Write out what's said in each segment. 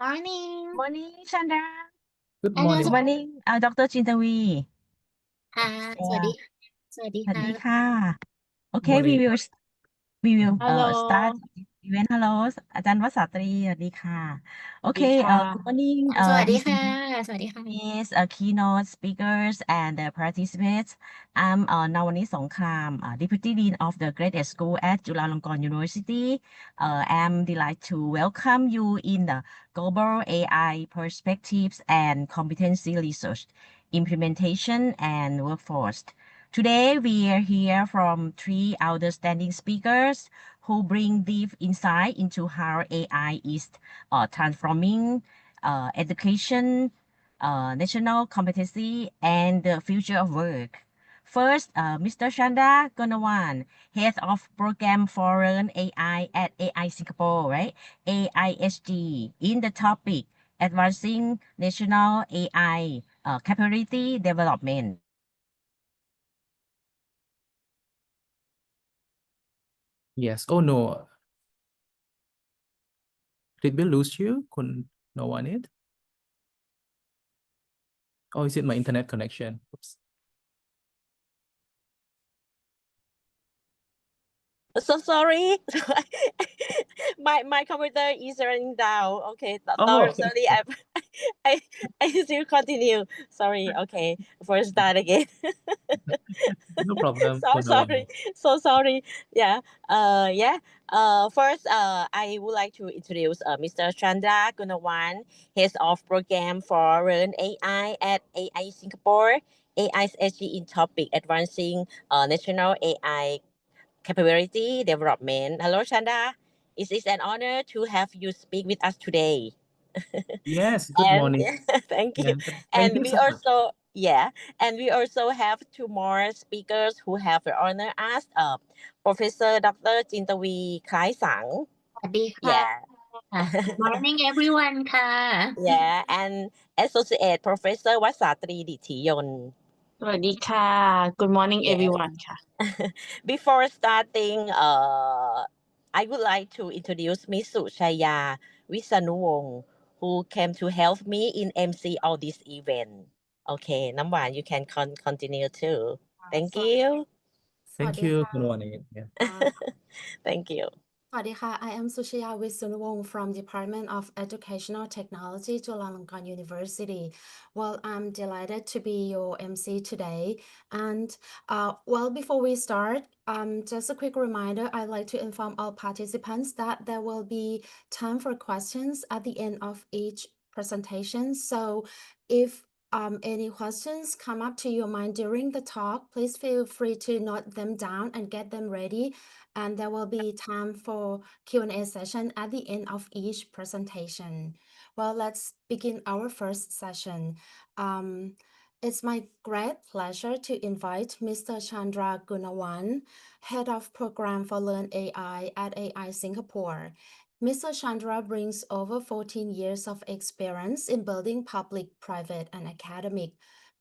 Morning Morning, Chandra. Good อันยอง morning. Good morning, Dr. Chintavi. ค่ะสวัส Yeah, ดีสวัสดีสวัสดีค่ะค่ะ Okay, Morning. we will start Hello, event. Hello อาจารย์วสัตรีสวัสดีค่ะ Okay, good Dika. morning, สวัสดีค่ะ distinguished สวัสดีค่ะ keynote speakers and participants. I'm Nawani Songkram, Deputy Dean of the GRAD School at Chulalongkorn University. I'm delighted to welcome you in the Global AI Perspectives and Competency Research, Implementation and Workforce. Today, we are here from three outstanding speakers who bring deep insight into how AI is transforming education, national competency, and the future of work. First, Mr. Shanda Gunawan, Head of Program for Learn AI at AI Singapore, right? AISG, in the topic Advancing National AI Capability Development. Yes. Oh no. Did we lose you? Couldn't no one it? Oh, is it my internet connection? Oops. So sorry. My computer is running down. Okay, Oh, sorry. I I still continue. Sorry. Okay, first start again. no problem. So No one. sorry. So sorry. Yeah. Yeah. First, I would like to introduce Mr. Chandra Gunawan, Head of Program for Learn AI at AI Singapore. AI SG in topic advancing national AI capability development. Hello, Chanda. It is an honor to have you speak with us today. Yes. Good And morning. thank Yeah. you. Thank And you we so much. also, yeah, and we also have two more speakers who have the honor us, Professor Dr. Jintavi Khai Sang. สวัสดีค่ะ Yeah. Good morning everyone ค่ะ Yeah, and Associate Professor Vasatri Dithiyon. สวัสดีค่ะ Good morning Yeah. everyone ค่ะ Before starting, I would like to introduce Miss Suchaya Wisanuwong, who came to help me in MC all this event. Okay, number one, you can continue too. Thank you. Thank you. Good morning. Yeah. Thank you. สวัสดีค่ะ I am Sushaya Wisunwong from Department of Educational Technology, Chulalongkorn University. Well, I'm delighted to be your MC today. And well, before we start, just a quick reminder, I'd like to inform all participants that there will be time for questions at the end of each presentation. So if any questions come up to your mind during the talk, please feel free to note them down and get them ready. And there will be time for Q&A session at the end of each presentation. Well, let's begin our first session. It's my great pleasure to invite Mr. Chandra Gunawan, Head of Program for Learn AI at AI Singapore. Mr. Chandra brings over 14 years of experience in building public, private, and academic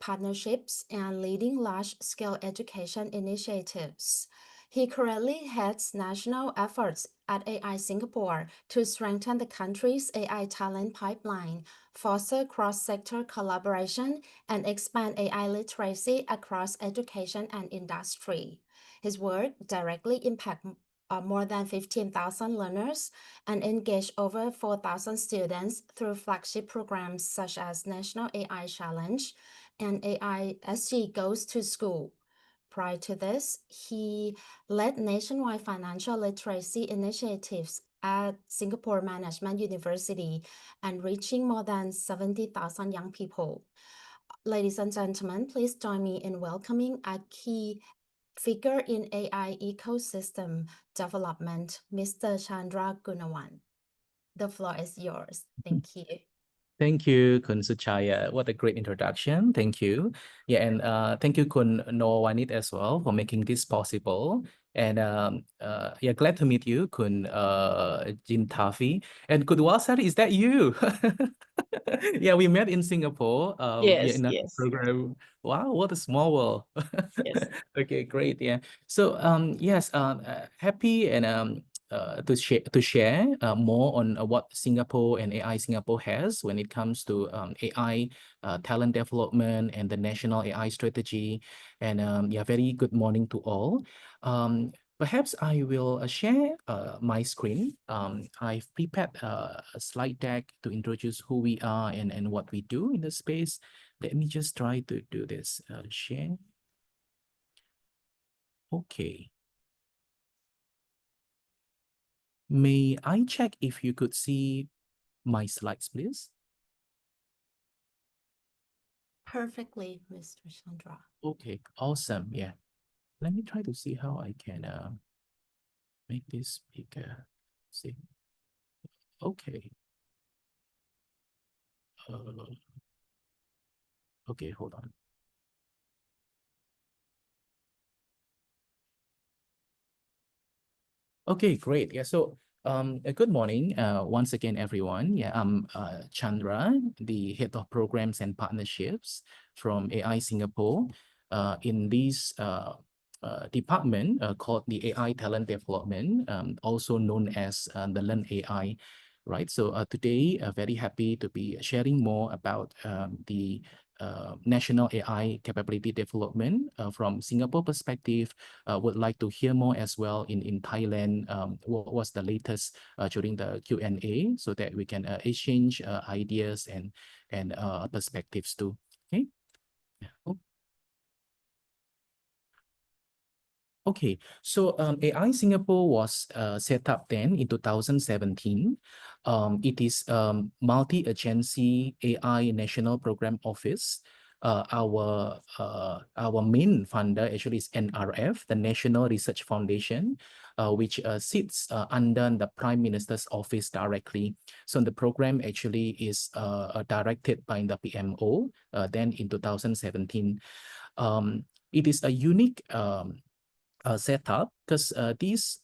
partnerships and leading large-scale education initiatives. He currently heads national efforts at AI Singapore to strengthen the country's AI talent pipeline, foster cross-sector collaboration, and expand AI literacy across education and industry. His work directly impacts more than 15,000 learners and engage over 4,000 students through flagship programs such as National AI Challenge and AISG Goes to School. Prior to this, he led nationwide financial literacy initiatives at Singapore Management University and reaching more than 70,000 young people. Ladies and gentlemen, please join me in welcoming a key figure in AI ecosystem development, Mr. Chandra Gunawan. The floor is yours. Thank you. Thank you, Kun Suchaya. What a great introduction. Thank you. Yeah, and thank you, Kun Nowanit, as well, for making this possible. And yeah, glad to meet you, Kun Jin Tafi. And Kun Wasar, is that you? Yeah, we met in Singapore. Yeah, Yes, in a yes, program. Wow, what a small world. yes. Okay, great. Yeah. So yes, happy and to share more on what Singapore and AI Singapore has when it comes to AI talent development and the national AI strategy. And yeah, very good morning to all. Perhaps I will share my screen. I've prepared a slide deck to introduce who we are and what we do in the space. Let me just try to do this. Share. Okay. May I check if you could see my slides, please? Perfectly, Mr. Chandra. Okay, awesome. Yeah. Let me try to see how I can make this bigger. See. Okay. Okay, hold on. Okay, great. Yeah, so good morning once again, everyone. Yeah, I'm Chandra, the head of programs and partnerships from AI Singapore. In this department called the AI Talent Development, also known as the Learn AI, right? So today, very happy to be sharing more about the national AI capability development from Singapore perspective. Would like to hear more as well in Thailand. What was the latest during the Q&A so that we can exchange ideas and perspectives too. Okay. Yeah. Okay, so AI Singapore was set up then in 2017. It is multi-agency AI National Program Office. Our main funder actually is NRF, the National Research Foundation, which sits under the Prime Minister's office directly. So the program actually is directed by the PMO then in 2017. It is a unique setup because this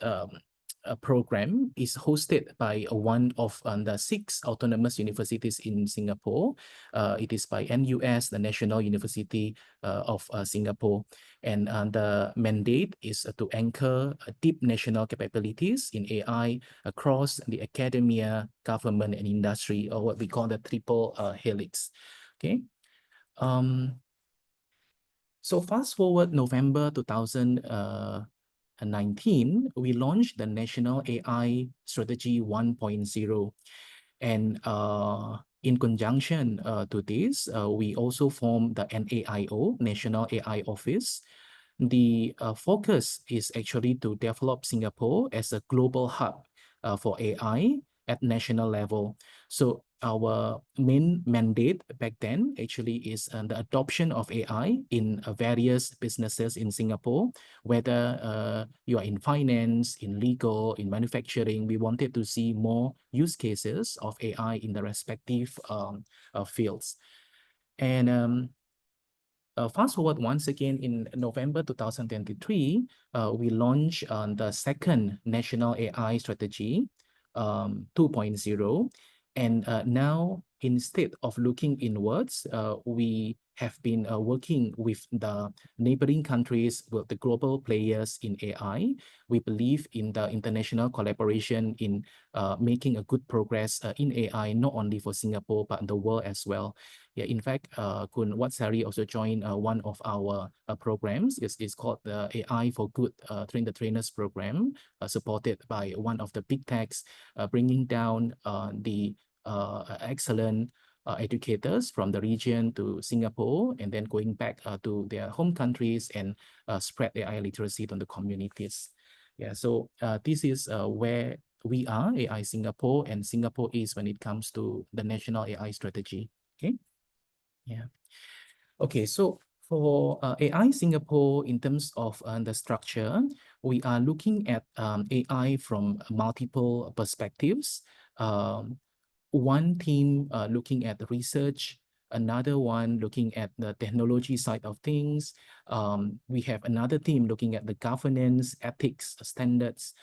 program is hosted by one of the 6 autonomous universities in Singapore. It is by NUS, the National University of Singapore. And the mandate is to anchor deep national capabilities in AI across the academia, government, and industry, or what we call the triple helix. Okay. So fast forward November 2019, we launched the National AI Strategy 1.0. And in conjunction to this, we also formed the NAIO, National AI Office. The focus is actually to develop Singapore as a global hub for AI at national level. So our main mandate back then actually is the adoption of AI in various businesses in Singapore, whether you are in finance, in legal, in manufacturing. We wanted to see more use cases of AI in the respective fields. And fast forward once again in November 2023, we launched the second National AI Strategy 2.0. And now, instead of looking inwards, we have been working with the neighboring countries, with the global players in AI. We believe in the international collaboration in making a good progress in AI, not only for Singapore, but the world as well. Yeah, in fact, Kun Watsari also joined one of our programs. It's called the AI for Good Train the Trainers program, supported by one of the big techs, bringing down the excellent educators from the region to Singapore, and then going back to their home countries and spread AI literacy on the communities. Yeah, so this is where we are, AI Singapore, and Singapore is when it comes to the national AI strategy. Okay. Yeah. Okay, so for AI Singapore, in terms of the structure, we are looking at AI from multiple perspectives. One team looking at the research, another one looking at the technology side of things. We have another team looking at the governance, ethics, standards.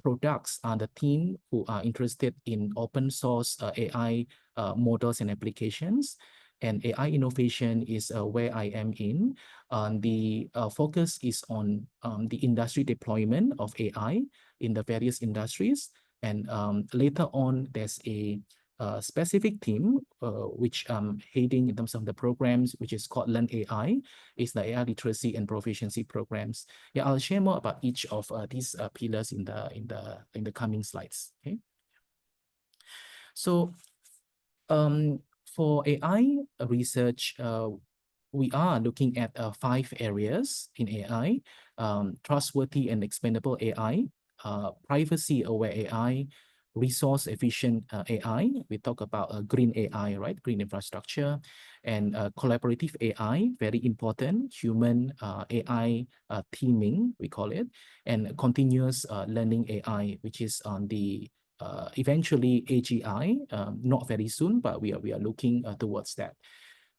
Products are the team who are interested in open source AI models and applications. and AI innovation is where I am in. The focus is on the industry deployment of AI in the various industries. And later on, there's a specific team which I'm heading in terms of the programs, which is called Learn AI, is the AI literacy and proficiency programs. Yeah, I'll share more about each of these pillars in the coming slides. Okay. So for AI research, we are looking at 5 areas in AI: trustworthy and explainable AI, privacy-aware AI, resource-efficient AI. We talk about green AI, right? Green infrastructure, and collaborative AI, very important. Human AI teaming, we call it, and continuous learning AI, which is on the eventually AGI, not very soon, but we are looking towards that.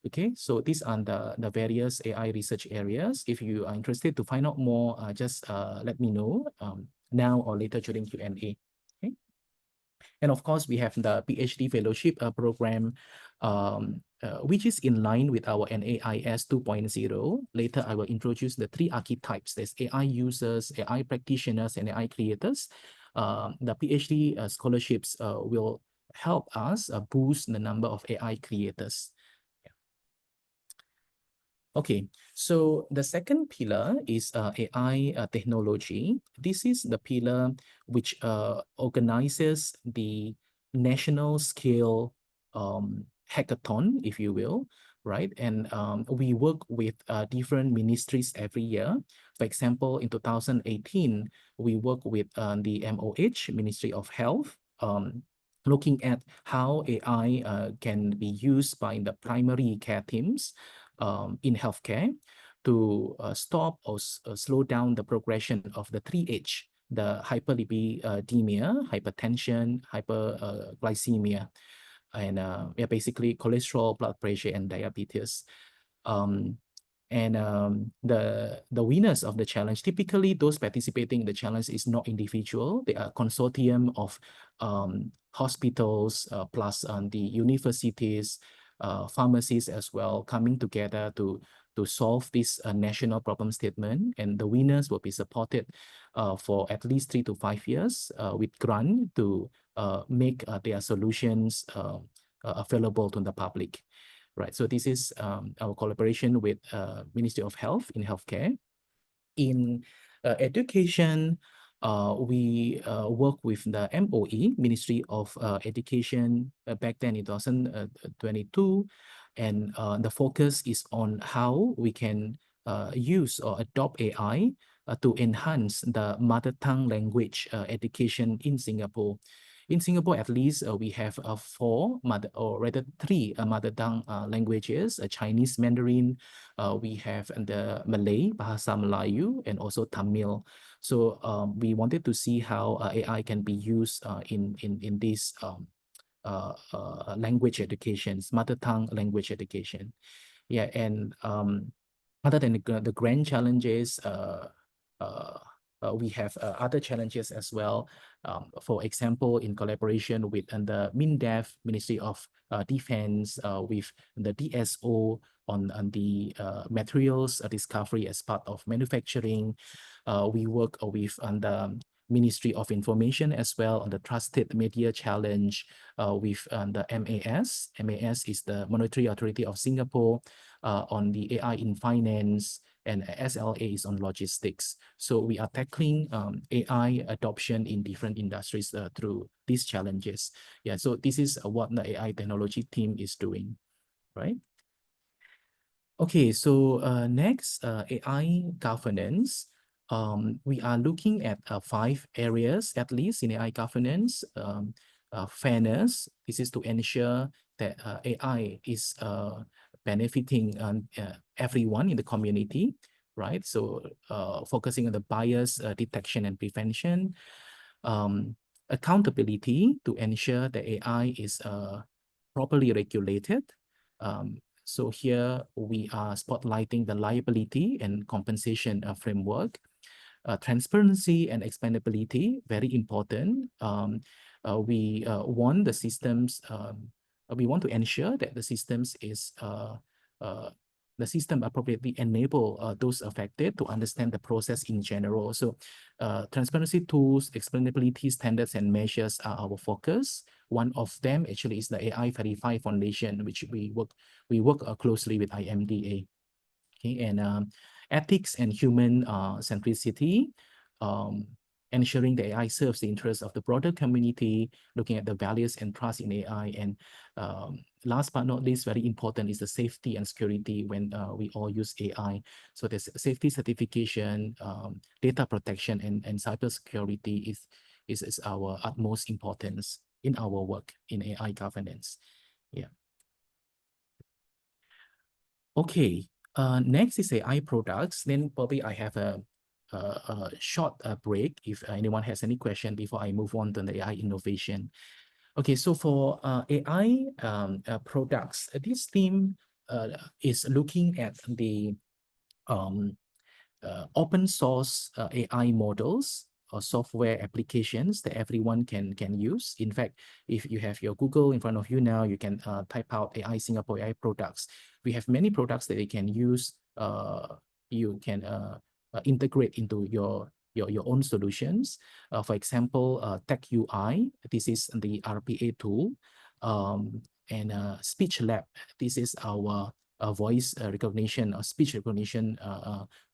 Okay, so these are the various AI research areas. If you are interested to find out more, just let me know now or later during Q&A. Okay. And of course, we have the PhD fellowship program, which is in line with our NAIS 2.0. Later, I will introduce the 3 archetypes. There's AI users, AI practitioners, and AI creators. The PhD scholarships will help us boost the number of AI creators. Okay, so the second pillar is AI technology. This is the pillar which organizes the national scale hackathon, if you will, right? And we work with different ministries every year. For example, in 2018, we work with the MOH, Ministry of Health, looking at how AI can be used by the primary care teams in healthcare to stop or slow down the progression of the 3H, the hyperlipidemia, hypertension, hyperglycemia, and basically cholesterol, blood pressure, and diabetes. The winners of the challenge, typically those participating in the challenge is not individual. They are a consortium of hospitals plus the universities, pharmacies as well, coming together to solve this national problem statement. And the winners will be supported for at least 3 to 5 years with grant to make their solutions available to the public. Right, so this is our collaboration with Ministry of Health in healthcare. In education, we work with the MOE, Ministry of Education, back then in 2022. And the focus is on how we can use or adopt AI to enhance the mother tongue language education in Singapore. In Singapore, at least, we have 4 3 mother tongue languages: Chinese Mandarin, we have the Malay, Bahasa Melayu, and also Tamil. So we wanted to see how AI can be used in these language educations, mother tongue language education. Yeah, and other than the grand challenges, we have other challenges as well. For example, in collaboration with the MINDEF, Ministry of Defense, with the DSO on the materials discovery as part of manufacturing. We work with the Ministry of Information as well on the Trusted Media Challenge with the MAS. MAS is the Monetary Authority of Singapore on the AI in finance, and SLA is on logistics. So we are tackling AI adoption in different industries through these challenges. Yeah, so this is what the AI technology team is doing, right? Okay, so next, AI governance. We are looking at 5 areas, at least, in AI governance. Fairness, this is to ensure that AI is benefiting everyone in the community, right? So focusing on the bias detection and prevention. Accountability, to ensure that AI is properly regulated. So here we are spotlighting the liability and compensation framework. Transparency and explainability, very important. We want the systems we want to ensure that the systems is the system appropriately enable those affected to understand the process in general. So transparency tools, explainability standards and measures are our focus. One of them actually is the AI Verify Foundation, which we work closely with IMDA. Okay, and ethics and human centricity, ensuring the AI serves the interests of the broader community, looking at the values and trust in AI. And last but not least, very important is the safety and security when we all use AI. So there's safety certification, data protection, and cybersecurity is our utmost importance in our work in AI governance. Yeah. Okay. Next is AI products. Then probably I have a short break if anyone has any question before I move on to the AI innovation. Okay, so for AI products, this team is looking at the open source AI models or software applications that everyone can use. In fact, if you have your Google in front of you now, you can type out AI Singapore AI products. We have many products that you can use. You can integrate into your own solutions. For example, Tech UI, this is the RPA tool, and Speech Lab, this is our voice recognition or speech recognition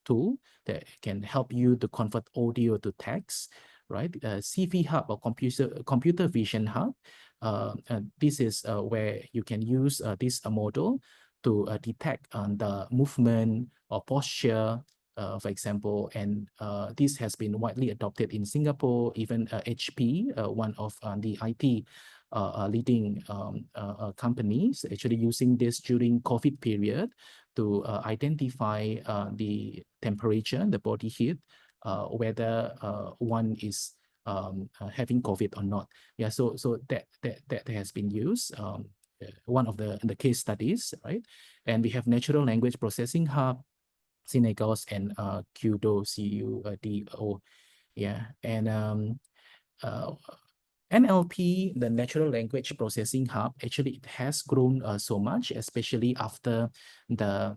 tool that can help you to convert audio to text, right? CV Hub or computer vision hub. This is where you can use this model to detect the movement or posture, for example, and this has been widely adopted in Singapore. Even HP, one of the IT leading companies, actually using this during COVID period to identify the temperature, the body heat, whether one is having COVID or not. Yeah, so that has been used. One of the case studies, right? And we have natural language processing hub, Synagos, and Cudo, CUDO. Yeah, and NLP, the natural language processing hub, actually it has grown so much, especially after the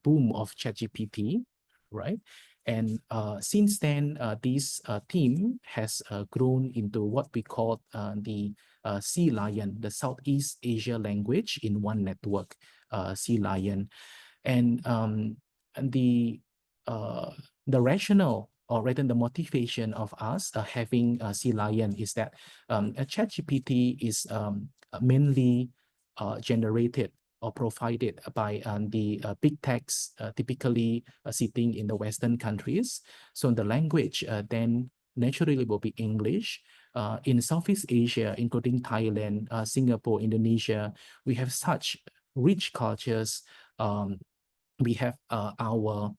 boom of ChatGPT, right? And since then, this team has grown into what we call the Sea Lion, the Southeast Asia language in one network, Sea Lion. And the rationale, or rather the motivation of us having Sea Lion, is that ChatGPT is mainly generated or provided by the big techs, typically sitting in the Western countries. So the language then naturally will be English. In Southeast Asia, including Thailand, Singapore, Indonesia, we have such rich cultures. We have our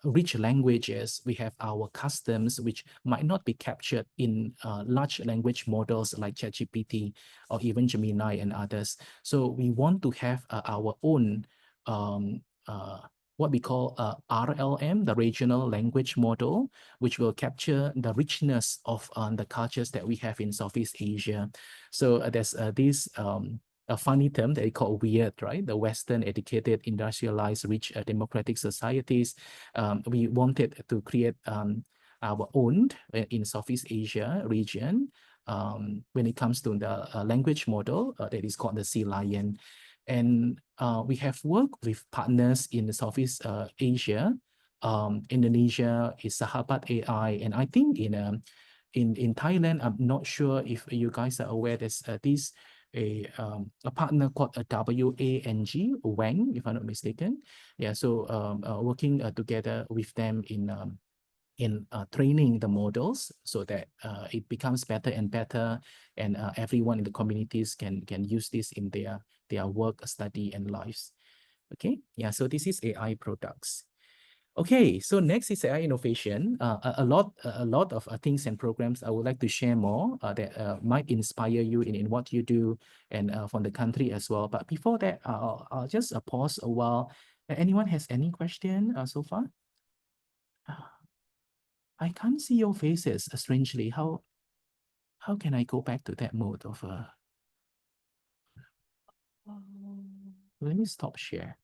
rich languages, we have our customs, which might not be captured in large language models like ChatGPT or even Gemini and others. So we want to have our own what we call RLM, the regional language model, which will capture the richness of the cultures that we have in Southeast Asia. So there's this a funny term that they call weird, right? The Western educated, industrialized, rich democratic societies. We wanted to create our own in Southeast Asia region when it comes to the language model that is called the Sea Lion. And we have worked with partners in the Southeast Asia. Indonesia is Sahabat AI, and I think in Thailand, I'm not sure if you guys are aware, there's this a partner called WANG, if I'm not mistaken. Yeah, so working together with them in training the models so that it becomes better and better, and everyone in the communities can use this in their work, study, and lives. Okay, yeah, so this is AI products. Okay, so next is AI innovation. A lot of things and programs I would like to share more that might inspire you in what you do and from the country as well. But before that, I'll just pause a while. Anyone has any question so far? I can't see your faces, strangely. How can I go back to that mode of Let me stop share.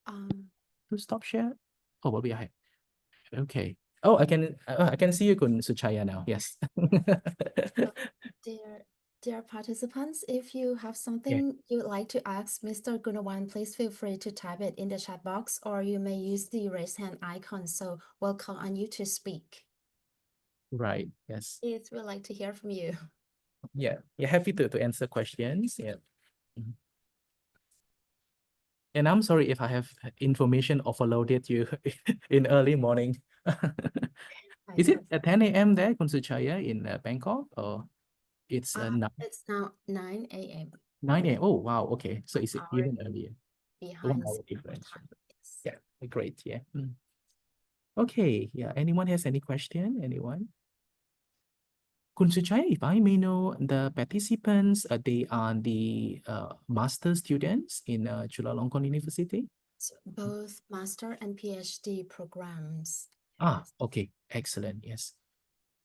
To stop share? Oh, what we have? Okay. Oh, I can see you, Kun Suchaya now. Yes. Dear participants, if you have something you'd like to ask Mr. Gunawan, please feel free to type it in the chat box, or you may use the raise hand icon. So we'll call on you to speak. Right. Yes. We'd like to hear from you. Yeah. Yeah. Happy to answer questions. Yeah. And I'm sorry if I have information overloaded you in early morning. Is it at 10 a.m. there, Kun Suchaya, in Bangkok, or it's It's now 9 a.m. 9 a.m.? Oh, wow. Okay. So it's Hour even earlier. 1 behind hour difference. time. Yes. Yeah. Great. Yeah. Okay. Yeah. Anyone has any question? Anyone? Kun Suchaya, if I may know, the participants, they are the master students in Chulalongkorn University? So both master and PhD programs. Okay. Excellent. Yes.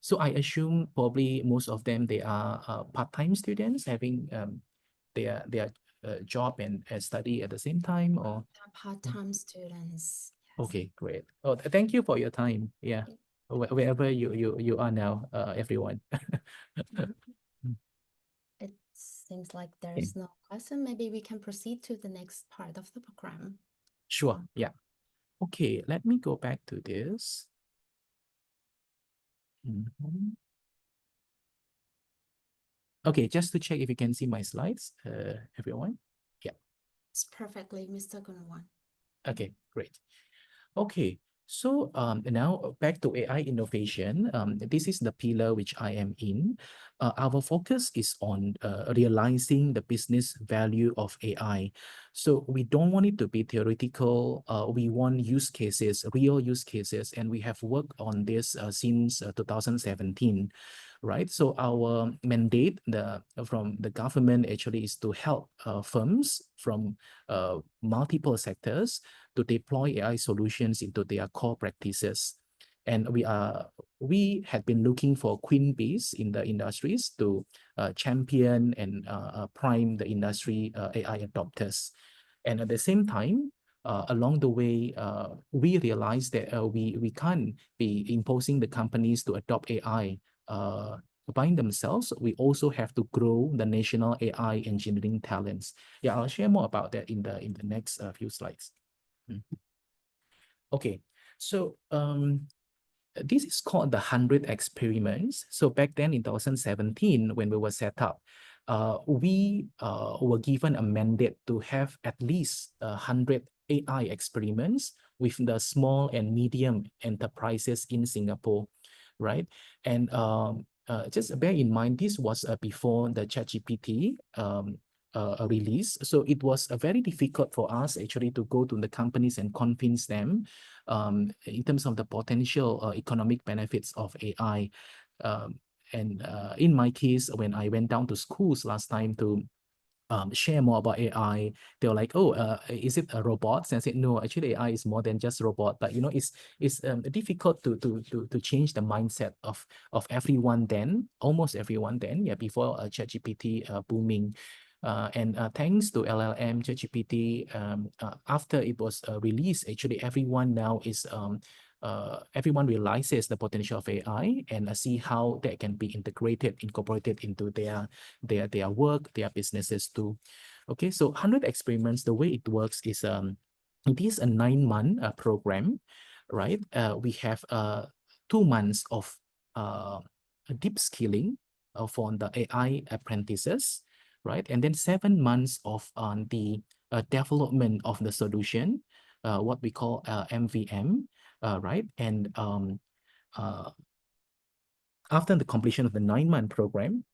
So I assume probably most of them, they are part-time students having their job and study at the same time, or? They're part-time students. Okay, great. Oh, thank you for your time. Yeah. Wherever you are now, everyone. It seems like there's no question. Maybe we can proceed to the next part of the program. Sure. Yeah. Okay, let me go back to this. Okay, just to check if you can see my slides, everyone. Yeah. It's perfectly, Mr. Gunawan. Okay, great. Okay, so now back to AI innovation. This is the pillar which I am in. Our focus is on realizing the business value of AI. So we don't want it to be theoretical. We want use cases, real use cases, and we have worked on this since 2017. Right, so our mandate from the government actually is to help firms from multiple sectors to deploy AI solutions into their core practices. And we had been looking for queen bees in the industries to champion and prime the industry AI adopters. And at the same time, along the way, we realized that we can't be imposing the companies to adopt AI by themselves. We also have to grow the national AI engineering talents. Yeah, I'll share more about that in the next few slides. Okay, so this is called the 100 experiments. So back then in 2017, when we were set up, we were given a mandate to have at least 100 AI experiments with the small and medium enterprises in Singapore, right? And just bear in mind, this was before the ChatGPT release. So it was very difficult for us actually to go to the companies and convince them in terms of the potential economic benefits of AI. And in my case, when I went down to schools last time to share more about AI, they were like, "Oh, is it a robot?" And I said, "No, actually, AI is more than just robot." But it's difficult to change the mindset of everyone then, almost everyone then, yeah, before ChatGPT booming. And thanks to LLM, ChatGPT, after it was released, actually everyone now is everyone realizes the potential of AI and see how that can be incorporated into their work, their businesses too. Okay, so 100 experiments, the way it works is it is a 9-month program, right? We have 2 months of deep skilling for the AI apprentices, right? And then 7 months of the development of the solution, what we call MVM, right? And after the completion of the 9-month program,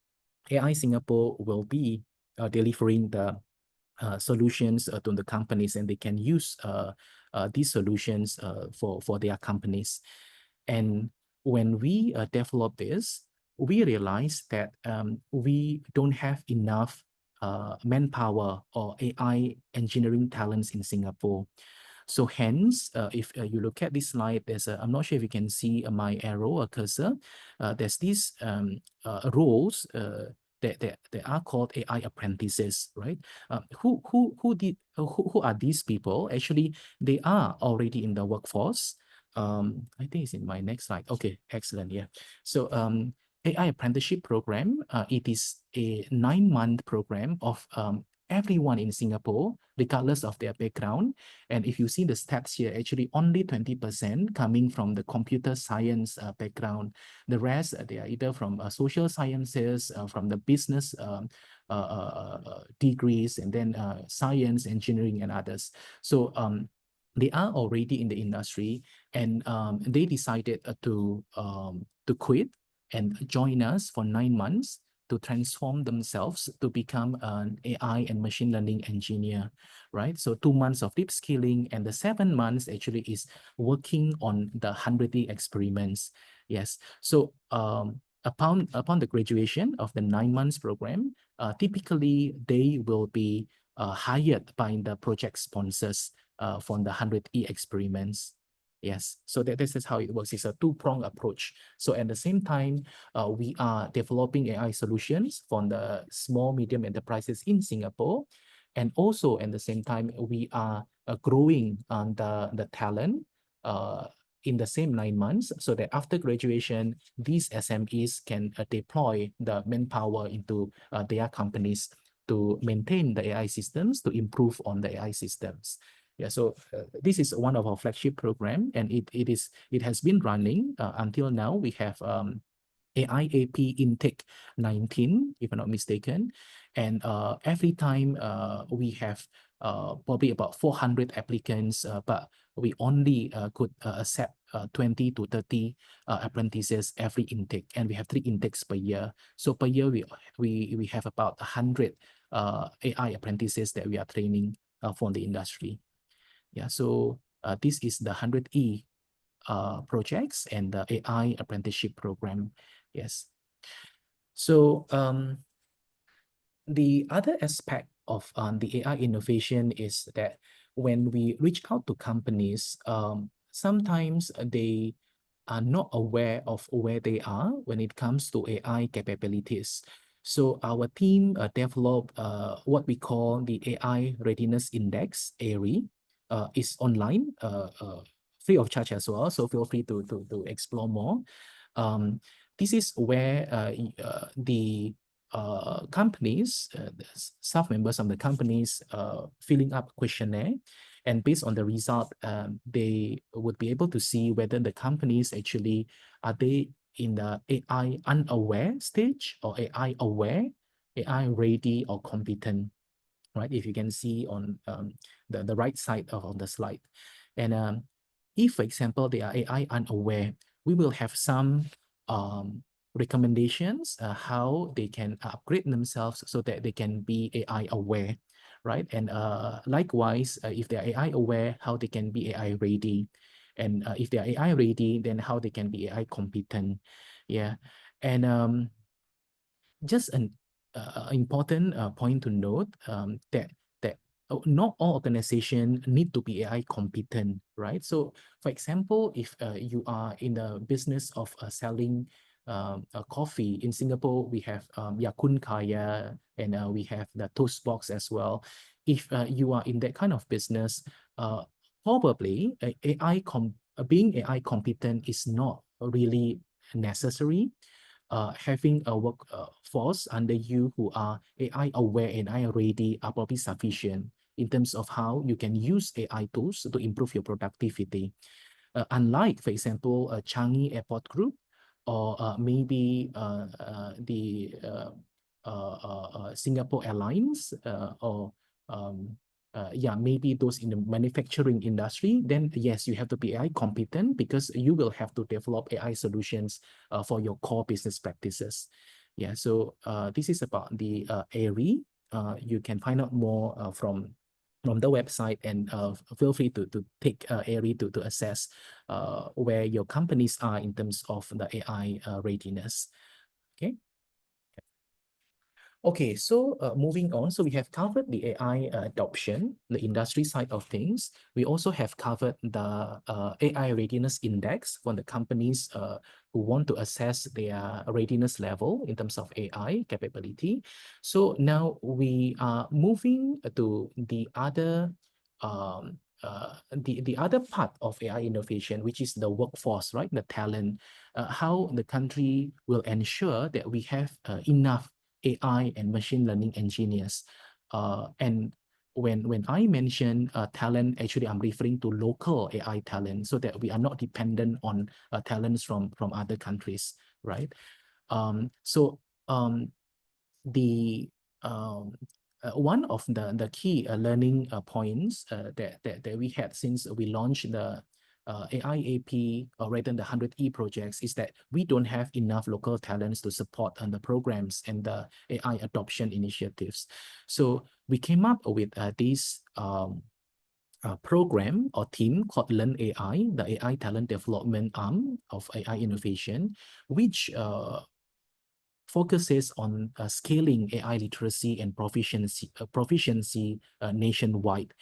AI Singapore will be delivering the solutions to the companies, and they can use these solutions for their companies. And when we develop this, we realize that we don't have enough manpower or AI engineering talents in Singapore. So hence, if you look at this slide, I'm not sure if you can see my arrow or cursor. There's these roles they are called AI apprentices, right? Who are these people? Actually, they are already in the workforce. I think it's in my next slide. Okay, excellent. Yeah. So AI apprenticeship program, it is a 9-month program of everyone in Singapore, regardless of their background. And if you see the stats here, actually only 20% coming from the computer science background. The rest, they are either from social sciences, from the business degrees, and then science, engineering, and others. So they are already in the industry, and they decided to quit and join us for 9 months to transform themselves to become an AI and machine learning engineer, right? So 2 months of deep skilling, and the 7 months actually is working on the 100D experiments. Yes. So upon the graduation of the 9 months program, typically they will be hired by the project sponsors for the 100E experiments. Yes, so this is how it works. It's a two-pronged approach. So at the same time, we are developing AI solutions for the small, medium enterprises in Singapore. And also at the same time, we are growing the talent in the same 9 months, so that after graduation, these SMEs can deploy the manpower into their companies to maintain the AI systems, to improve on the AI systems. Yeah, so this is one of our flagship program, and it has been running until now. We have AIAP intake 19, if I'm not mistaken, and every time we have probably about 400 applicants, but we only could accept 20 to 30 apprentices every intake, and we have 3 intakes per year. So per year we have about 100 AI apprentices that we are training for the industry. Yeah, so this is the 100E projects and the AI apprenticeship program. Yes. So the other aspect of the AI innovation is that when we reach out to companies, sometimes they are not aware of where they are when it comes to AI capabilities. So our team developed what we call the AI Readiness Index, ARI. Is online, free of charge as well. So feel free to explore more. This is where the companies, the staff members of the companies filling up questionnaire, and based on the result, they would be able to see whether the companies actually are they in the AI unaware stage or AI aware, AI ready or competent, right? If you can see on the right side of the slide. And if, for example, they are AI unaware, we will have some recommendations how they can upgrade themselves so that they can be AI aware, right? And likewise, if they are AI aware, how they can be AI ready. And if they are AI ready, then how they can be AI competent. Yeah. And just an important point to note, that not all organizations need to be AI competent, right? So, for example, if you are in the business of selling coffee in Singapore, we have Ya Kun Kaya, and we have the Toast Box as well. If you are in that kind of business, probably being AI competent is not really necessary. Having a workforce under you who are AI aware and AI ready are probably sufficient in terms of how you can use AI tools to improve your productivity. Unlike, for example, Changi Airport Group, or maybe the Singapore Airlines, or maybe those in the manufacturing industry, then yes, you have to be AI competent because you will have to develop AI solutions for your core business practices. Yeah, so this is about the ARI. You can find out more from the website, and feel free to take ARI to assess where your companies are in terms of the AI readiness. Okay. Okay, so moving on, so we have covered the AI adoption, the industry side of things. We also have covered the AI readiness index for the companies who want to assess their readiness level in terms of AI capability. So now we are moving to the other the other part of AI innovation, which is the workforce, right? The talent, how the country will ensure that we have enough AI and machine learning engineers. And when I mention talent, actually I'm referring to local AI talent, so that we are not dependent on talents from other countries, right? So the one of the key learning points that we had since we launched the AIAP or rather the 100E projects is that we don't have enough local talents to support the programs and the AI adoption initiatives. So we came up with this program or team called Learn AI, the AI talent development arm of AI innovation, which focuses on scaling AI literacy and proficiency nationwide.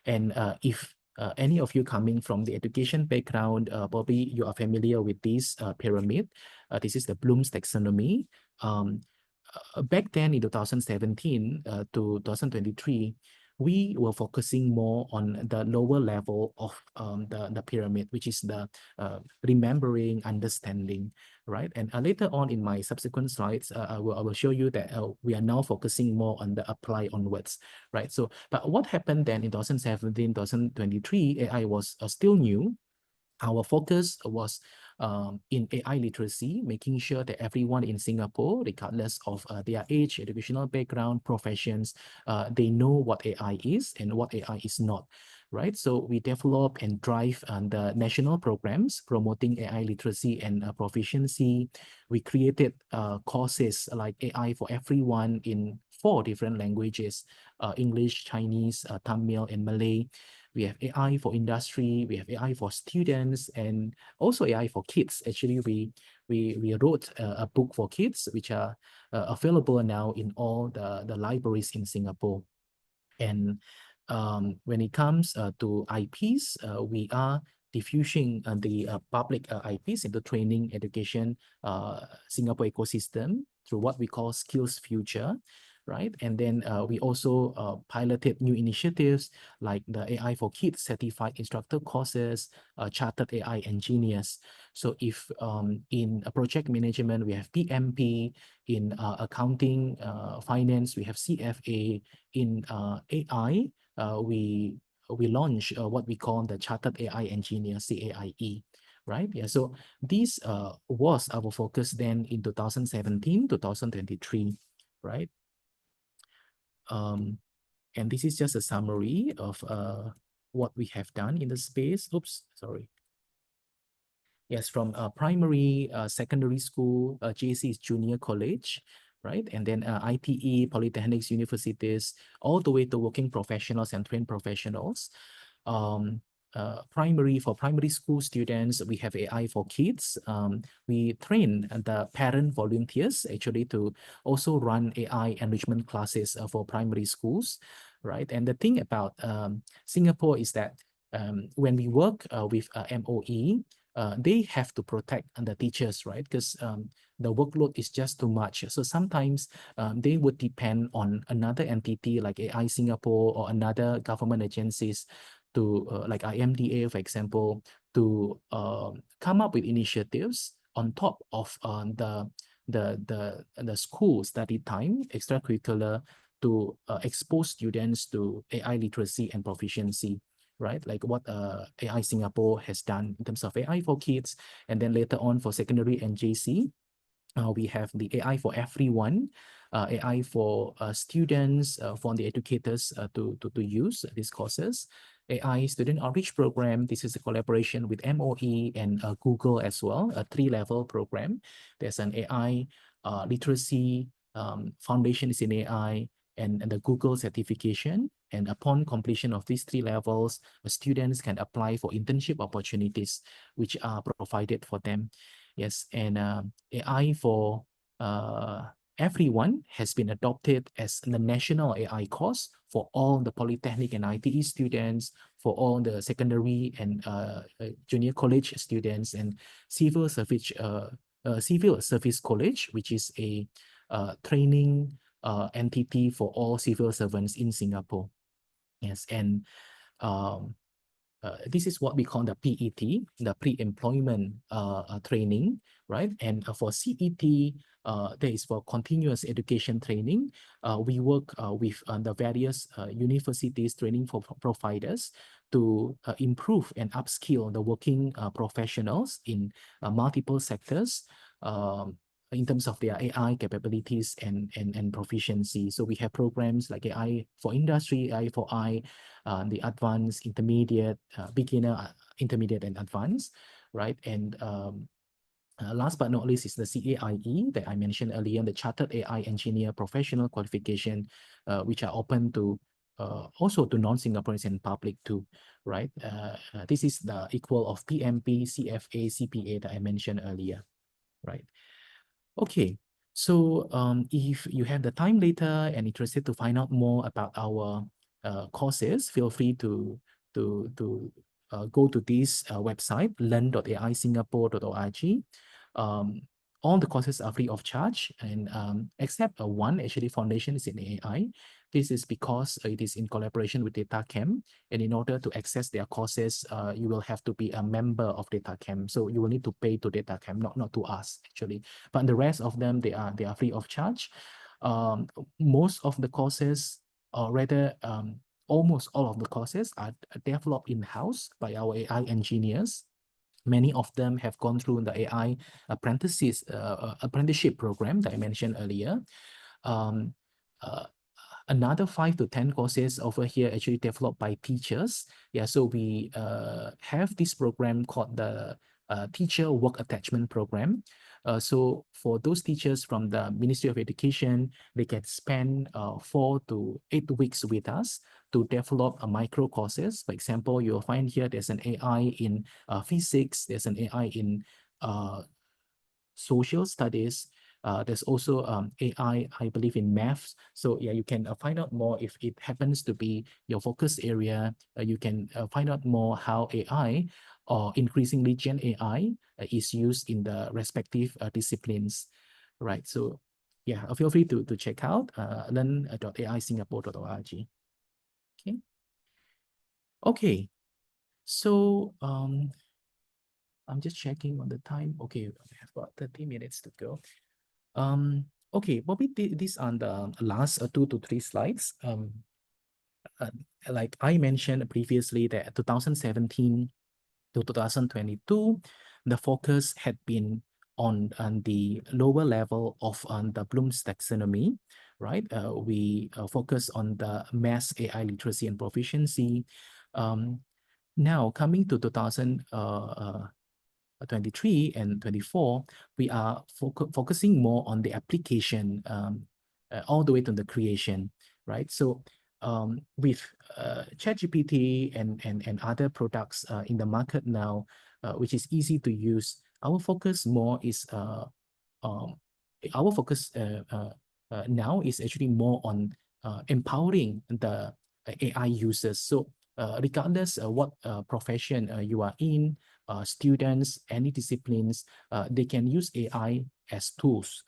And if any of you coming from the education background, probably you are familiar with this pyramid. This is the Bloom's taxonomy. Back then in 2017 to 2023, we were focusing more on the lower level of the pyramid, which is the remembering, understanding, right? And later on in my subsequent slides, I will show you that we are now focusing more on the apply onwards, right? So, but what happened then in 2017, 2023, AI was still new. Our focus was in AI literacy, making sure that everyone in Singapore, regardless of their age, educational background, professions, they know what AI is and what AI is not, right? So we develop and drive the national programs promoting AI literacy and proficiency. We created courses like AI for everyone in 4 different languages, English, Chinese, Tamil, and Malay. We have AI for industry, we have AI for students, and also AI for kids. Actually, we wrote a book for kids, which are available now in all the libraries in Singapore. And when it comes to IPs, we are diffusing the public IPs into training, education, Singapore ecosystem through what we call Skills Future, right? And then we also piloted new initiatives like the AI for Kids certified instructor courses, chartered AI engineers. So if in a project management, we have PMP, in accounting, finance, we have CFA, in AI, we launch what we call the Chartered AI Engineer, CAIE, right? Yeah, so this was our focus then in 2017, 2023, right? And this is just a summary of what we have done in the space. Oops, sorry. Yes, from primary, secondary school, JC is junior college, right? And then ITE, polytechnics, universities, all the way to working professionals and trained professionals. For primary school students, we have AI for kids. We train the parent volunteers actually to also run AI enrichment classes for primary schools, right? And the thing about Singapore is that when we work with MOE, they have to protect the teachers, right? Because the workload is just too much. So sometimes they would depend on another entity like AI Singapore or another government agencies to like IMDA, for example, to come up with initiatives on top of the school study time, extracurricular, to expose students to AI literacy and proficiency, right? Like what AI Singapore has done in terms of AI for kids. And then later on for secondary and JC, we have the AI for everyone, AI for students, for the educators to use these courses. AI Student Outreach Program, this is a collaboration with MOE and Google as well, a 3-level program. There's an AI literacy foundation is in AI, and the Google certification. And upon completion of these 3 levels, students can apply for internship opportunities, which are provided for them. Yes, and AI for everyone has been adopted as the national AI course for all the polytechnic and ITE students, for all the secondary and junior college students, and civil service college, which is a training entity for all civil servants in Singapore. Yes, and this is what we call the PET, the pre-employment training, right? And for CET, there is for continuous education training. We work with the various universities training for providers to improve and upskill the working professionals in multiple sectors in terms of their AI capabilities and proficiency. So we have programs like AI for industry, AI for I, the advanced, intermediate, beginner, intermediate, and advanced, right? And last but not least is the CAIE that I mentioned earlier, the Chartered AI Engineer Professional Qualification, which are open to also to non-Singaporeans and public too, right? This is the equal of PMP, CFA, CPA that I mentioned earlier, right? Okay, so if you have the time later and interested to find out more about our courses, feel free to go to this website, learn.aisingapore.org. All the courses are free of charge, and except one, actually, foundation is in AI. This is because it is in collaboration with DataCamp, and in order to access their courses, you will have to be a member of DataCamp. So you will need to pay to DataCamp, not to us actually. But the rest of them, they are free of charge. Most of the courses, or rather, almost all of the courses are developed in-house by our AI engineers. Many of them have gone through the AI apprenticeship program that I mentioned earlier. Another 5 to 10 courses over here actually developed by teachers. Yeah, so we have this program called the Teacher Work Attachment Program. So for those teachers from the Ministry of Education, they can spend 4 to 8 weeks with us to develop a micro courses. For example, you'll find here there's an AI in physics, there's an AI in social studies. There's also AI, I believe, in maths. So yeah, you can find out more if it happens to be your focus area. You can find out more how AI or increasingly Gen AI is used in the respective disciplines, right? So yeah, feel free to check out learn.aisingapore.org. Okay, so I'm just checking on the time. Okay, we have about 30 minutes to go. Okay, Bobby, these are the last 2 to 3 slides. Like I mentioned previously, that 2017 to 2022, the focus had been on the lower level of the Bloom's taxonomy, right? We focus on the mass AI literacy and proficiency. Now coming to 2023 and 24, we are focusing more on the application all the way to the creation, right? So with ChatGPT and other products in the market now, which is easy to use, our focus more is now is actually more on empowering the AI users. So regardless what profession you are in, students, any disciplines, they can use AI as tools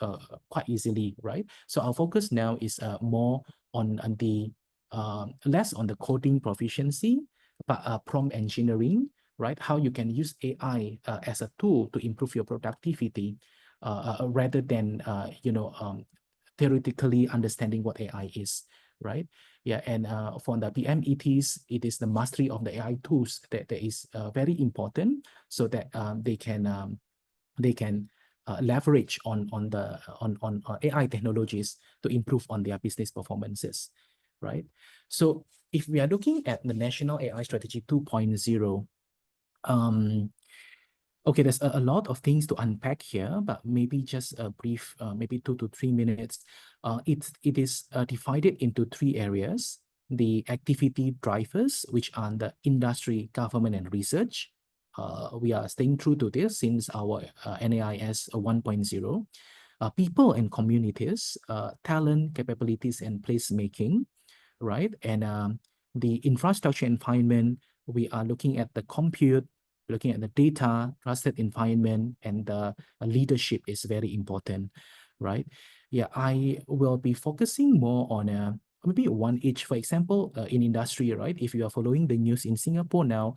quite easily, right? So our focus now is more on the less on the coding proficiency, but prompt engineering, right? How you can use AI as a tool to improve your productivity rather than theoretically understanding what AI is, right? Yeah, and for the PMETs, it is the mastery of the AI tools that is very important, so that they can leverage on AI technologies to improve on their business performances, right? So if we are looking at the National AI Strategy 2.0, okay, there's a lot of things to unpack here, but maybe just a brief, maybe 2 to 3 minutes. It is divided into 3 areas: the activity drivers, which are the industry, government, and research. We are staying true to this since our NAIS 1.0. people and communities, talent, capabilities, and placemaking, right? And the infrastructure environment, we are looking at the compute, looking at the data, trusted environment, and the leadership is very important, right? Yeah, I will be focusing more on maybe one each. For example, in industry, right? If you are following the news in Singapore now,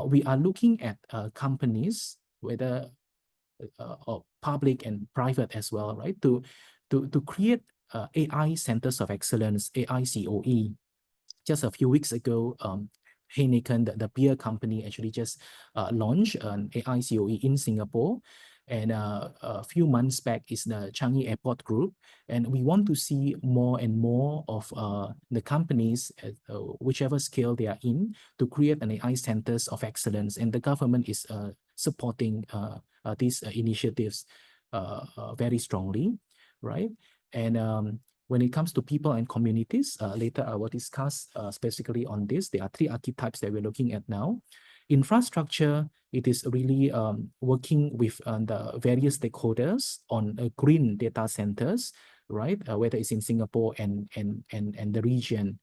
we are looking at companies, whether or public and private as well, right? To create AI centers of excellence, AI COE. Just a few weeks ago, Heineken, the beer company, actually just launched an AI COE in Singapore. And a few months back is the Changi Airport Group. And we want to see more and more of the companies, at whichever scale they are in, to create an AI centers of excellence. And the government is supporting these initiatives very strongly, right? And when it comes to people and communities, later I will discuss specifically on this. There are three archetypes that we're looking at now. Infrastructure, it is really working with the various stakeholders on green data centers, right? Whether it's in Singapore and the region.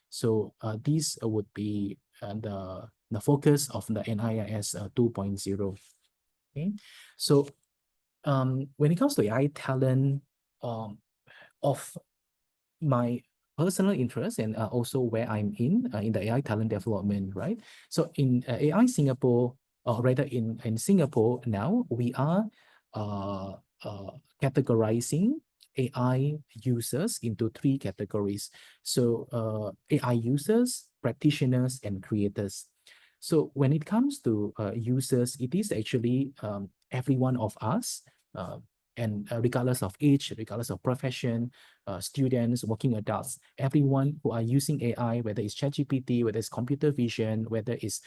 So these would be the focus of the NIIS 2.0. Okay, so when it comes to AI talent, of my personal interest and also where I'm in the AI talent development, right? So in AI Singapore, or rather in Singapore now, we are categorizing AI users into three categories. So AI users, practitioners, and creators. So when it comes to users, it is actually every one of us, and regardless of age, regardless of profession, students, working adults, everyone who are using AI, whether it's ChatGPT, whether it's computer vision, whether it's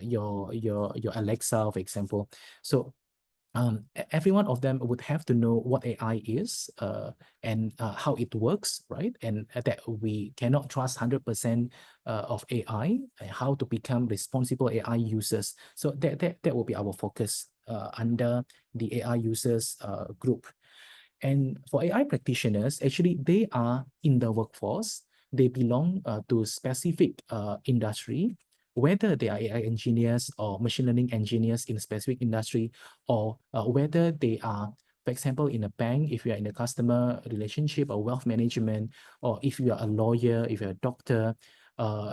your Alexa, for example. So every one of them would have to know what AI is and how it works, right? And that we cannot trust 100% of AI, and how to become responsible AI users. So that will be our focus under the AI users group. And for AI practitioners, actually, they are in the workforce. They belong to specific industry, whether they are AI engineers or machine learning engineers in a specific industry, or whether they are, for example, in a bank, if you are in a customer relationship or wealth management, or if you are a lawyer, if you're a doctor,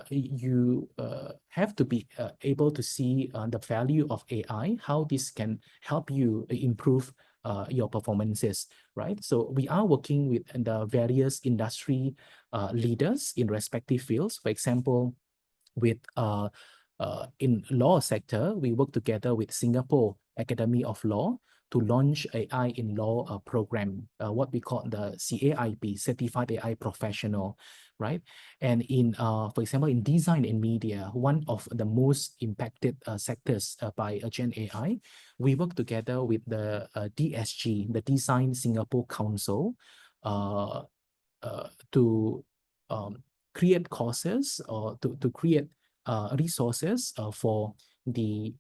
you have to be able to see the value of AI, how this can help you improve your performances, right? So we are working with the various industry leaders in respective fields. For example, with in law sector, we work together with Singapore Academy of Law to launch AI in Law program, what we call the CAIP, Certified AI Professional, right? And in, for example, in design and media, one of the most impacted sectors by Gen AI, we work together with the DSG, the Design Singapore Council, to create courses or to create resources for the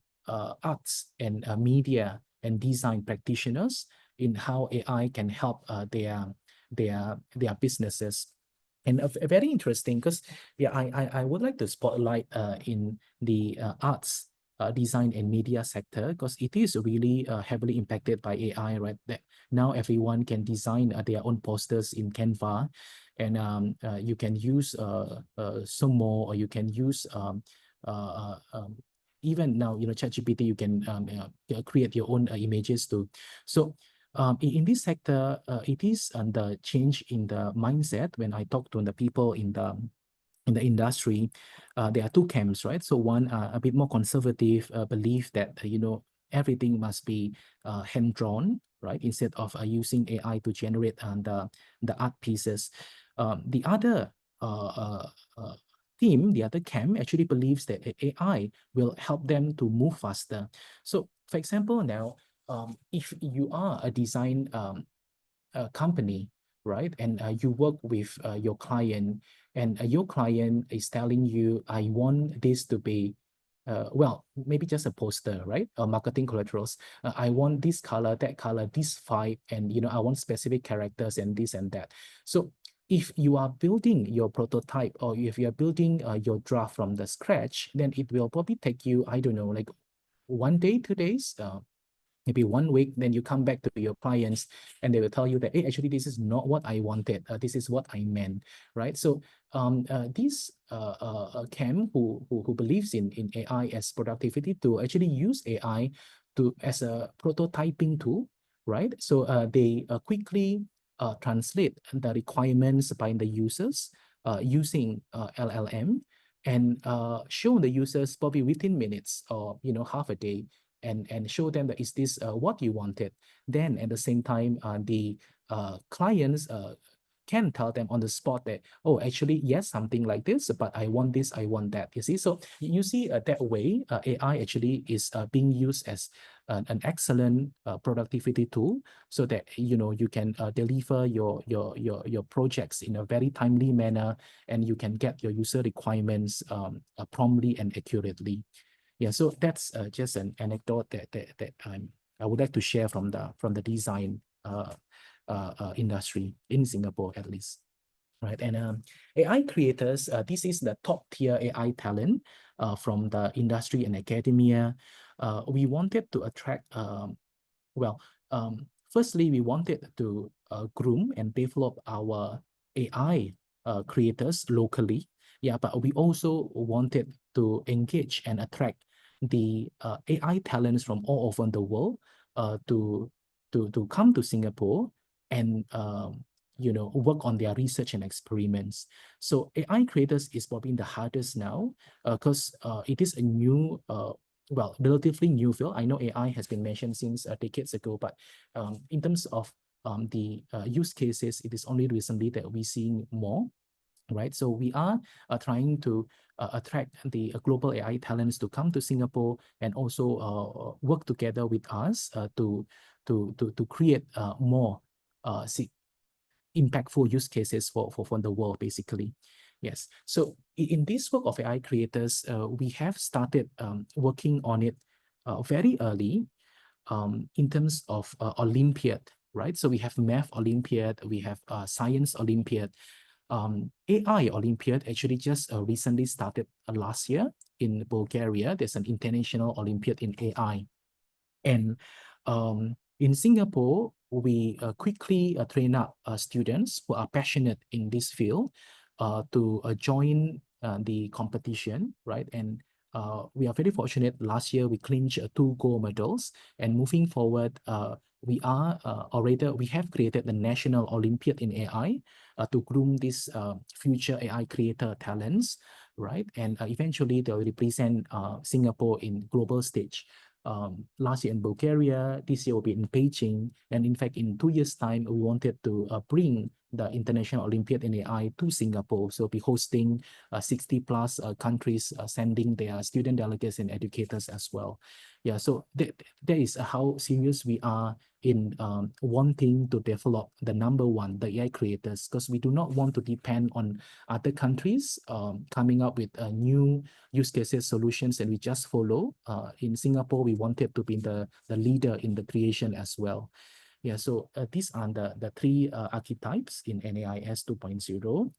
arts and media and design practitioners in how AI can help their businesses. And very interesting, because yeah, I would like to spotlight in the arts, design and media sector, because it is really heavily impacted by AI, right? That now everyone can design their own posters in Canva, and you can use Sumo, or you can use even now, ChatGPT, you can create your own images too. So in this sector, it is the change in the mindset. When I talk to the people in the industry, there are two camps, right? So one, a bit more conservative, believe that everything must be hand drawn, right? Instead of using AI to generate the art pieces. The other team, the other camp, actually believes that AI will help them to move faster. So, for example, now, if you are a design company, right, and you work with your client, and your client is telling you, I want this to be well, maybe just a poster, right? Marketing collaterals. I want this color, that color, this vibe, and I want specific characters and this and that. So if you are building your prototype or if you are building your draft from the scratch, then it will probably take you, I don't know, like 1 day, 2 days, maybe 1 week. Then you come back to your clients and they will tell you that, hey, actually, this is not what I wanted. This is what I meant, right? So this Cam who believes in AI as productivity to actually use AI as a prototyping tool, right? So they quickly translate the requirements by the users using LLM and show the users probably within minutes or half a day and show them that is this what you wanted. Then at the same time, the clients can tell them on the spot that, oh, actually, yes, something like this, but I want this, I want that. You see, so you see that way, AI actually is being used as an excellent productivity tool, so that you can deliver your projects in a very timely manner, and you can get your user requirements promptly and accurately. Yeah, so that's just an anecdote that I would like to share from the design industry in Singapore, at least. Right, and AI creators, this is the top tier AI talent from the industry and academia. We wanted to attract, firstly, we wanted to groom and develop our AI creators locally. Yeah, but we also wanted to engage and attract the AI talents from all over the world to come to Singapore and work on their research and experiments. So AI creators is probably the hardest now because it is a new, relatively new field. I know AI has been mentioned since decades ago, but in terms of the use cases, it is only recently that we're seeing more. Right, so we are trying to attract the global AI talents to come to Singapore and also work together with us to create more impactful use cases for the world, basically. Yes. So in this work of AI creators, we have started working on it very early in terms of Olympiad, right? So we have Math Olympiad, we have Science Olympiad. AI Olympiad actually just recently started last year in Bulgaria. There's an international Olympiad in AI. And in Singapore, we quickly train up students who are passionate in this field to join the competition, right? And we are very fortunate. Last year, we clinched 2 gold medals. And moving forward, we have created the National Olympiad in AI to groom these future AI creator talents, right? And eventually, they will represent Singapore in global stage. Last year in Bulgaria, this year will be in Beijing. And in fact, in 2 years' time, we wanted to bring the International Olympiad in AI to Singapore. So we'll be hosting 60 plus countries sending their student delegates and educators as well. Yeah, so that is how serious we are in wanting to develop the number one, the AI creators, because we do not want to depend on other countries coming up with new use cases, solutions, and we just follow. In Singapore, we wanted to be the leader in the creation as well. Yeah, so these are the 3 archetypes in NAIS 2.0.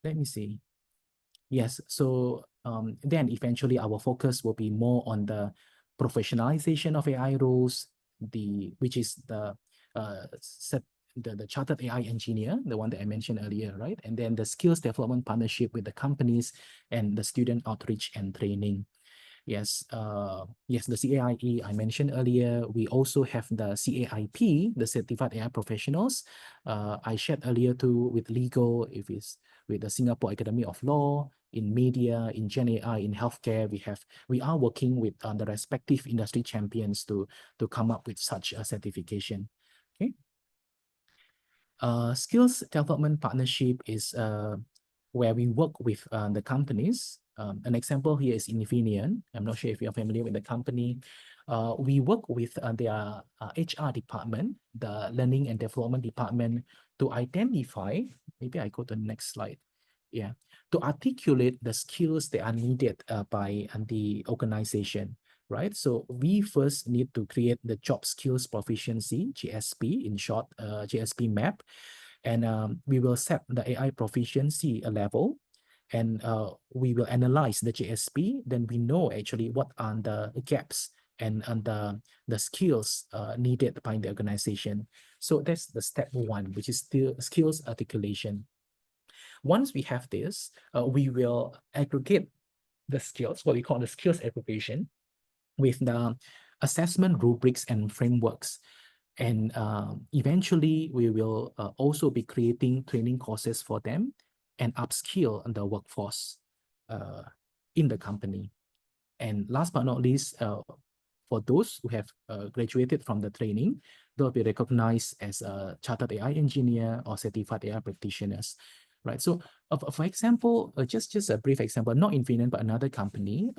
Let me see. Yes, so then eventually our focus will be more on the professionalization of AI roles, which is the chartered AI engineer, the one that I mentioned earlier, right? And then the skills development partnership with the companies and the student outreach and training. Yes, yes, the CAIE I mentioned earlier. We also have the CAIP, the Certified AI Professionals. I shared earlier too with legal, if it's with the Singapore Academy of Law, in media, in Gen AI, in healthcare. We are working with the respective industry champions to come up with such a certification. Okay. Skills development partnership is where we work with the companies. An example here is Infineon. I'm not sure if you're familiar with the company. We work with their HR department, the learning and development department, to identify, maybe I go to the next slide. to articulate the skills that are needed by the organization, right? So we first need to create the job skills proficiency, GSP, in short, GSP map. And we will set the AI proficiency level, and we will analyze the GSP. Then we know actually what are the gaps and the skills needed by the organization. So that's the step one, which is still skills articulation. Once we have this, we will aggregate the skills, what we call the skills aggregation, with the assessment rubrics and frameworks. And eventually, we will also be creating training courses for them and upskill the workforce in the company. And last but not least, for those who have graduated from the training, they'll be recognized as a chartered AI engineer or certified AI practitioners, right? So, for example, just a brief example, not Infineon, but another company,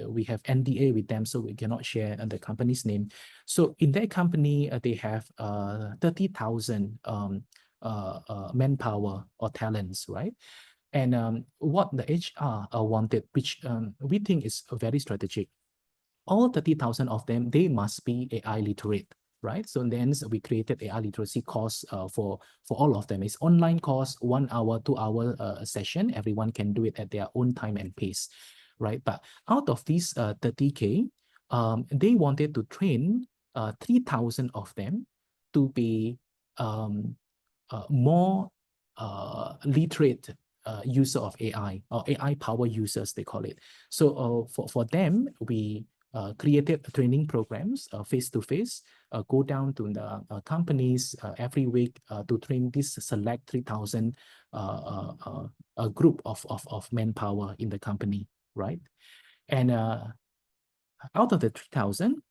we have NDA with them, so we cannot share the company's name. So in their company, they have 30,000 manpower or talents, right? And what the HR wanted, which we think is very strategic, all 30,000 of them, they must be AI literate, right? So then we created AI literacy course for all of them. It's online course, 1 hour, 2 hour session. Everyone can do it at their own time and pace, right? But out of these 30K, they wanted to train 3,000 of them to be more literate user of AI, or AI power users, they call it. So for them, we created training programs face-to-face, go down to the companies every week to train this select 3,000 a group of manpower in the company, right? And out of the 3,000,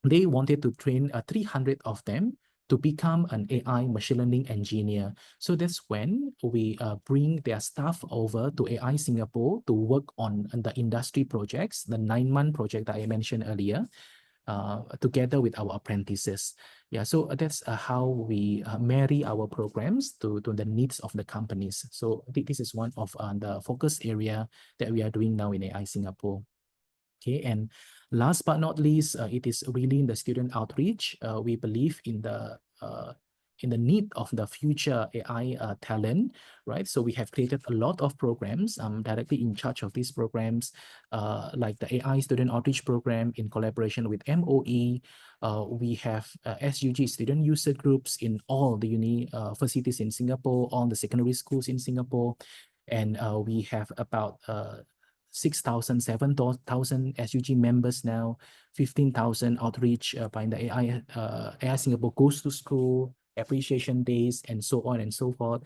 they wanted to train 300 of them to become an AI machine learning engineer. So that's when we bring their staff over to AI Singapore to work on the industry projects, the 9-month project that I mentioned earlier, together with our apprentices. Yeah, so that's how we marry our programs to the needs of the companies. So this is one of the focus area that we are doing now in AI Singapore. Okay, and last but not least, it is really in the student outreach. We believe in the need of the future AI talent, right? So we have created a lot of programs. I'm directly in charge of these programs, like the AI Student Outreach Program in collaboration with MOE. We have SUG student user groups in all the universities in Singapore, all the secondary schools in Singapore. And we have about 6,000, 7,000 SUG members now, 15,000 outreach by the AI Singapore Goes to School, appreciation days, and so on and so forth,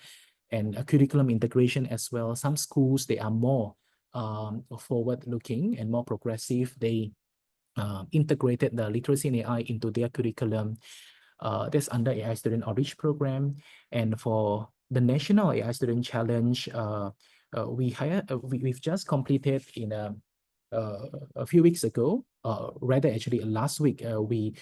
and a curriculum integration as well. Some schools, they are more forward-looking and more progressive. They integrated the literacy in AI into their curriculum. That's under AI Student Outreach Program. And for the National AI Student Challenge, we've just completed in a few weeks ago, rather actually last week, we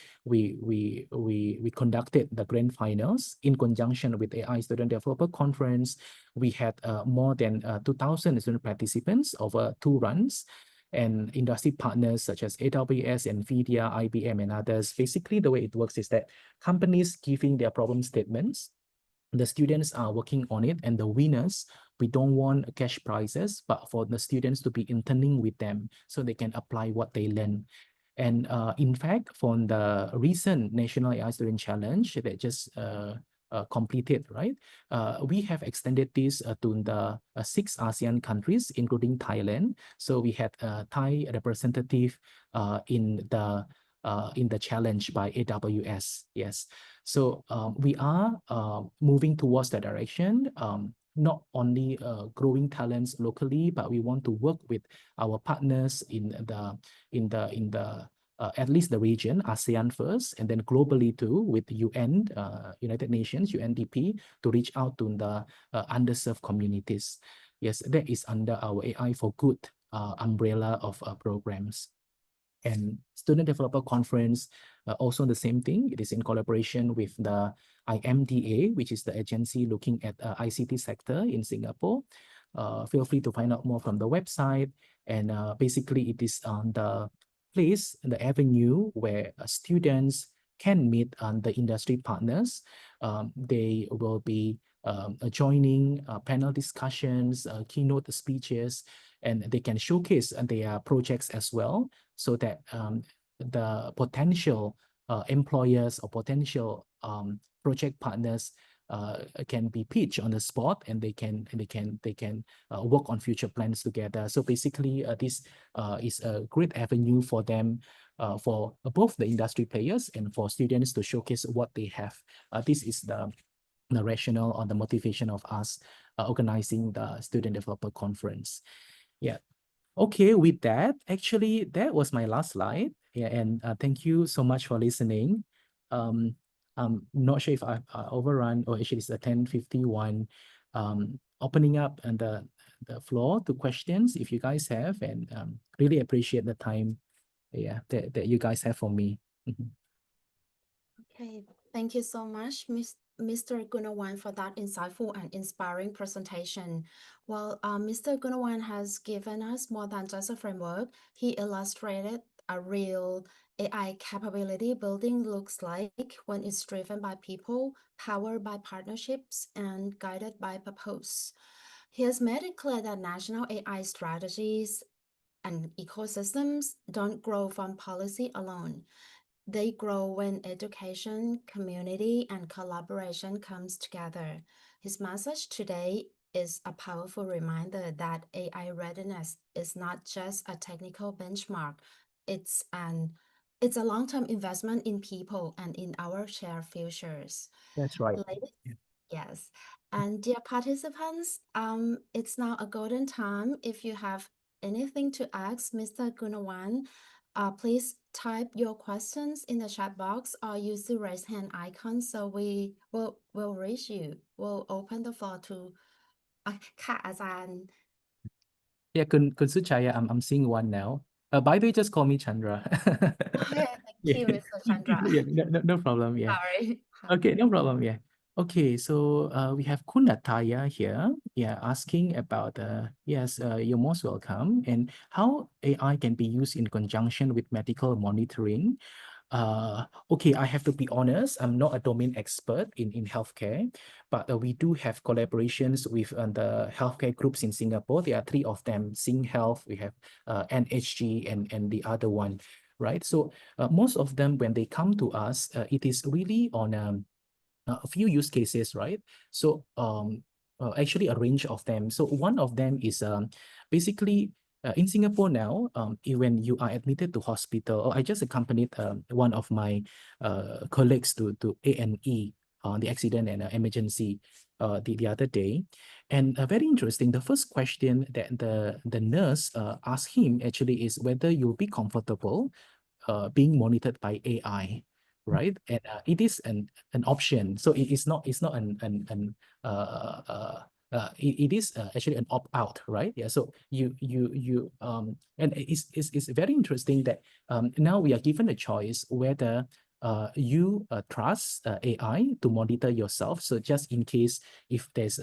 conducted the grand finals in conjunction with AI Student Developer Conference. We had more than 2,000 student participants over 2 runs, and industry partners such as AWS, NVIDIA, IBM, and others. Basically, the way it works is that companies giving their problem statements, the students are working on it, and the winners, we don't want cash prizes, but for the students to be interning with them so they can apply what they learn. And in fact, for the recent National AI Student Challenge that just completed, right? We have extended this to the 6 ASEAN countries, including Thailand. So we had a Thai representative in the challenge by AWS. Yes. So we are moving towards that direction. Not only growing talents locally, but we want to work with our partners in the at least the region, ASEAN first, and then globally too, with UN, United Nations, UNDP, to reach out to the underserved communities. Yes, that is under our AI for Good umbrella of programs. And Student Developer Conference, also the same thing. It is in collaboration with the IMDA, which is the agency looking at ICT sector in Singapore. feel free to find out more from the website. And basically, it is on the place, the avenue where students can meet the industry partners. They will be joining panel discussions, keynote speeches, and they can showcase their projects as well, so that the potential employers or potential project partners can be pitched on the spot, and they can work on future plans together. So basically, this is a great avenue for them, for both the industry players and for students to showcase what they have. This is the rationale or the motivation of us organizing the Student Developer Conference. Yeah. Okay, with that, actually, that was my last slide. Yeah, and thank you so much for listening. I'm not sure if I overrun, or actually it's a 10:51. Opening up and the floor to questions if you guys have, and really appreciate the time, yeah, that you guys have for me. Mhm. Okay, thank you so much, Mr. Gunawan, for that insightful and inspiring presentation. Well, Mr. Gunawan has given us more than just a framework. He illustrated a real AI capability building looks like when it's driven by people, powered by partnerships, and guided by purpose. He has made it clear that national AI strategies and ecosystems don't grow from policy alone. They grow when education, community, and collaboration comes together. His message today is a powerful reminder that AI readiness is not just a technical benchmark. It's a long-term investment in people and in our shared futures. That's right. Ladies, Yeah. yes. And dear participants, it's now a golden time. If you have anything to ask Mr. Gunawan, please type your questions in the chat box or use the raise hand icon, so we will reach you. We'll open the floor to ค่ะอาจารย์ Yeah, Kun Suchaya, I'm seeing one now. By the way, just call me Chandra. Okay, thank Yeah. you, Mr. Chandra. Yeah, no problem. Yeah. Sorry. Okay, no problem. Yeah. Okay, so we have Kunataya here. Yeah, asking about yes, you're most welcome. And how AI can be used in conjunction with medical monitoring. Okay, I have to be honest, I'm not a domain expert in healthcare, but we do have collaborations with the healthcare groups in Singapore. There are three of them: Sing Health, we have NHG, and the other one, right? So most of them, when they come to us, it is really on a few use cases, right? So actually a range of them. So one of them is basically in Singapore now, when you are admitted to hospital, or I just accompanied one of my colleagues to A&E, the accident and emergency, the other day. And very interesting, the first question that the nurse asked him actually is whether you'll be comfortable being monitored by AI, right? And it is an option. So it is not, it is actually an opt-out, right? Yeah. So and it's very interesting that now we are given a choice whether you trust AI to monitor yourself. So just in case if there's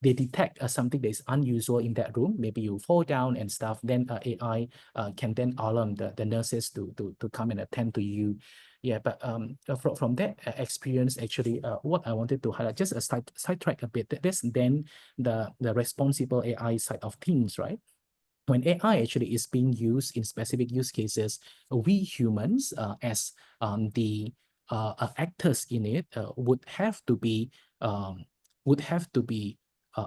they detect something that is unusual in that room, maybe you fall down and stuff, then AI can then alarm the nurses to come and attend to you. Yeah, but from that experience, actually, what I wanted to highlight, just a sidetrack a bit, that's then the responsible AI side of things, right? When AI actually is being used in specific use cases, we humans as the actors in it would have to be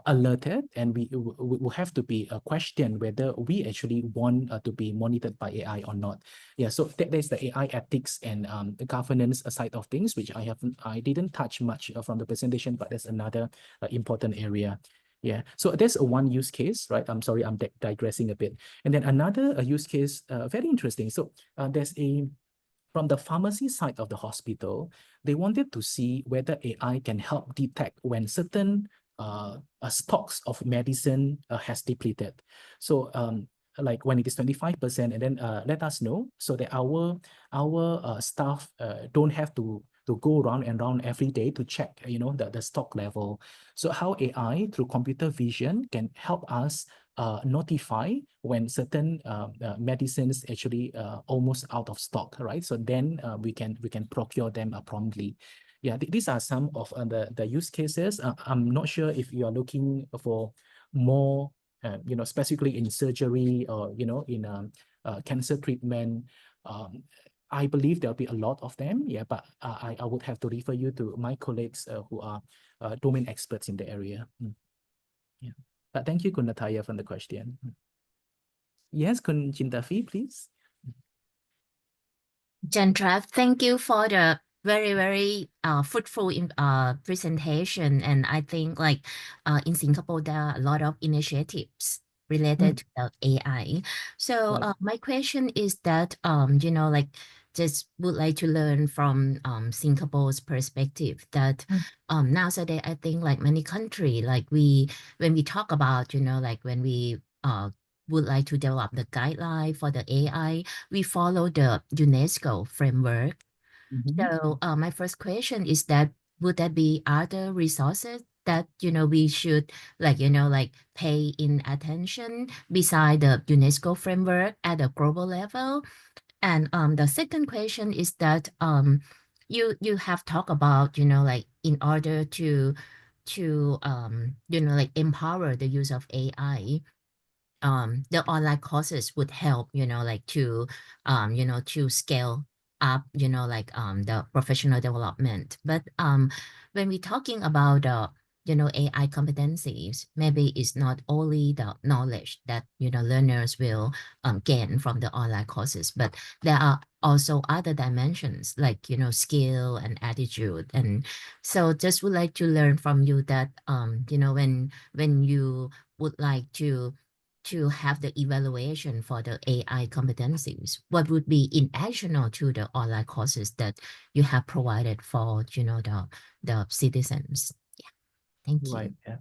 alerted, and we will have to be questioned whether we actually want to be monitored by AI or not. Yeah, so there's the AI ethics and the governance side of things, which I didn't touch much from the presentation, but that's another important area. Yeah, so there's one use case, right? I'm sorry, I'm digressing a bit. And then another use case, very interesting. So there's from the pharmacy side of the hospital, they wanted to see whether AI can help detect when certain stocks of medicine has depleted. So like when it is 25%, and then let us know so that our staff don't have to to go round and round every day to check, the stock level. So how AI through computer vision can help us notify when certain medicines actually almost out of stock, right? So then we can procure them promptly. Yeah, these are some of the use cases. I'm not sure if you are looking for more, specifically in surgery or in cancer treatment. I believe there'll be a lot of them. Yeah, but I would have to refer you to my colleagues who are domain experts in the area. Yeah. But thank you, Kun Nataya, for the question. Yes, Kun Jintafi, please. Chandra, thank you for the very fruitful presentation. And I think like in Singapore, there are a lot of initiatives related to the AI. So Right. my question is that, like just would like to learn from Singapore's perspective that nowadays, I think like many countries, like when we talk about, like when we would like to develop the guideline for the AI, we follow the UNESCO framework. So my first question is that would there be other resources that we should like pay in attention beside the UNESCO framework at a global level? And the second question is that you have talked about like in order to like empower the use of AI, the online courses would help, like to, to scale up, like the professional development. But when we're talking about AI competencies, maybe it's not only the knowledge that learners will gain from the online courses, but there are also other dimensions like skill and attitude. And so just would like to learn from you that when you would like to have the evaluation for the AI competencies, what would be in additional to the online courses that you have provided for, the citizens? Yeah, thank you. Right. Yeah.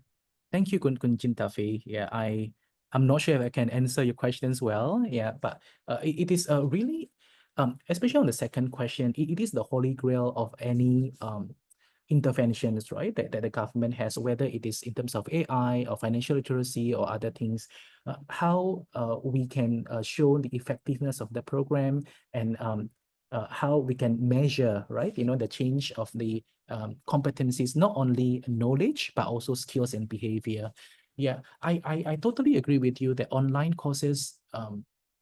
Thank you, Kun Jintafi. Yeah, I'm not sure if I can answer your questions well. Yeah, but it is really, especially on the second question, it is the holy grail of any interventions, right, that the government has, whether it is in terms of AI or financial literacy or other things, how we can show the effectiveness of the program and how we can measure, right, the change of the competencies, not only knowledge, but also skills and behavior. Yeah, I totally agree with you that online courses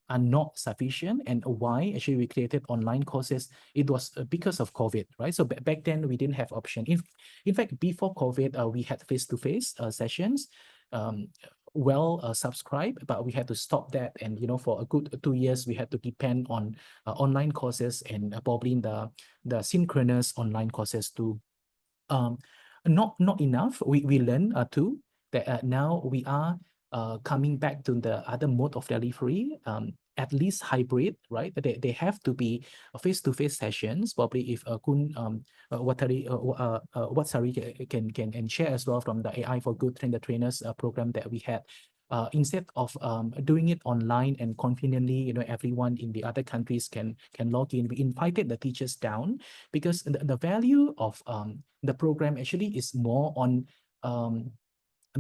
are not sufficient. And why actually we created online courses, it was because of COVID, right? So back then we didn't have option. In fact, before COVID, we had face-to-face sessions, subscribed, but we had to stop that. And for a good 2 years, we had to depend on online courses and probably the synchronous online courses too. Not enough. We learn too that now we are coming back to the other mode of delivery, at least hybrid, right? They have to be face-to-face sessions. Probably if Kun Watsari can share as well from the AI for Good Train the Trainers program that we had. Instead of doing it online and conveniently, everyone in the other countries can log in, we invited the teachers down because the value of the program actually is more on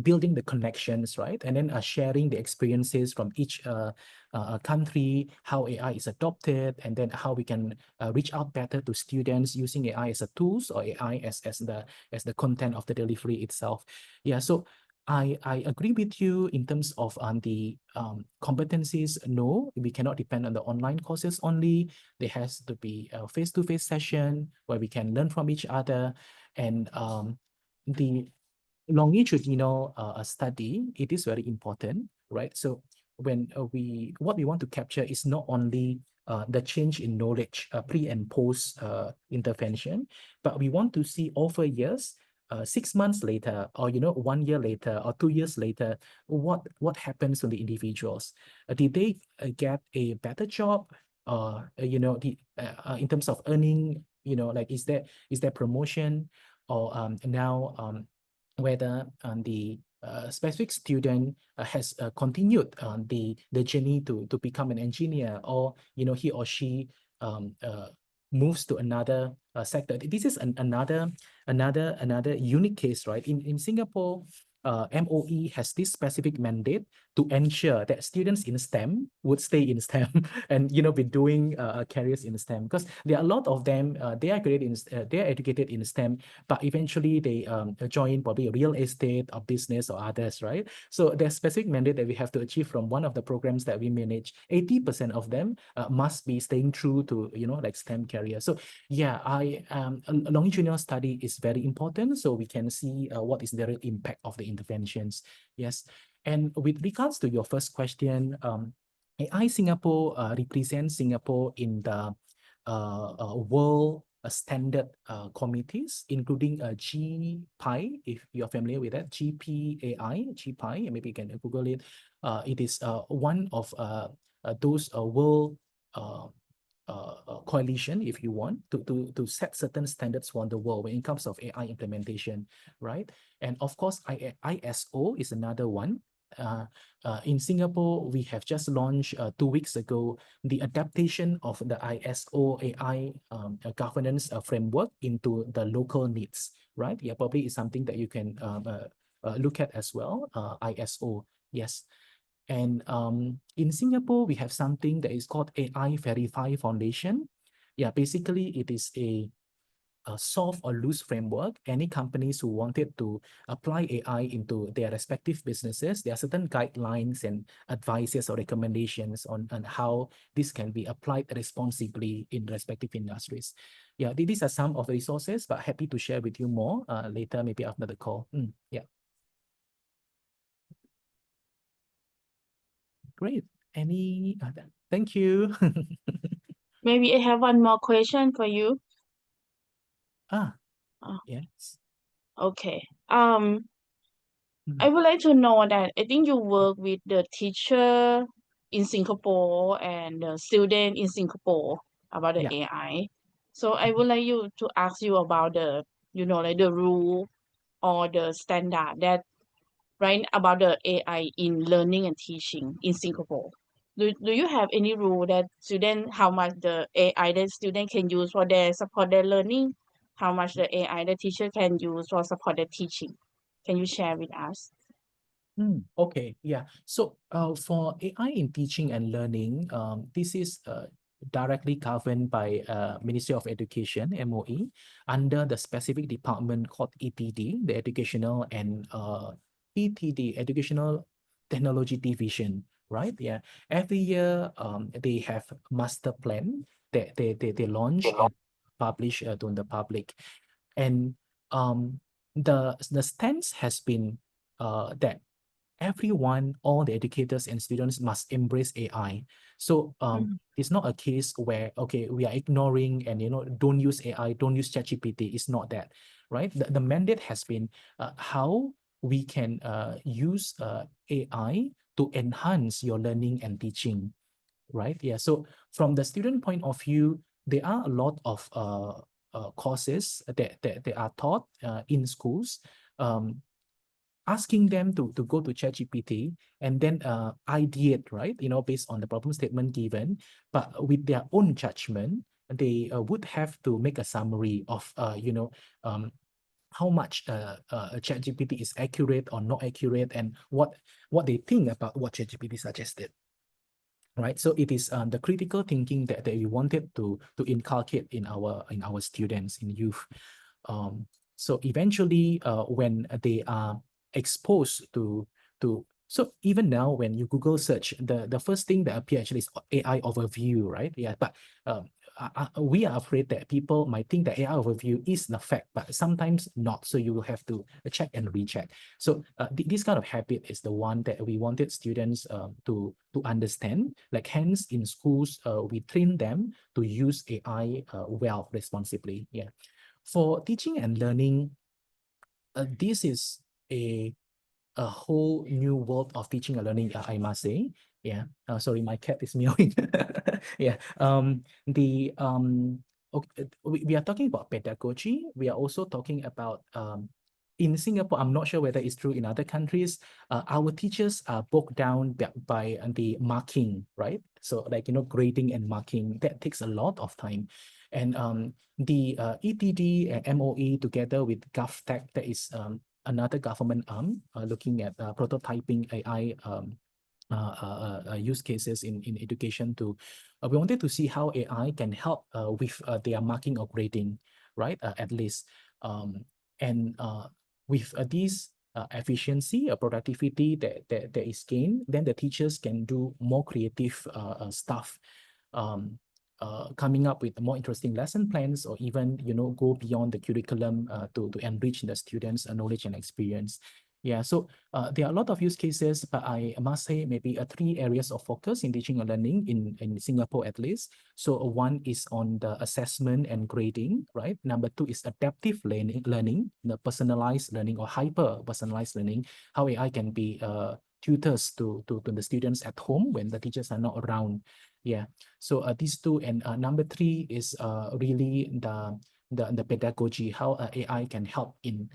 building the connections, right? And then sharing the experiences from each country, how AI is adopted, and then how we can reach out better to students using AI as a tools or AI as the content of the delivery itself. Yeah, so I agree with you in terms of the competencies. No, we cannot depend on the online courses only. There has to be a face-to-face session where we can learn from each other. And the longitudinal study, it is very important, right? So when what we want to capture is not only the change in knowledge pre and post intervention, but we want to see over years, 6 months later, or 1 year later, or 2 years later, what happens to the individuals? Did they get a better job? In terms of earning, like is there promotion, or now whether the specific student has continued the journey to become an engineer, or he or she moves to another sector. This is another unique case, right? In Singapore, MOE has this specific mandate to ensure that students in STEM would stay in STEM and be doing careers in STEM, because there are a lot of them. They are educated in STEM, but eventually they join probably real estate or business or others, right? So there's specific mandate that we have to achieve from one of the programs that we manage. 80% of them must be staying true to like STEM career. So yeah, a longitudinal study is very important, so we can see what is the real impact of the interventions. Yes, and with regards to your first question, AI Singapore represents Singapore in the world standard committees, including GPI, if you're familiar with that, GPAI, maybe you can Google it. It is one of those world coalition, if you want, to set certain standards for the world when it comes of AI implementation, right? And of course, ISO is another one. In Singapore, we have just launched 2 weeks ago the adaptation of the ISO AI governance framework into the local needs, right? Yeah, probably is something that you can look at as well. ISO, yes. And in Singapore, we have something that is called AI Verify Foundation. Yeah, basically it is a soft or loose framework. Any companies who wanted to apply AI into their respective businesses, there are certain guidelines and advices or recommendations on how this can be applied responsibly in respective industries. Yeah, these are some of the resources, but happy to share with you more later, maybe after the call. Yeah. Great. Any other? Thank you. Maybe I have one more question for you. Ah, Uh, yes. Okay. Mm, I would like to know that I think you work with the teacher in Singapore and the student in Singapore about the yeah. AI. So I would like you to ask you about the, like the rule or the standard that right about the AI in learning and teaching in Singapore. Do you have any rule that student how much the AI that student can use for their support their learning? How much the AI the teacher can use for support their teaching? Can you share with us? Okay, yeah. So for AI in teaching and learning, this is directly governed by Ministry of Education, MOE, under the specific department called ETD, the Educational and ETD, Educational Technology Division, right? Yeah. Every year, they have master plan that they launch and publish to the public. And the stance has been that everyone, all the educators and students must embrace AI. So it's not a case where, okay, we are ignoring and, don't use AI, don't use ChatGPT. It's not that, right? The mandate has been how we can use AI to enhance your learning and teaching, right? Yeah. So from the student point of view, there are a lot of courses that they are taught in schools. Asking them to go to ChatGPT and then ideate, right? Based on the problem statement given, but with their own judgment, they would have to make a summary of, how much ChatGPT is accurate or not accurate, and what they think about what ChatGPT suggested. Right, so it is the critical thinking that we wanted to inculcate in our students, in youth. So eventually, when they are exposed to so even now when you Google search, the first thing that appears actually is AI overview, right? Yeah, but we are afraid that people might think that AI overview is the fact, but sometimes not. So you will have to check and recheck. So this kind of habit is the one that we wanted students to understand. Like, hence in schools, we train them to use AI well, responsibly. Yeah. For teaching and learning, this is a whole new world of teaching and learning, I must say. Yeah. Sorry, my cat is meowing. Yeah. Okay, we are talking about pedagogy. We are also talking about in Singapore, I'm not sure whether it's true in other countries, our teachers are bogged down by the marking, right? So like, grading and marking, that takes a lot of time. And the ETD and MOE together with GovTech, that is another government arm looking at prototyping AI use cases in education to we wanted to see how AI can help with their marking or grading, right? At least and with this efficiency or productivity that is gained, then the teachers can do more creative stuff, coming up with more interesting lesson plans, or even go beyond the curriculum to enrich the students' knowledge and experience. Yeah, so there are a lot of use cases, but I must say maybe 3 areas of focus in teaching and learning in Singapore at least. So one is on the assessment and grading, right? Number 2 is adaptive learning, the personalized learning or hyper personalized learning, how AI can be tutors to the students at home when the teachers are not around. Yeah, so these 2, and number 3 is really the pedagogy, how AI can help in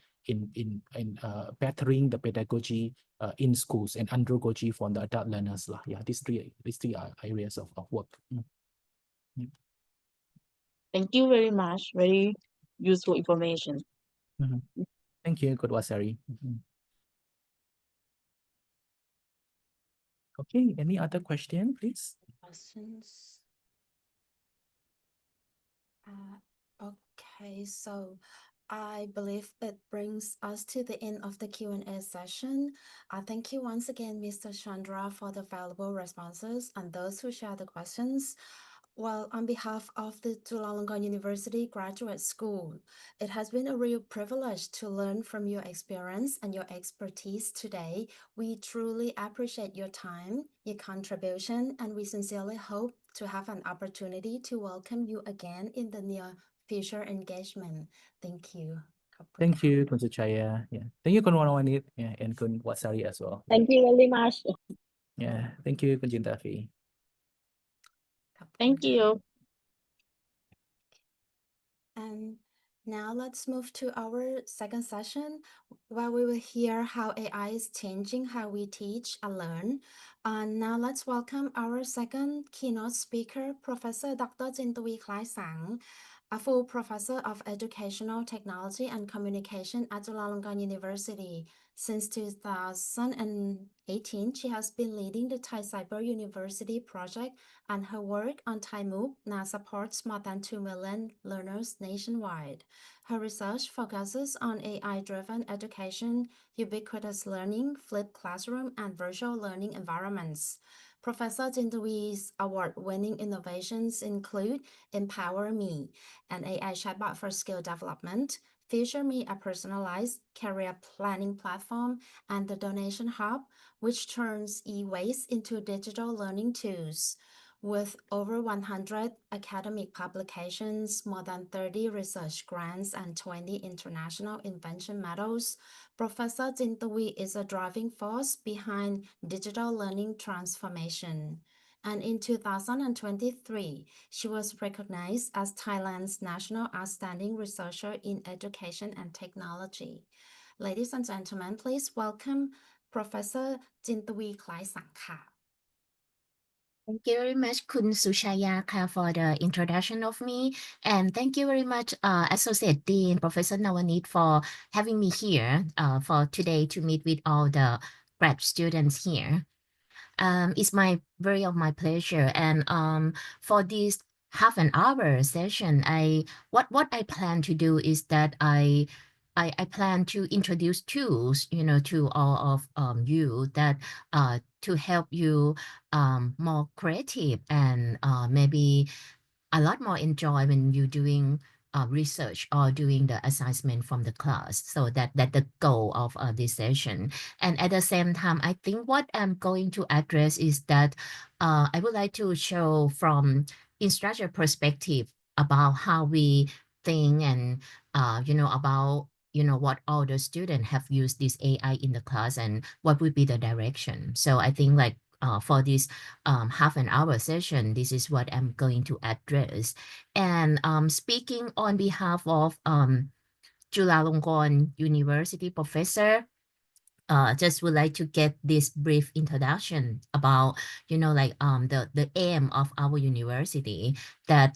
bettering the pedagogy in schools and andragogy for the adult learners lah. Yeah, these three are areas of work. Yeah. Thank you very much. Very useful information. Thank you, Kodwasari. Okay, any other question, please? Questions? Okay, so I believe it brings us to the end of the Q&A session. Thank you once again, Mr. Chandra, for the valuable responses and those who shared the questions. Well, on behalf of the Chulalongkorn University Graduate School, it has been a real privilege to learn from your experience and your expertise today. We truly appreciate your time, your contribution, and we sincerely hope to have an opportunity to welcome you again in the near future engagement. Thank you. Thank you, Kun Suchaya. Yeah, thank you, Kun Wanawanit. Yeah, and Kun Wasari as well. Thank you very much. Yeah, thank you, Kun Jintafi. Thank you. And now let's move to our second session, where we will hear how AI is changing how we teach and learn. And now let's welcome our second keynote speaker, Professor Dr. Jintavi Klai-Sang, a full professor of educational technology and communication at Chulalongkorn University. Since 2018, she has been leading the Thai Cyber University project, and her work on Thai MOOC now supports more than 2 million learners nationwide. Her research focuses on AI-driven education, ubiquitous learning, flipped classroom, and virtual learning environments. Professor Jintavi's award-winning innovations include Empower Me, an AI chatbot for skill development, Future Me, a personalized career planning platform, and the Donation Hub, which turns e-waste into digital learning tools. With over 100 academic publications, more than 30 research grants, and 20 international invention medals, Professor Jintavi is a driving force behind digital learning transformation. And in 2023, she was recognized as Thailand's National Outstanding Researcher in Education and Technology. Ladies and gentlemen, please welcome Professor Jintavi Klai-Sang. Thank you very much, Kun Suchaya, for the introduction of me. And thank you very much, Associate Dean, Professor Nawanit, for having me here for today to meet with all the grad students here. It's my pleasure. And for this half an hour session, what I plan to do is that I plan to introduce tools, to all of you that to help you more creative and maybe a lot more enjoy when you're doing research or doing the assignment from the class. So that the goal of this session. And at the same time, I think what I'm going to address is that I would like to show from instructor perspective about how we think and about what all the students have used this AI in the class and what would be the direction. So I think for this half an hour session, this is what I'm going to address. And speaking on behalf of Chulalongkorn University professor, just would like to get this brief introduction about, like the aim of our university, that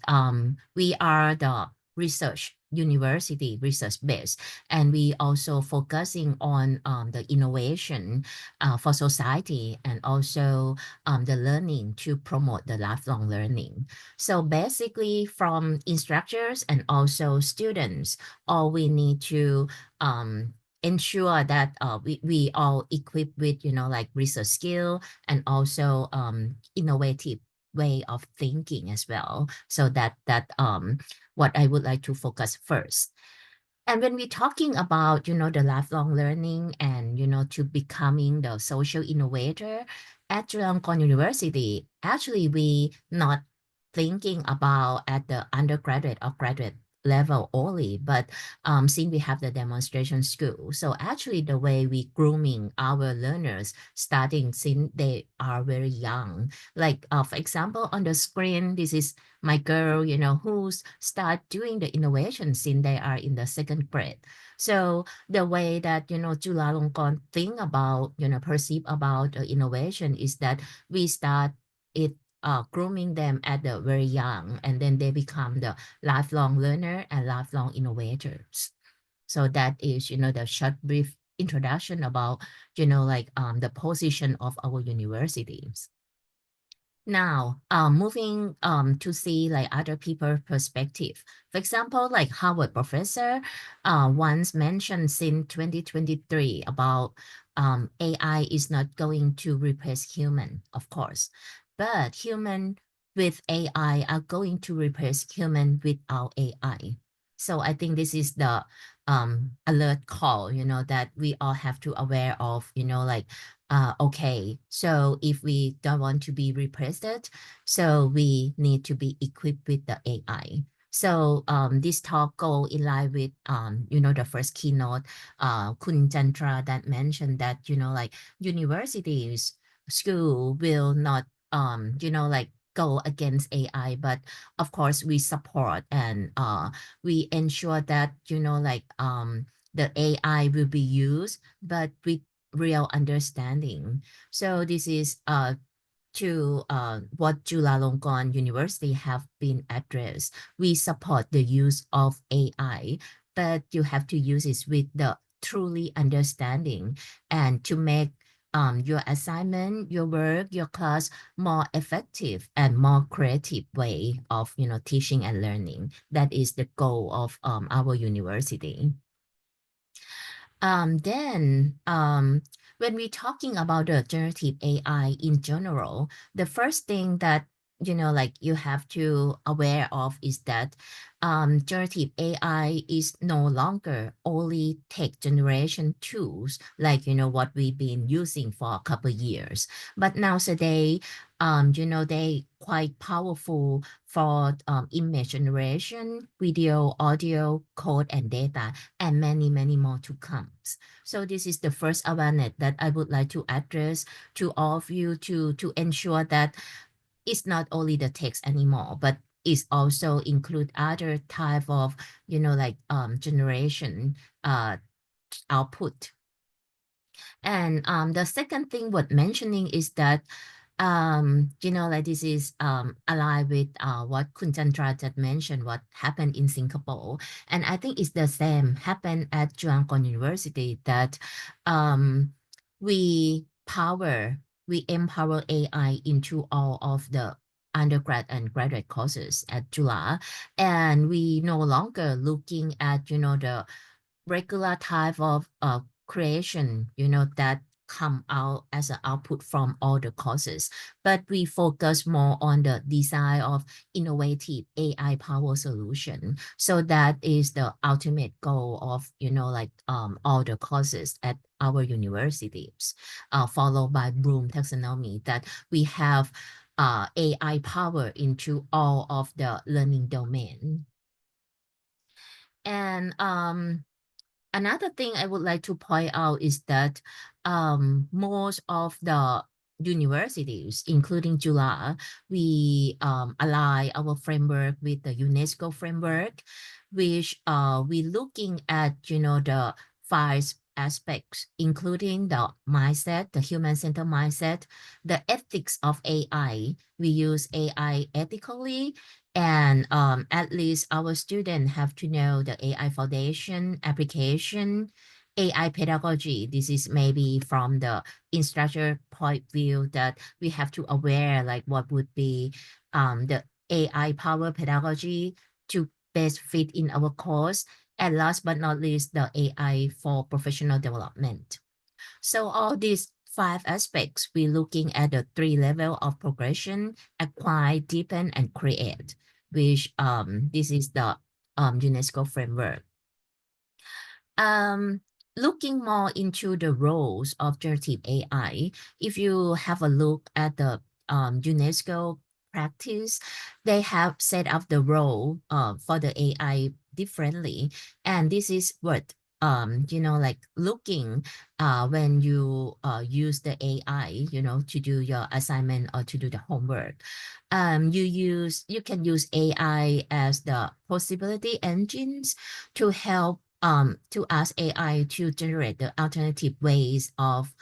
we are the research university, research based, and we also focusing on the innovation for society, and also the learning to promote the lifelong learning. So basically, from instructors and also students, all we need to ensure that we all equipped with, like research skill, and also innovative way of thinking as well. So that what I would like to focus first. And when we're talking about, the lifelong learning and, to becoming the social innovator at Chulalongkorn University, actually we not thinking about at the undergraduate or graduate level only, but since we have the demonstration school, so actually the way we grooming our learners starting since they are very young. Like for example, on the screen, this is my girl, who's start doing the innovation since they are in the second grade. So the way that, Chulalongkorn think about, perceive about innovation is that we start it grooming them at the very young, and then they become the lifelong learner and lifelong innovators. So that is, the short brief introduction about, like the position of our universities. Now, moving to see like other people's perspective. For example, like Harvard professor once mentioned in 2023 about AI is not going to replace human, of course, but human with AI are going to replace human without AI. So I think this is the alert call, that we all have to aware of, like okay, so if we don't want to be replaced, so we need to be equipped with the AI. So this talk go in line with, the first keynote, Kun Chandra that mentioned that, like universities, school will not, like go against AI, but of course we support and we ensure that, like the AI will be used, but with real understanding. So this is to what Chulalongkorn University have been addressed. We support the use of AI, but you have to use it with the truly understanding, and to make your assignment, your work, your class more effective and more creative way of, teaching and learning. That is the goal of our university. Then when we're talking about the generative AI in general, the first thing that, like you have to aware of is that generative AI is no longer only text generation tools, like, what we've been using for a couple of years. But nowadays, they quite powerful for image generation, video, audio, code, and data, and many, many more to come. So this is the first awareness that I would like to address to all of you to ensure that it's not only the text anymore, but it's also include other type of, like generation output. And the second thing worth mentioning is that like this is aligned with what Kun Chandra just mentioned, what happened in Singapore. And I think it's the same happened at Chulalongkorn University, that we empower AI into all of the undergrad and graduate courses at Chula. And we no longer looking at, the regular type of creation, that come out as an output from all the courses, but we focus more on the design of innovative AI power solution. So that is the ultimate goal of, like all the courses at our universities, followed by Bloom taxonomy, that we have AI power into all of the learning domain. And another thing I would like to point out is that most of the universities, including Jula, we align our framework with the UNESCO framework, which we're looking at, the five aspects, including the mindset, the human-centered mindset, the ethics of AI. We use AI ethically, and at least our students have to know the AI foundation, application, AI pedagogy. This is maybe from the instructor point of view that we have to aware like what would be the AI power pedagogy to best fit in our course. And last but not least, the AI for professional development. So all these 5 aspects, we're looking at the 3 levels of progression: acquire, deepen, and create, which this is the UNESCO framework. Looking more into the roles of generative AI, if you have a look at the UNESCO practice, they have set up the role for the AI differently. And this is what, like looking when you use the AI, to do your assignment or to do the homework. You can use AI as the possibility engines to help to ask AI to generate the alternative ways of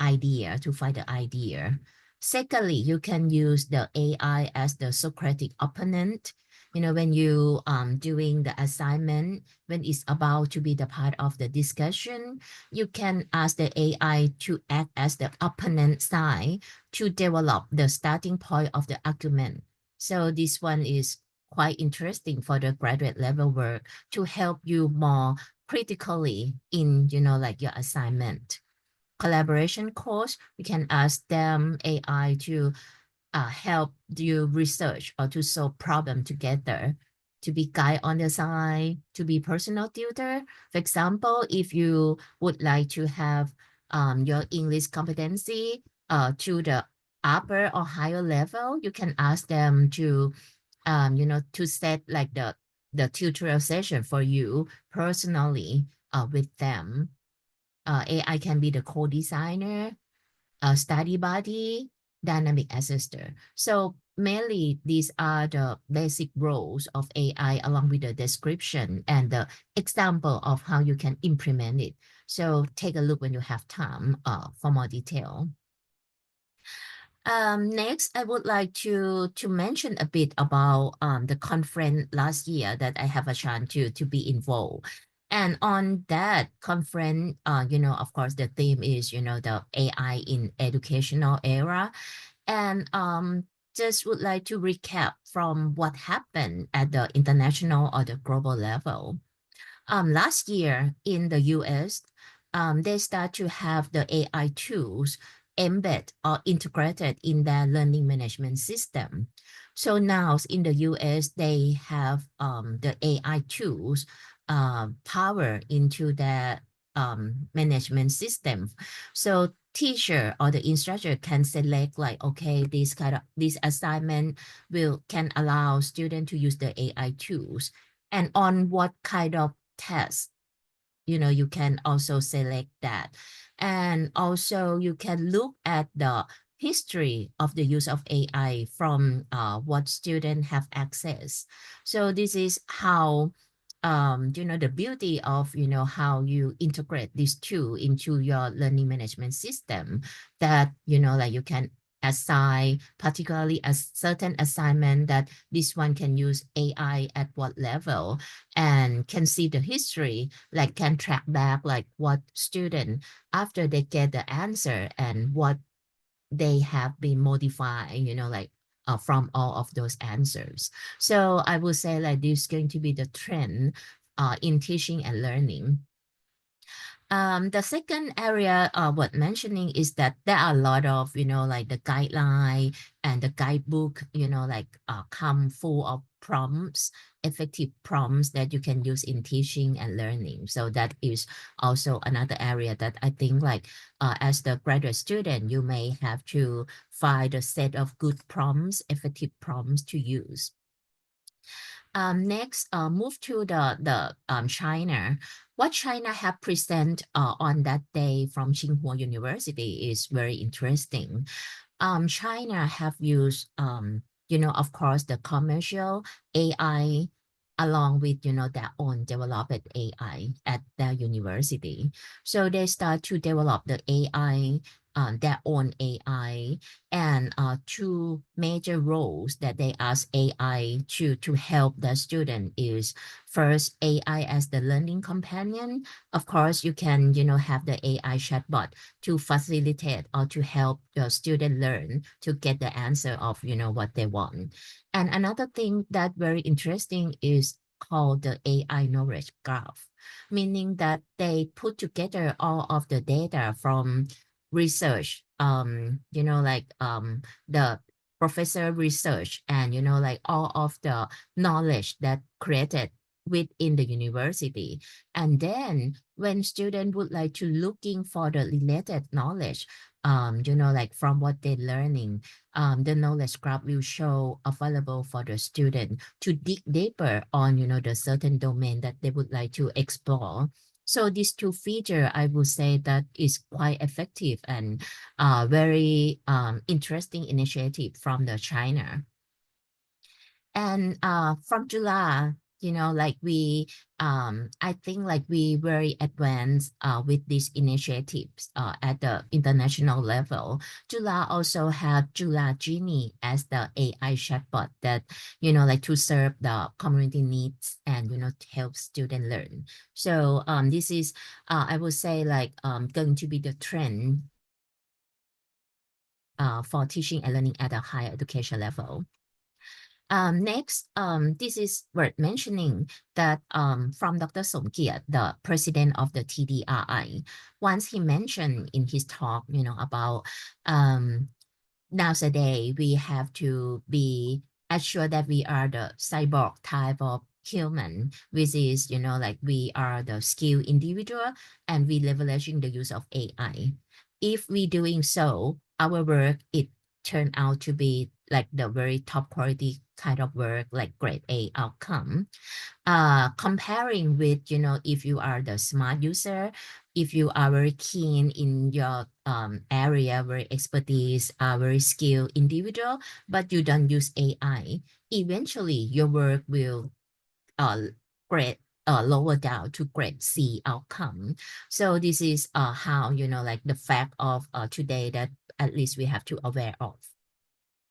idea, to find the idea. Secondly, you can use the AI as the Socratic opponent. When you doing the assignment, when it's about to be the part of the discussion, you can ask the AI to act as the opponent side to develop the starting point of the argument. So this one is quite interesting for the graduate level work to help you more critically in, like your assignment. Collaboration course, we can ask them AI to help you research or to solve problem together, to be guide on the side, to be personal tutor. For example, if you would like to have your English competency to the upper or higher level, you can ask them to to set like the tutorial session for you personally with them. AI can be the co-designer, study buddy, dynamic assistant. So mainly these are the basic roles of AI along with the description and the example of how you can implement it. So take a look when you have time for more detail. Next, I would like to mention a bit about the conference last year that I have a chance to be involved. And on that conference, of course, the theme is, the AI in educational era. And just would like to recap from what happened at the international or the global level. Last year in the US, they start to have the AI tools embedded or integrated in their learning management system. So now in the US, they have the AI tools power into their management system. So teacher or the instructor can select like, okay, this assignment can allow student to use the AI tools, and on what kind of test, you can also select that. And also you can look at the history of the use of AI from what students have access. So this is how the beauty of, how you integrate these two into your learning management system, that, like you can assign particularly a certain assignment that this one can use AI at what level, and can see the history, like can track back like what student after they get the answer and what they have been modified, like from all of those answers. So I would say like this is going to be the trend in teaching and learning. The second area worth mentioning is that there are a lot of, like the guideline and the guidebook, come full of prompts, effective prompts that you can use in teaching and learning. So that is also another area that I think like as the graduate student, you may have to find a set of good prompts, effective prompts to use. Next, move to the China. What China have present on that day from Tsinghua University is very interesting. China have used, of course, the commercial AI along with, their own developed AI at their university. So they start to develop the AI, their own AI, and two major roles that they ask AI to help the student is first AI as the learning companion. Of course, you can, have the AI chatbot to facilitate or to help the student learn to get the answer of, what they want. And another thing that very interesting is called the AI knowledge graph, meaning that they put together all of the data from research, the professor research and, like all of the knowledge that created within the university. And then when students would like to looking for the related knowledge, like from what they're learning, the knowledge graph will show available for the student to dig deeper on, the certain domain that they would like to explore. So these two features, I would say that is quite effective and very interesting initiative from the China. And from July, I think like we very advanced with these initiatives at the international level. July also have July Genie as the AI chatbot that, to serve the community needs and, to help students learn. So this is, I would say like going to be the trend for teaching and learning at a higher education level. Next, this is worth mentioning that from Dr. Somkiat, the president of the TDRI, once he mentioned in his talk, about nowadays we have to be assured that we are the cyborg type of human, which is, like we are the skilled individual and we leveraging the use of AI. If we doing so, our work, it turned out to be like the very top quality kind of work, like grade A outcome. Comparing with, if you are the smart user, if you are very keen in your area, very expertise, very skilled individual, but you don't use AI, eventually your work will grade lower down to grade C outcome. So this is how, like the fact of today that at least we have to aware of.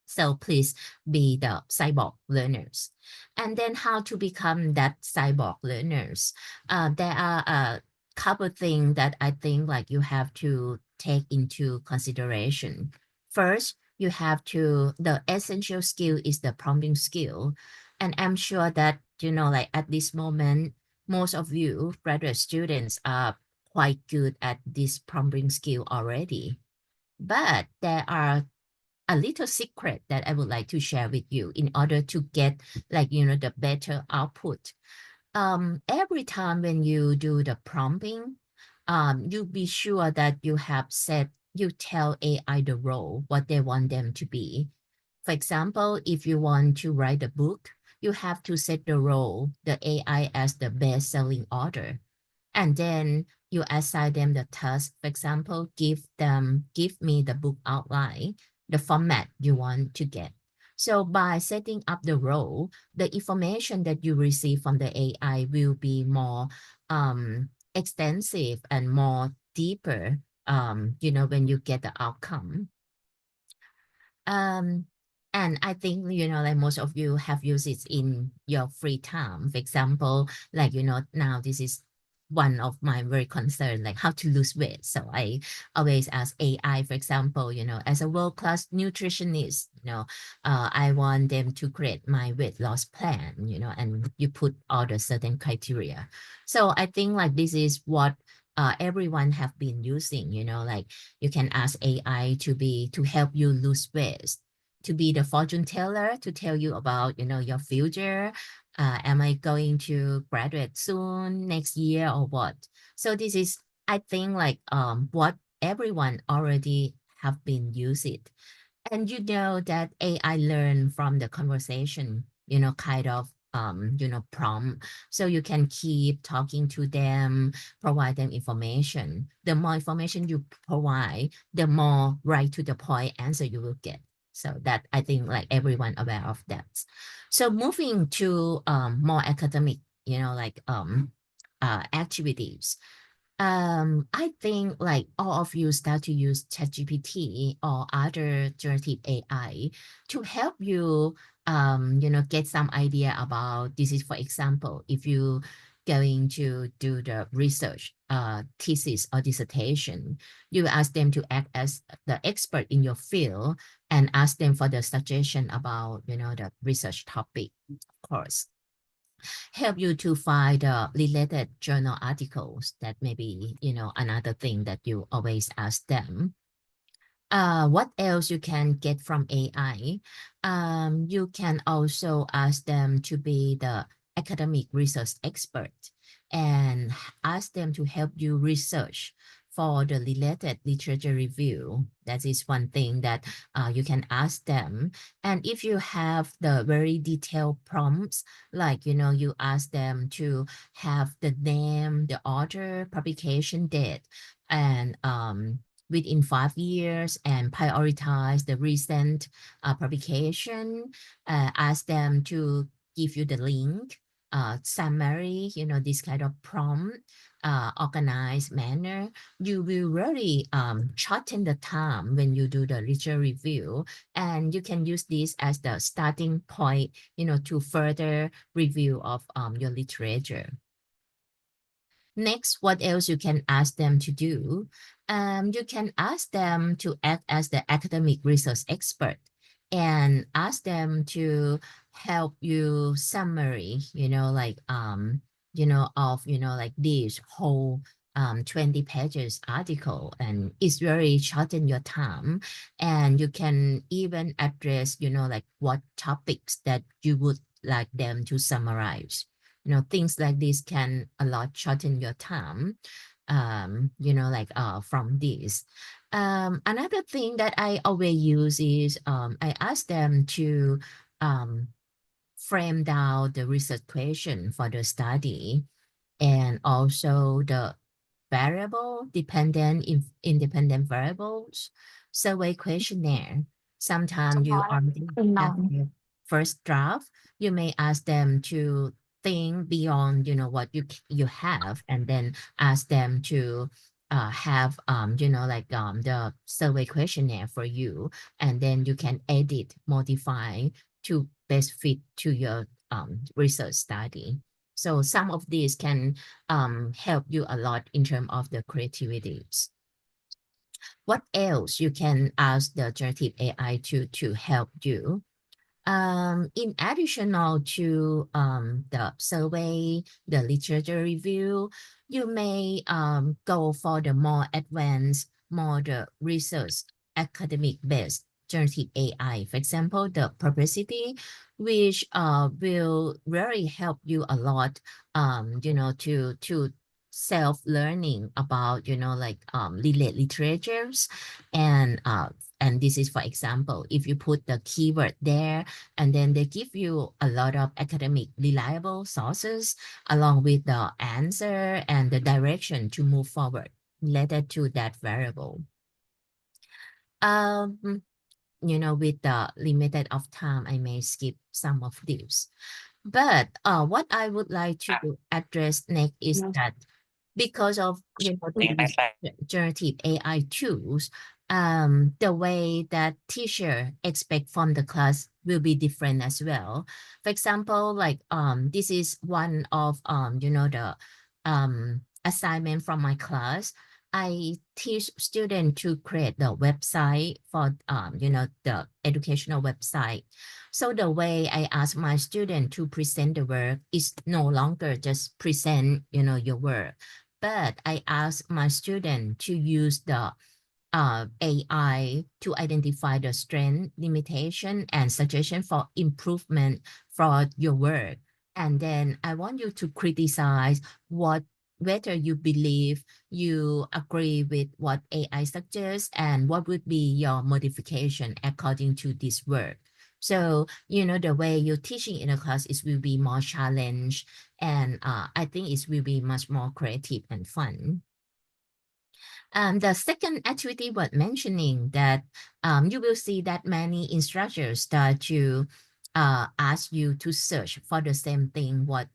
So please be the cyborg learners. And then how to become that cyborg learners. There are a couple things that I think like you have to take into consideration. First, you have to, the essential skill is the prompting skill. And I'm sure that, like at this moment, most of you graduate students are quite good at this prompting skill already. But there are a little secret that I would like to share with you in order to get like, the better output. Every time when you do the prompting, you be sure that you have set, you tell AI the role, what they want them to be. For example, if you want to write a book, you have to set the role, the AI as the best-selling author. And then you assign them the task. For example, give me the book outline, the format you want to get. So by setting up the role, the information that you receive from the AI will be more extensive and more deeper, when you get the outcome. And I think, like most of you have used it in your free time. For example, like, now this is one of my very concern, like how to lose weight. So I always ask AI, for example, as a world-class nutritionist, I want them to create my weight loss plan, and you put all the certain criteria. So I think like this is what everyone have been using, like you can ask AI to help you lose weight, to be the fortune teller, to tell you about, your future. Am I going to graduate soon, next year or what? So this is, I think like what everyone already have been using. And that AI learn from the conversation, kind of, prompt. So you can keep talking to them, provide them information. The more information you provide, the more right to the point answer you will get. So that I think like everyone aware of that. So moving to more academic, like activities. I think like all of you start to use ChatGPT or other generative AI to help you, get some idea about this is, for example, if you going to do the research, thesis or dissertation, you ask them to act as the expert in your field and ask them for the suggestion about, the research topic, of course. Help you to find related journal articles. That may be, another thing that you always ask them. What else you can get from AI? You can also ask them to be the academic research expert and ask them to help you research for the related literature review. That is one thing that you can ask them. And if you have the very detailed prompts, like, you ask them to have the name, the author, publication date, and within 5 years, and prioritize the recent publication, ask them to give you the link, summary, this kind of prompt, organized manner, you will really shorten the time when you do the literature review. And you can use this as the starting point, to further review of your literature. Next, what else you can ask them to do? You can ask them to act as the academic research expert and ask them to help you summary, like this whole 20 pages article, and it's very shorten your time. And you can even address, like what topics that you would like them to summarize. Things like this can a lot shorten your time, from this. Another thing that I always use is I ask them to frame down the research question for the study, and also the variable dependent, independent variables, survey questionnaire. Sometimes you already have the first draft. You may ask them to think beyond, what you have, and then ask them to have, the survey questionnaire for you, and then you can edit, modify to best fit to your research study. So some of these can help you a lot in terms of the creativities. What else you can ask the generative AI to help you? In additional to the survey, the literature review, you may go for the more advanced, more the research academic-based generative AI. For example, the Perplexity, which will really help you a lot, to self-learning about, related literatures. And this is, for example, if you put the keyword there, and then they give you a lot of academic reliable sources along with the answer and the direction to move forward related to that variable. With the limited of time, I may skip some of these. But what I would like to address next is that because of these generative AI tools, the way that teacher expect from the class will be different as well. For example, like this is one of the assignment from my class. I teach students to create the website for the educational website. So the way I ask my student to present the work is no longer just present your work, but I ask my student to use the AI to identify the strength, limitation, and suggestion for improvement for your work. And then I want you to criticize whether you believe you agree with what AI suggests and what would be your modification according to this work. So, the way you're teaching in a class is will be more challenged, and I think it will be much more creative and fun. The second activity worth mentioning that you will see that many instructors start to ask you to search for the same thing what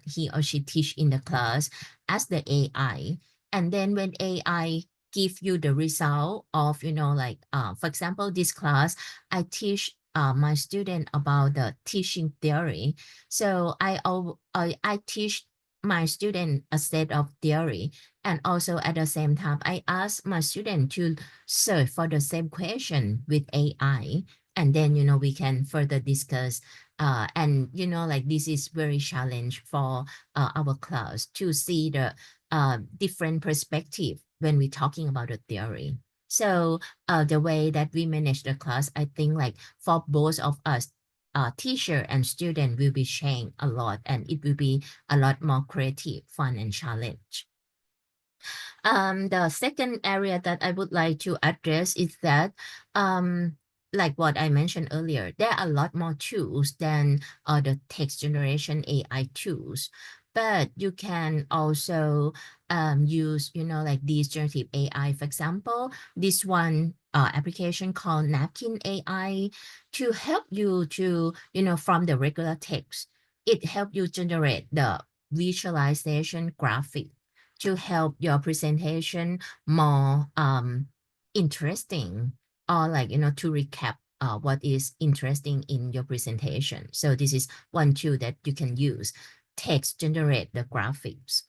he or she teach in the class as the AI. And then when AI give you the result of, like, for example, this class, I teach my student about the teaching theory. So I teach my student a set of theory. And also at the same time, I ask my student to search for the same question with AI. And then, we can further discuss. And, like this is very challenge for our class to see the different perspective when we're talking about the theory. So the way that we manage the class, I think like for both of us, teacher and student will be sharing a lot, and it will be a lot more creative, fun, and challenge. The second area that I would like to address is that, like what I mentioned earlier, there are a lot more tools than the text generation AI tools. But you can also use, like these generative AI. For example, this one application called Napkin AI to help you to, from the regular text, it helps you generate the visualization graphic to help your presentation more interesting, or like, to recap what is interesting in your presentation. So this is one tool that you can use, text generate the graphics.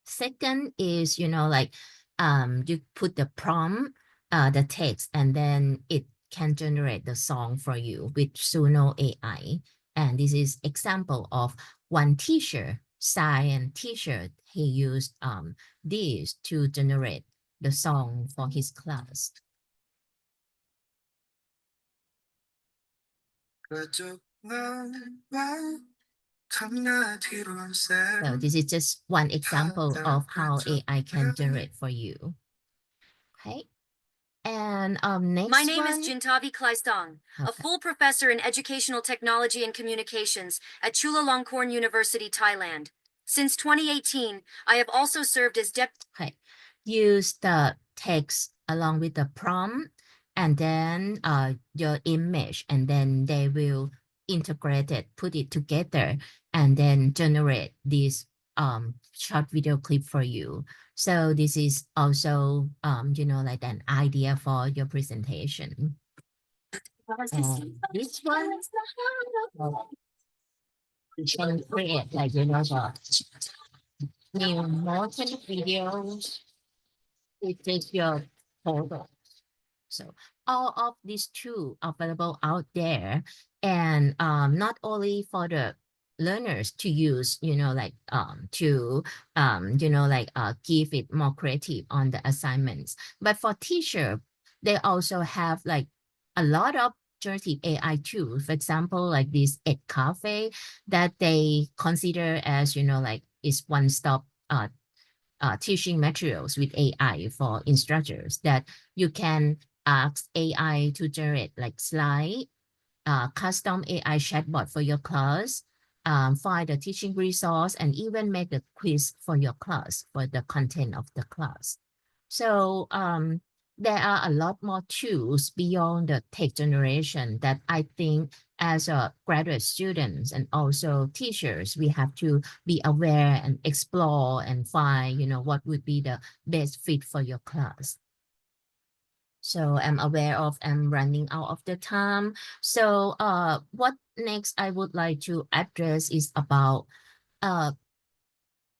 Second is, like you put the prompt, the text, and then it can generate the song for you with Suno AI. And this is example of one teacher, science teacher, he used this to generate the song for his class. So this is just one example of how AI can generate for you. Okay. And next My name one. is Jintavi Kleistong, a full professor in educational technology and communications at Chulalongkorn University, Thailand. Since 2018, I have also served as Okay. Use the text along with the prompt, and then your image, and then they will integrate it, put it together, and then generate this short video clip for you. So this is also like an idea for your presentation. And this one, you can create like, the new motion videos. It takes your photo. So all of these tools are available out there, and not only for the learners to use, give it more creative on the assignments, but for teacher, they also have like a lot of generative AI tools. For example, like this Ed Cafe that they consider as, is one-stop teaching materials with AI for instructors, that you can ask AI to generate like slide, custom AI chatbot for your class, find the teaching resource, and even make a quiz for your class for the content of the class. So there are a lot more tools beyond the text generation that I think as a graduate students and also teachers, we have to be aware and explore and find, what would be the best fit for your class. So I'm aware of I'm running out of the time. So what next I would like to address is about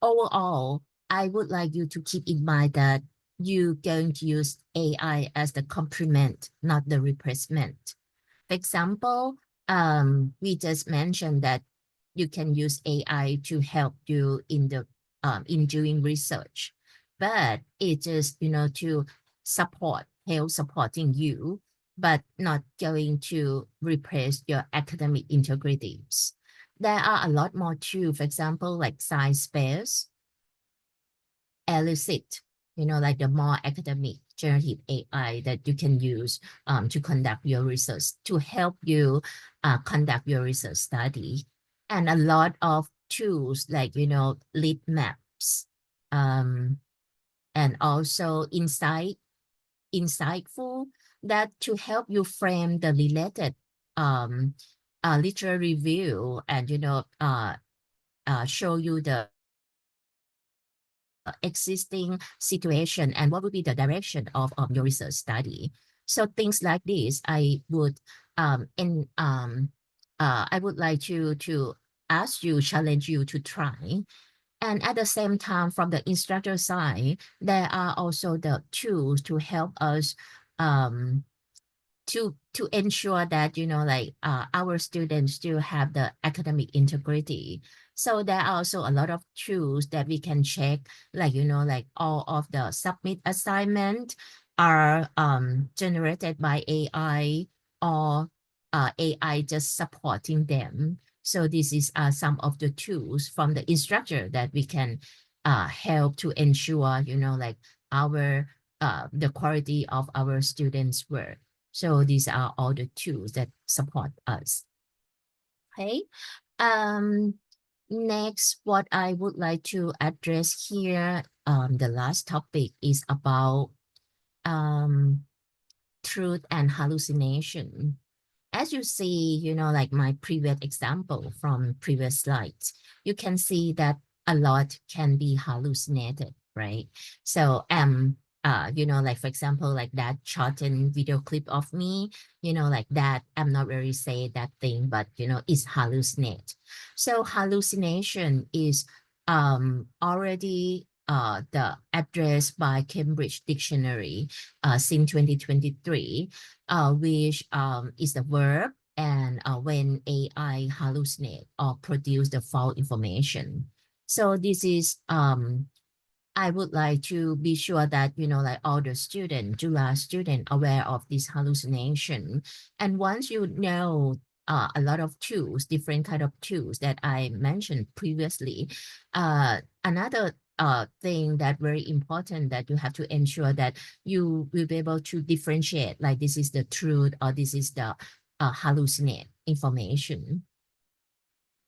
overall, I would like you to keep in mind that you're going to use AI as the complement, not the replacement. For example, we just mentioned that you can use AI to help you in the in doing research, but it's just to help supporting you, but not going to replace your academic integrities. There are a lot more too. For example, like SciSpace, Elicit, like the more academic generative AI that you can use to conduct your research, to help you conduct your research study. And a lot of tools like, lead maps, and also insightful, that to help you frame the related literary review, and show you the existing situation and what would be the direction of your research study. So things like this, I would I would like to ask you, challenge you to try. And at the same time, from the instructor side, there are also the tools to help us to ensure that our students still have the academic integrity. So there are also a lot of tools that we can check, like all of the submit assignment are generated by AI, or AI just supporting them. So this is some of the tools from the instructor that we can help to ensure our the quality of our students' work. So these are all the tools that support us. Okay. Next, what I would like to address here, the last topic is about truth and hallucination. As you see, like my previous example from previous slides, you can see that a lot can be hallucinated, right? So, like for example, like that shortened video clip of me, like that, I'm not really say that thing, but it's hallucinate. So hallucination is already the address by Cambridge Dictionary since 2023, which is a verb, and when AI hallucinate or produce the false information. So this is I would like to be sure that like all the Juฬาstudent aware of this hallucination. And once you know a lot of tools, different kind of tools that I mentioned previously, another thing that very important that you have to ensure that you will be able to differentiate, like this is the truth or this is the hallucinate information.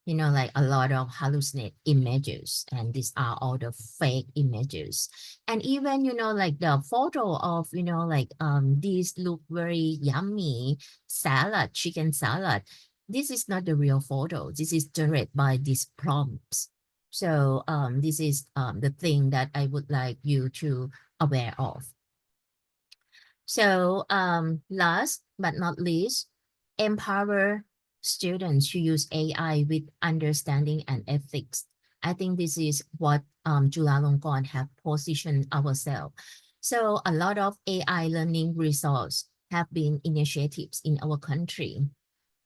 Like a lot of hallucinate images, and these are all the fake images. And even, like the photo of, these look very yummy salad, chicken salad. This is not the real photo. This is generated by these prompts. So this is the thing that I would like you to aware of. So last but not least, empower students to use AI with understanding and ethics. I think this is what Chulalongkorn have positioned ourselves. So a lot of AI learning resources have been initiatives in our country.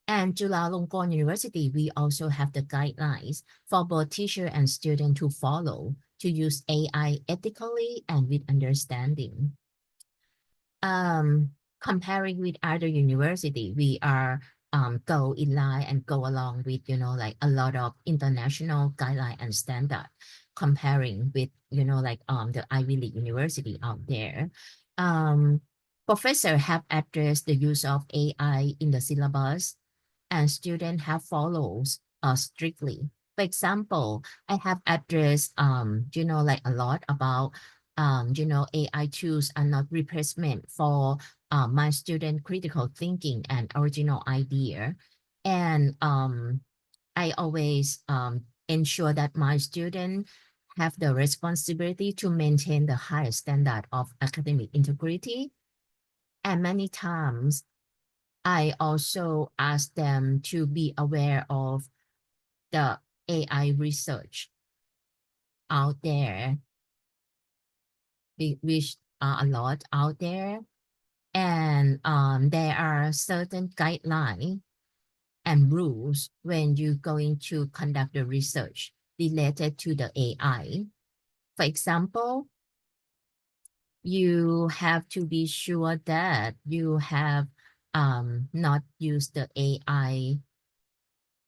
And Chulalongkorn University, we also have the guidelines for both teacher and student to follow to use AI ethically and with understanding. Comparing with other university, we are go in line and go along with like a lot of international guideline and standard, comparing with the Ivy League university out there. Professor have addressed the use of AI in the syllabus, and students have followed strictly. For example, I have addressed like a lot about AI tools are not replacement for my student critical thinking and original idea. And I always ensure that my students have the responsibility to maintain the highest standard of academic integrity. And many times, I also ask them to be aware of the AI research out there, which are a lot out there. And there are certain guidelines and rules when you're going to conduct the research related to the AI. For example, you have to be sure that you have not used the AI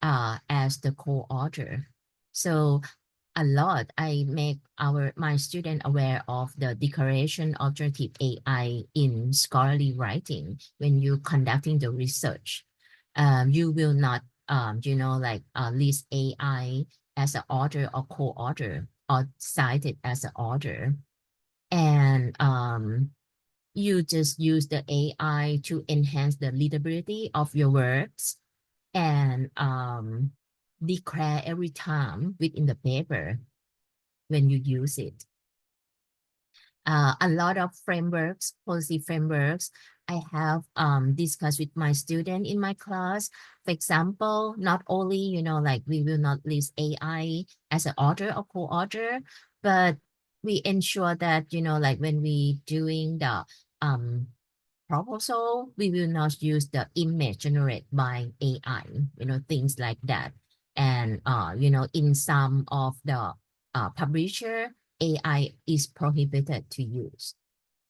as the co-author. So a lot, I make my student aware of the declaration of generative AI in scholarly writing. When you're conducting the research, you will not, list AI as an author or co-author or cited as an author. and you just use the AI to enhance the readability of your works and declare every time within the paper when you use it. A lot of frameworks, policy frameworks, I have discussed with my student in my class. For example, not only, you know, like we will not list AI as an author or co-author, but we ensure that, you know, like when we doing the proposal, we will not use the image generated by AI, you know, things like that. And, you know, in some of the publisher, AI is prohibited to use.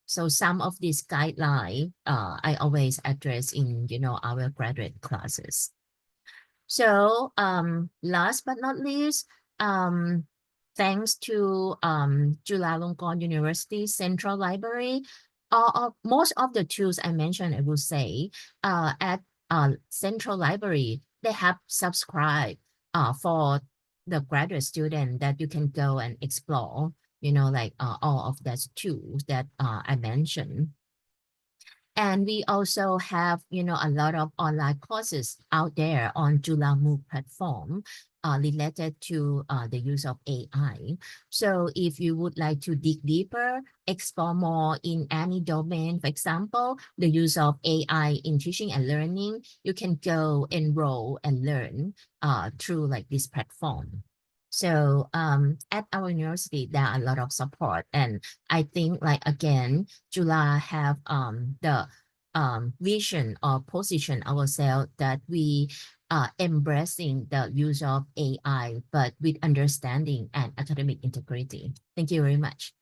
So some of these guidelines, I always address in, you know, our graduate classes. So last but not least, thanks to Chulalongkorn University Central Library, most of the tools I mentioned, I will say, at Central Library, they have subscribed for the graduate student that you can go and explore, you know, like all of those tools that I mentioned. And we also have, you know, a lot of online courses out there on Chulalongkorn platform related to the use of AI. So if you would like to dig deeper, explore more in any domain, for example, the use of AI in teaching and learning, you can go enroll and learn through like this platform. So at our university, there are a lot of support. And I think like, again, Jula have the vision or position ourselves that we are embracing the use of AI, but with understanding and academic integrity. Thank you very much.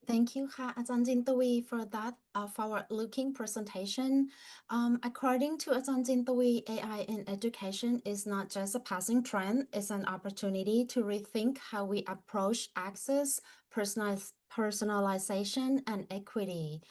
Thank you, Ka Ajahn Jintavi, for that forward-looking presentation. According to Ajahn Jintavi, AI in education is not just a passing trend, it's an opportunity to rethink how we approach access, personalization, and equity.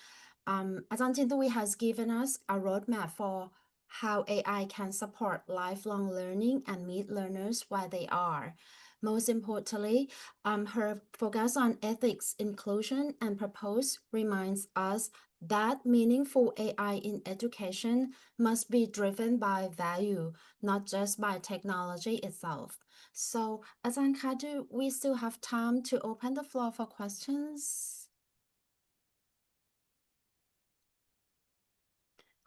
Ajahn Jintavi has given us a roadmap for how AI can support lifelong learning and meet learners where they are. Most importantly, her focus on ethics, inclusion, and purpose reminds us that meaningful AI in education must be driven by value, not just by technology itself. So, Ajahn Ka, do we still have time to open the floor for questions?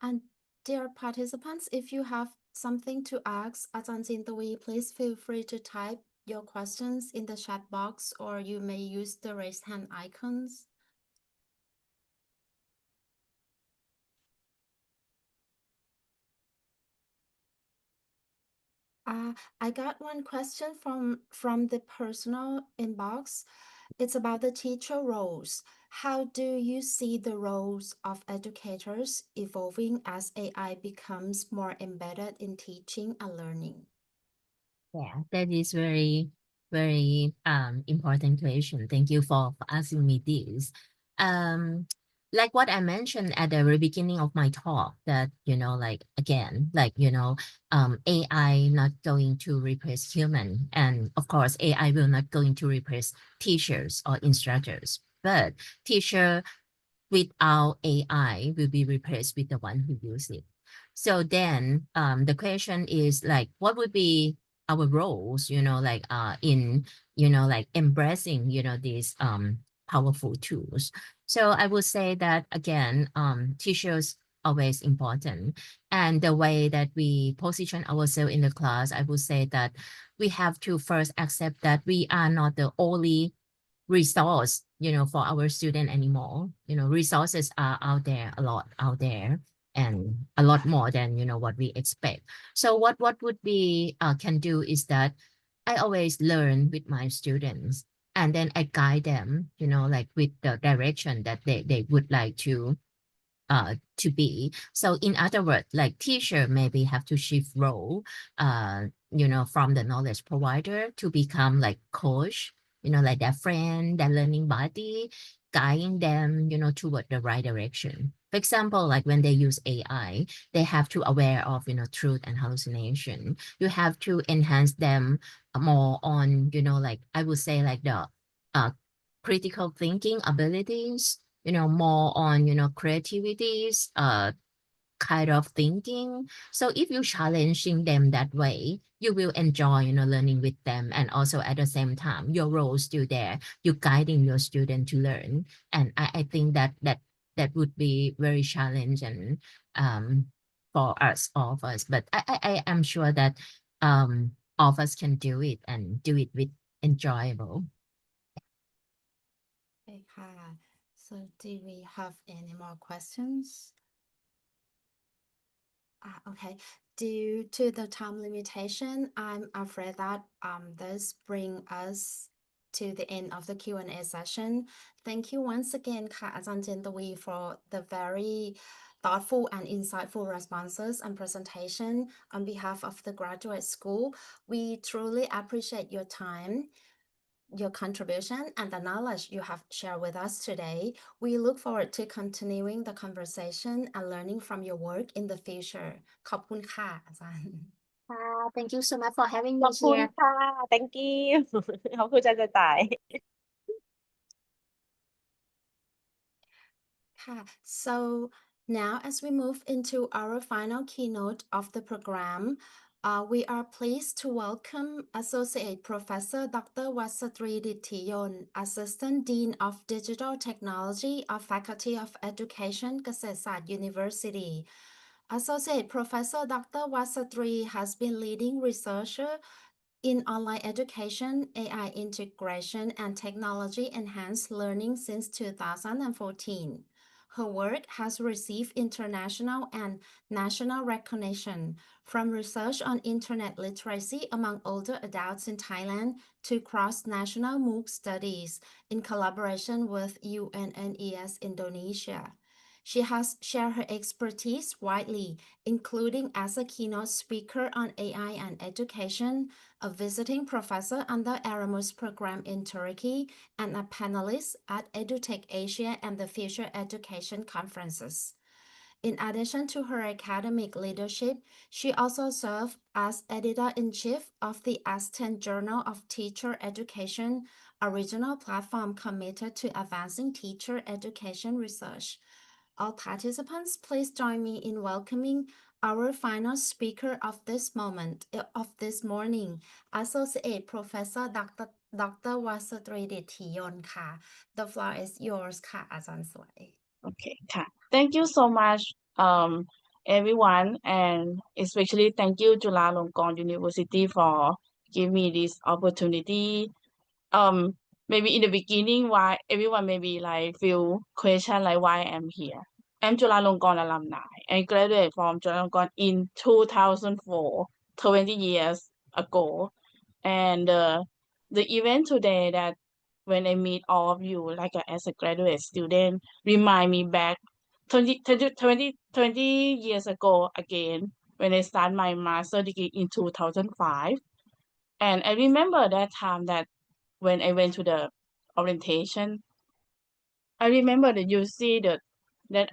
And dear participants, if you have something to ask Ajahn Jintavi, please feel free to type your questions in the chat box, or you may use the raise hand icons. I got one question from the personal inbox. It's about the teacher roles. How do you see the roles of educators evolving as AI becomes more embedded in teaching and learning? Yeah, that is very, very important question. Thank you for asking me this. Like what I mentioned at the very beginning of my talk, that, you know, like, again, like, you know, AI not going to replace human. And of course, AI will not going to replace teachers or instructors, but teacher without AI will be replaced with the one who use it. So then the question is like, what would be our roles, you know, like in, you know, like embracing, you know, these powerful tools. So I would say that, again, teachers always important. And the way that we position ourselves in the class, I would say that we have to first accept that we are not the only resource, you know, for our student anymore. You know, resources are out there, a lot out there, and a lot more than, you know, what we expect. So what would be can do is that I always learn with my students, and then I guide them, you know, like with the direction that they would like to be. So in other words, like teacher maybe have to shift role, you know, from the knowledge provider to become like coach, you know, like their friend, their learning buddy, guiding them, you know, toward the right direction. For example, like when they use AI, they have to aware of, truth and hallucination. You have to enhance them more on, like I would say like the critical thinking abilities, more on, creativities, kind of thinking. So if you're challenging them that way, you will enjoy, learning with them. And also at the same time, your role is still there. You're guiding your student to learn. And I think that would be very challenging for us, all of us. But I am sure that all of us can do it and do it with enjoyable. Okay, so do we have any more questions? Okay, due to the time limitation, I'm afraid that this brings us to the end of the Q&A session. Thank you once again, ค่ะ อาจารย์ Jentavi, for the very thoughtful and insightful responses and presentation on behalf of the graduate school. We truly appreciate your time, your contribution, and the knowledge you have shared with us today. We look forward to continuing the conversation and learning from your work in the future. ขอบคุณ ค่ะ อาจารย์ Thank you so much for having ข me อบคุณ here. ค่ะ thank you ขอบคุณอาจารย์จ่าย So now as we move into our final keynote of the program, we are pleased to welcome Associate Professor Dr. Wasatri Dithiyon, Assistant Dean of Digital Technology of Faculty of Education, Kasetsart University. Associate Professor Dr. Wasatri has been leading researcher in online education, AI integration, and technology-enhanced learning since 2014. Her work has received international and national recognition, from research on internet literacy among older adults in Thailand to cross-national MOOC studies in collaboration with UNNES Indonesia. She has shared her expertise widely, including as a keynote speaker on AI and education, a visiting professor under Erasmus program in Turkey, and a panelist at EduTech Asia and the Future Education conferences. In addition to her academic leadership, she also served as editor-in-chief of the S10 Journal of Teacher Education, a regional platform committed to advancing teacher education research. All participants, please join me in welcoming our final speaker of this morning, Associate Professor Dr. Wasatri Dithiyon ค่ะ The floor is yours ค่ะ อาจารย์สวย Okay, ค่ะ Thank you so much, everyone, and especially thank you Chulalongkorn University for giving me this opportunity. Maybe in the beginning, why everyone maybe like feel question like why I'm here. I'm Chulalongkorn alumni. I graduated from Chulalongkorn in 2004, 20 years ago, and the event today that when I meet all of you, like as a graduate student, remind me back 20 years ago again, when I started my master degree in 2005. And I remember that time that when I went to the orientation, I remember that you see that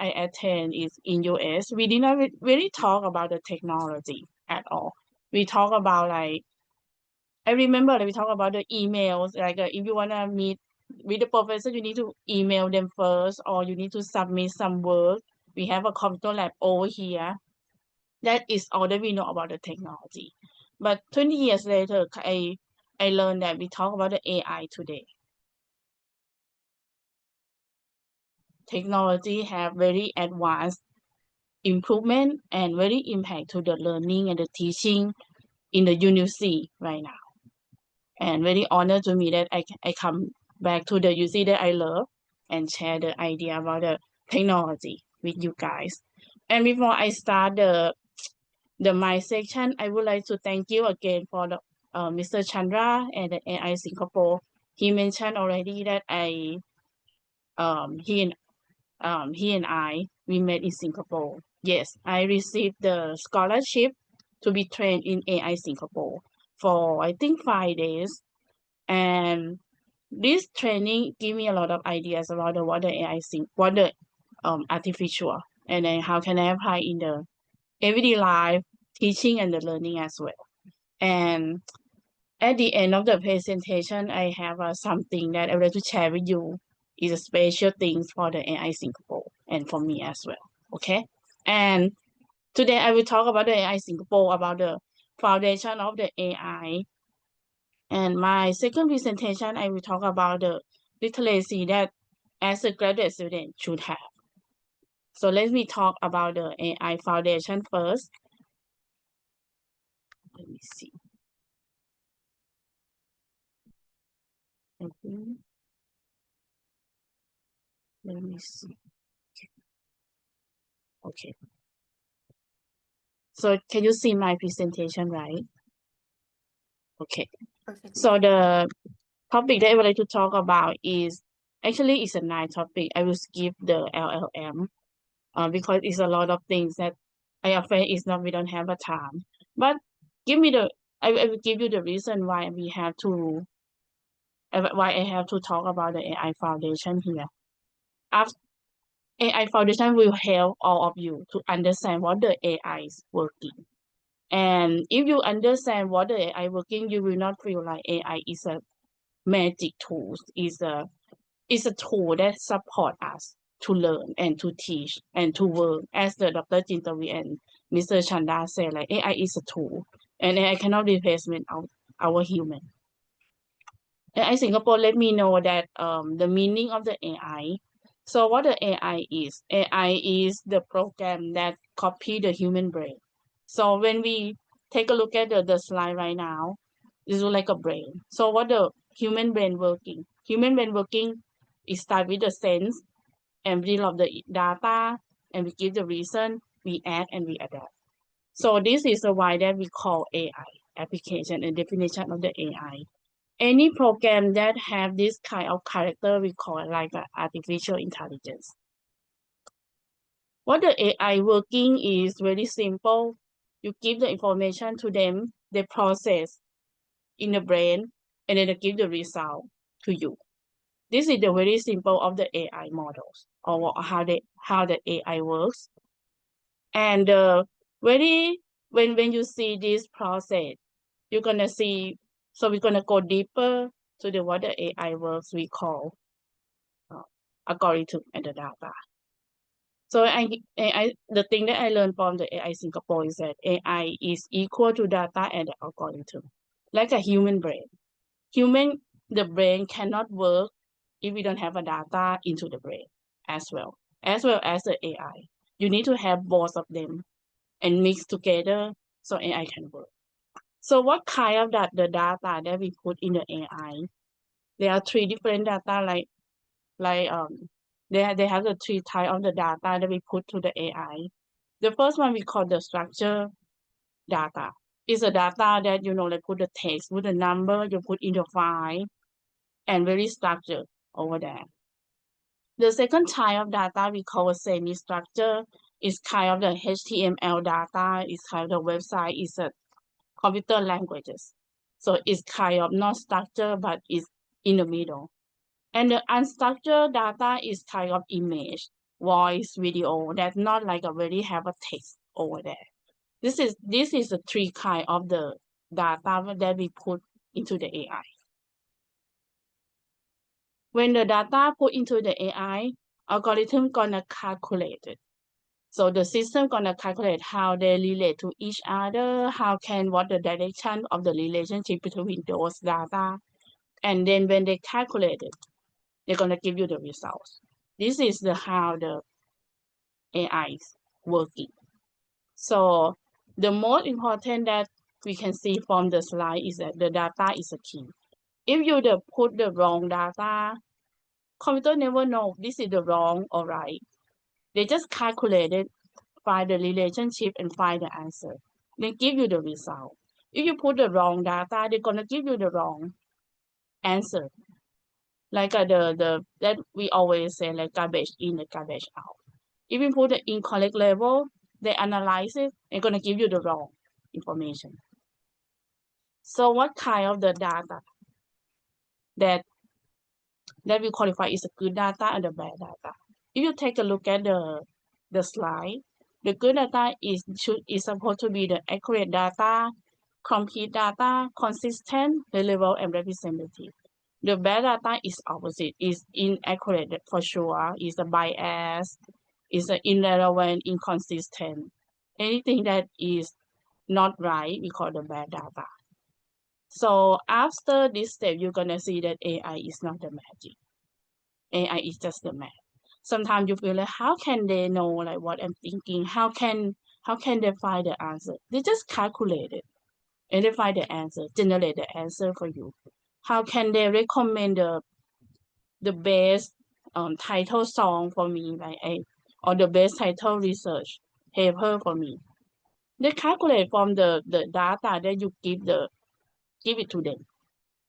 I attend is in US. We did not really talk about the technology at all. We talk about like, I remember that we talk about the emails, like if you want to meet with the professor, you need to email them first, or you need to submit some work. We have a computer lab over here. That is all that we know about the technology. But 20 years later, I learned that we talk about the AI today. Technology have very advanced improvement and very impact to the learning and the teaching in the university right now. And very honored to me that I come back to the UC that I love and share the idea about the technology with you guys. And before I start my section, I would like to thank you again for the Mr. Chandra and the AI Singapore. He mentioned already that he and I we met in Singapore. Yes, I received the scholarship to be trained in AI Singapore for I think 5 days. And this training give me a lot of ideas about what the AI artificial, and then how can I apply in the everyday life, teaching and the learning as well. And at the end of the presentation, I have something that I would like to share with you. Is a special things for the AI Singapore and for me as well. Okay, and today I will talk about the AI Singapore, about the foundation of the AI. And my second presentation, I will talk about the literacy that as a graduate student should have. So let me talk about the AI foundation first. Let me see. Let me see. Okay. So can you see my presentation, right? Okay. Perfect. So the topic that I would like to talk about is actually it's a nice topic. I will skip the LLM because it's a lot of things that I afraid is not we don't have a time. But give me the I will give you the reason why we have to why I have to talk about the AI foundation here. After AI foundation will help all of you to understand what the AI is working. And if you understand what the AI working, you will not feel like AI is a magic tool. It's a tool that support us to learn and to teach and to work. As the Dr. Jintavi and Mr. Chanda said, like AI is a tool and AI cannot replace our human. AI Singapore let me know that the meaning of the AI. So what the AI is the program that copy the human brain. So when we take a look at the slide right now, this is like a brain. So what the human brain working? Human brain working is start with the sense and we love the data and we give the reason, we add and we adapt. So this is why that we call AI application and definition of the AI. Any program that have this kind of character we call it like artificial intelligence. What the AI working is very simple. You give the information to them, they process in the brain, and then they give the result to you. This is the very simple of the AI models or how the AI works. And when you see this process, you're gonna see. So we're gonna go deeper to the what the AI works. We call algorithm and the data. So the thing that I learned from the AI Singapore is that AI is equal to data and the algorithm, like a human brain. The brain cannot work if we don't have a data into the brain as well as the AI. You need to have both of them and mix together so AI can work. So what kind of the data that we put in the AI? There are three different data like they have the three type of the data that we put to the AI. The first one we call the structure data. It's a data that like put the text, put the number, you put in the file, and very structured over there. The second type of data we call semi-structure is kind of the HTML data, is kind of the website, is a computer languages. So it's kind of not structured, but it's in the middle. And the unstructured data is kind of image, voice, video, that's not like a really have a text over there. This is the three kind of the data that we put into the AI. When the data put into the AI, algorithm gonna calculate it. So the system gonna calculate how they relate to each other, what the direction of the relationship between those data. And then when they calculate it, they're gonna give you the results. This is how the AI is working. So the most important that we can see from the slide is that the data is a key. If you put the wrong data, computer never know this is the wrong or right. They just calculate it, find the relationship and find the answer. They give you the result. If you put the wrong data, they're gonna give you the wrong answer. Like the that we always say like garbage in and garbage out. If you put the incorrect level, they analyze it, they're gonna give you the wrong information. So what kind of the data that we qualify is a good data and a bad data? if you take a look at the slide, the good data is supposed to be the accurate data, complete data, consistent, reliable, and representative. The bad data is opposite, is inaccurate for sure, is a bias, is irrelevant, inconsistent. Anything that is not right, we call the bad data. So after this step, you're gonna see that AI is not the magic. AI is just the math. Sometimes you feel like, how can they know like what I'm thinking? How can they find the answer? They just calculate it and they find the answer, generate the answer for you. How can they recommend the best title song for me, or the best title research paper for me? They calculate from the data that you give it to them.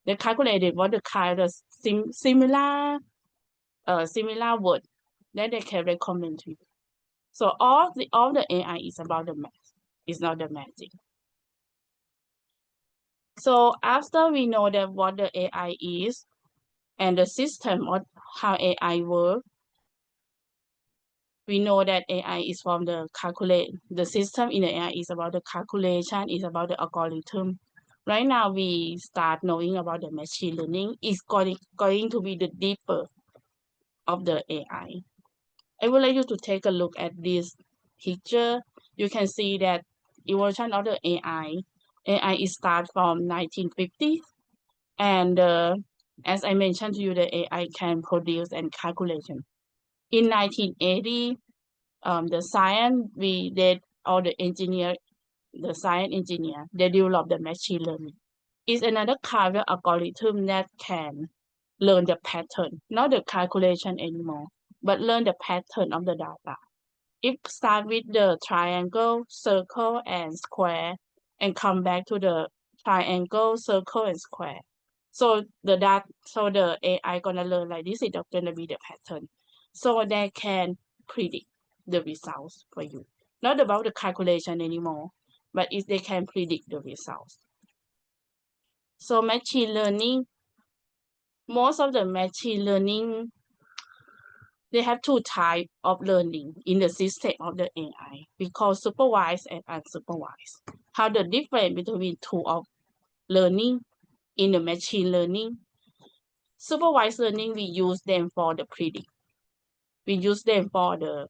They calculated what the kind of similar word that they can recommend to you. So all the AI is about the math. It's not the magic. So after we know that what the AI is and the system of how AI works, we know that AI is from the system in the AI is about the calculation, is about the algorithm. Right now we start knowing about the machine learning. It's going to be the deeper of the AI. I would like you to take a look at this picture. You can see that evolution of the AI. AI is start from 1950s, and as I mentioned to you, the AI can produce and calculation. In 1980, the science science engineer, they developed the machine learning. It's another kind of algorithm that can learn the pattern, not the calculation anymore, but learn the pattern of the data. It start with the triangle, circle, and square, and come back to the triangle, circle, and square. So the AI gonna learn like this is gonna be the pattern. So they can predict the results for you. Not about the calculation anymore, but if they can predict the results. So machine learning, most of the machine learning, they have two types of learning in the system of the AI. We call supervised and unsupervised. How the difference between two of learning in the machine learning? Supervised learning, we use them for the predict. We use them for the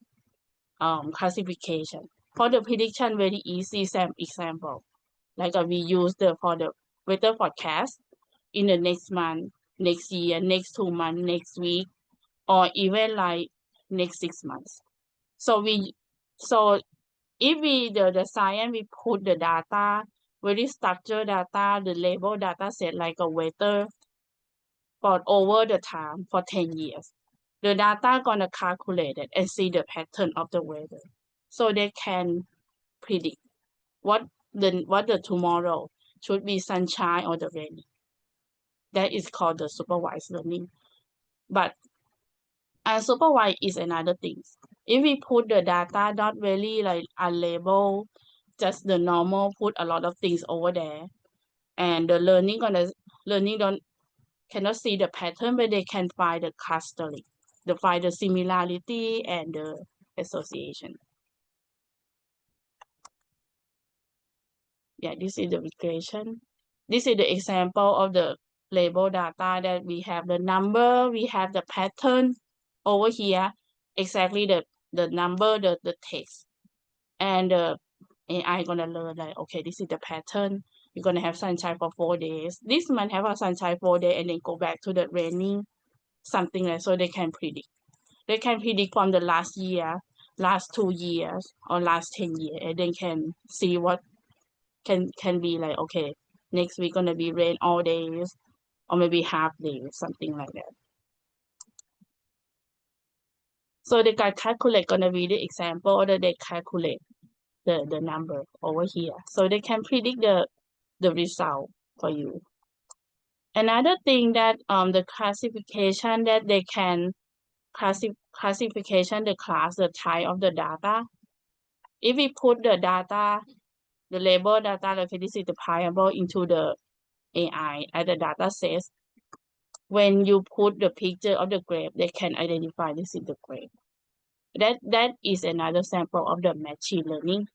classification. For the prediction, very easy example. Like we use for the weather forecast in the next month, next year, next 2 months, next week, or even like next 6 months. So if the science, we put the data, very structured data, the label data set like a weather for over the time for 10 years. The data gonna calculate it and see the pattern of the weather. So they can predict what the tomorrow should be sunshine or the rain. That is called the supervised learning. But unsupervised is another thing. If we put the data not really like unlabeled, just the normal, put a lot of things over there, and the learning cannot see the pattern, but they can find the clustering, find the similarity and the association. Yeah, this is the regression. This is the example of the label data that we have the number, we have the pattern over here, exactly the number, the text. And the AI gonna learn like, okay, this is the pattern. You're gonna have sunshine for 4 days. This month have a sunshine 4 days and then go back to the raining, something like so they can predict. They can predict from the last year, last 2 years, or last 10 years, and then can see what can be like, okay, next week gonna be rain all days, or maybe half days, something like that. So they can calculate gonna be the example, or they calculate the number over here. So they can predict the result for you. Another thing that the classification that they can classification the class, the type of the data. If we put the data, the label data, like this is the variable into the AI as the data says, when you put the picture of the grape, they can identify this is the grape. That is another sample of the machine learning.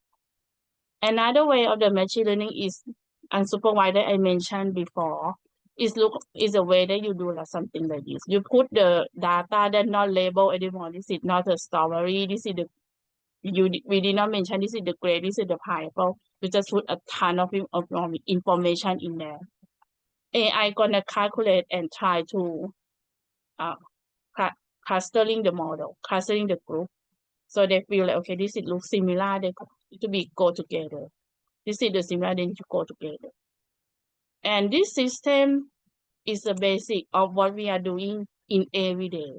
Another way of the machine learning is unsupervised that I mentioned before. Is a way that you do like something like this. You put the data that not labeled anymore. This is not a story. This is the we did not mention this is the grade, this is the pineapple. You just put a ton of information in there. AI gonna calculate and try to clustering the model, clustering the group. So they feel like, okay, this is look similar, they to be go together. This is the similar, they need to go together. And this system is the basic of what we are doing in every day.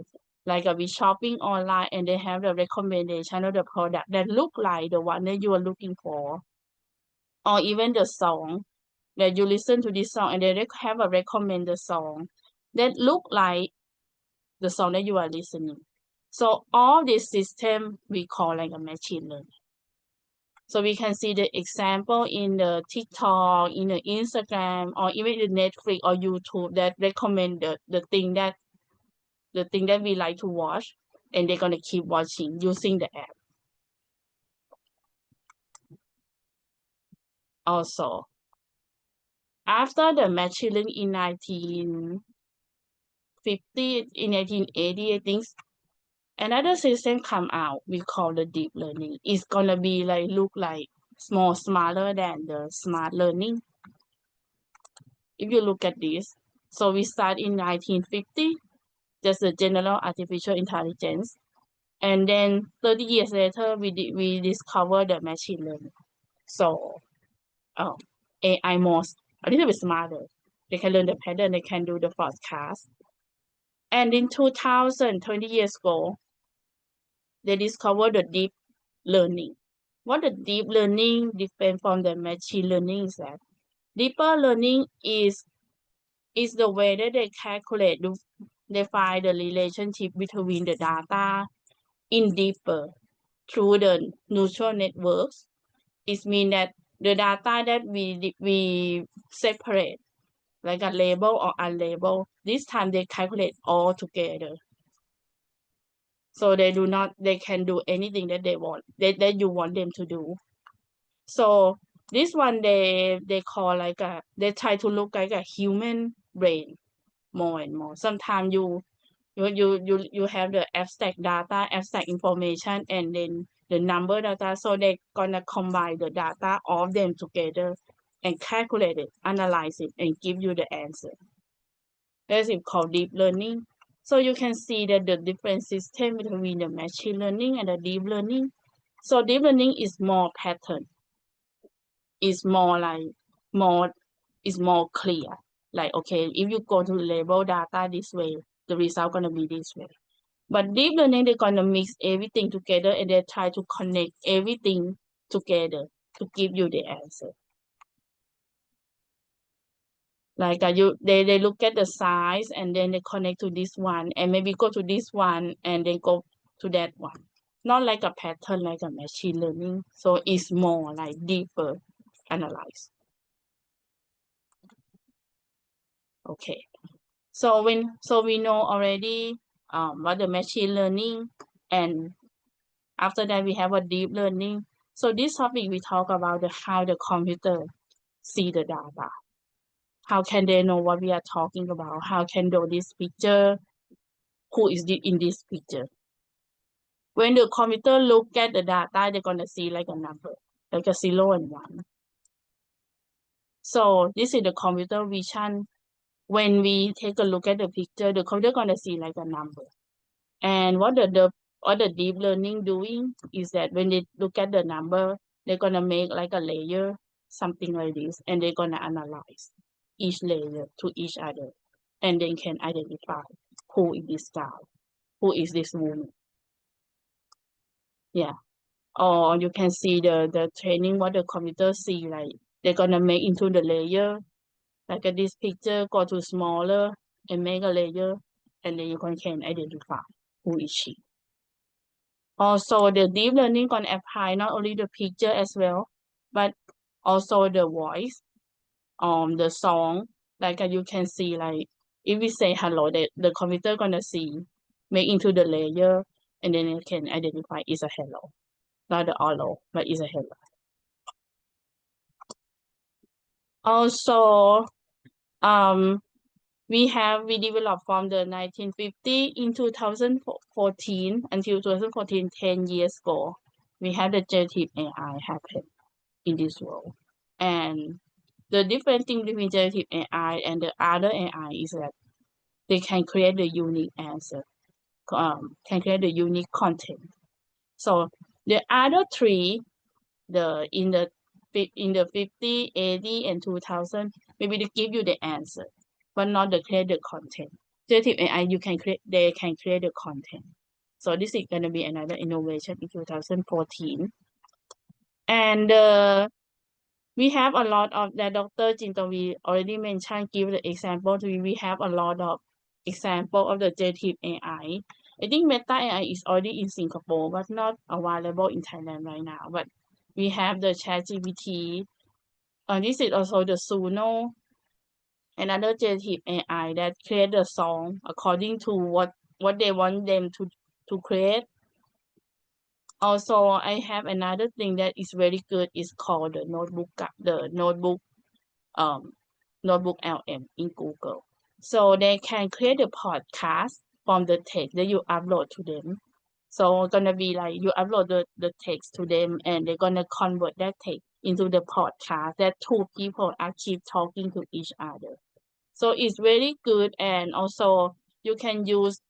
Like we shopping online and they have the recommendation of the product that look like the one that you are looking for. Or even the song that you listen to this song and they have a recommended song that look like the song that you are listening. So all this system we call like a machine learning. So we can see the example in the TikTok, in the Instagram, or even the Netflix or YouTube that recommend the thing that we like to watch, and they're gonna keep watching using the app. Also, after the machine learning in 1950, in 1980, I think another system come out. We call the deep learning. It's gonna be like look like smaller than the smart learning. If you look at this, so we start in 1950, just the general artificial intelligence, and then 30 years later, we discover the machine learning. So, AI more a little bit smarter. They can learn the pattern. They can do the forecast. And in 2000, 20 years ago, they discovered the deep learning. What the deep learning different from the machine learning is that deeper learning is the way that they calculate, they find the relationship between the data in deeper through the neural networks. It means that the data that we separate, like a label or unlabeled, this time they calculate all together. So they can do anything that they want, that you want them to do. So this one they call like they try to look like a human brain more and more. Sometimes you have the abstract data, abstract information, and then the number data. So they're gonna combine the data, all of them together, and calculate it, analyze it, and give you the answer. That's called deep learning. So you can see that the different system between the machine learning and the deep learning. So deep learning is more pattern. Is more clear. Like, okay, if you go to label data this way, the result gonna be this way. But deep learning, they're gonna mix everything together and they try to connect everything together to give you the answer. Like they look at the size and then they connect to this one and maybe go to this one and then go to that one. Not like a pattern like a machine learning. So it's more like deeper analyze. Okay. So we know already what the machine learning, and after that we have a deep learning. So this topic we talk about how the computer see the data. How can they know what we are talking about? How can know this picture? Who is in this picture? When the computer look at the data, they're gonna see like a number, like a 0 and 1. So this is the computer vision. When we take a look at the picture, the computer gonna see like a number. And what the deep learning doing is that when they look at the number, they're gonna make like a layer, something like this, and they're gonna analyze each layer to each other, and then can identify who is this guy, who is this woman. Yeah. Or you can see the training what the computer see, like they're gonna make into the layer, like this picture go to smaller and make a layer, and then you can identify who is she. Also, the deep learning can apply not only the picture as well, but also the voice, the song. Like you can see, like if we say hello, the computer gonna see, make into the layer, and then it can identify is a hello, not the hello, but is a hello. Also, we developed from the 1950 in 2014 until 2014, 10 years ago. We have the generative AI happen in this world. And the different thing between generative AI and the other AI is that they can create the unique answer, can create the unique content. So the other three, in the 50, 80, and 2000, maybe they give you the answer, but not the create the content. Generative AI, they can create the content. So this is gonna be another innovation in 2014. And we have a lot of that. Dr. Jintavi already mentioned, give the example to you. We have a lot of example of the generative AI. I think Meta AI is already in Singapore, but not available in Thailand right now. But we have the ChatGPT. This is also the Suno, another generative AI that create the song according to what they want them to create. Also, I have another thing that is very good. Is called the notebook notebook LM in Google. So they can create a podcast from the text that you upload to them. So gonna be like you upload the text to them, and they're gonna convert that text into the podcast that two people are keep talking to each other. So it's very good, and also you can use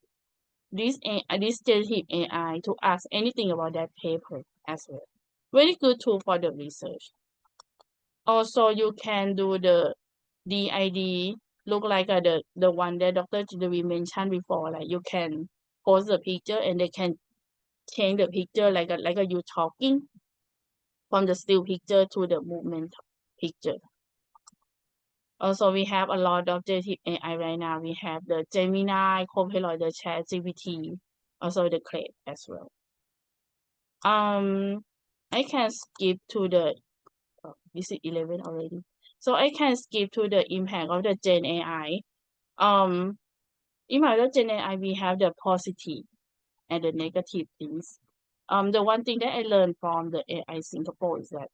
this generative AI to ask anything about that paper as well. Very good tool for the research. Also, you can do the DID, look like the one that Dr. Jindavi mentioned before. Like you can post the picture and they can change the picture like you talking from the still picture to the movement picture. Also, we have a lot of generative AI right now. We have the Gemini, Copilot, the ChatGPT, also the GRAD as well. I can skip to the this is 11 already. So I can skip to the impact of the Gen AI. Impact of Gen AI, we have the positive and the negative things. The one thing that I learned from the AI Singapore is that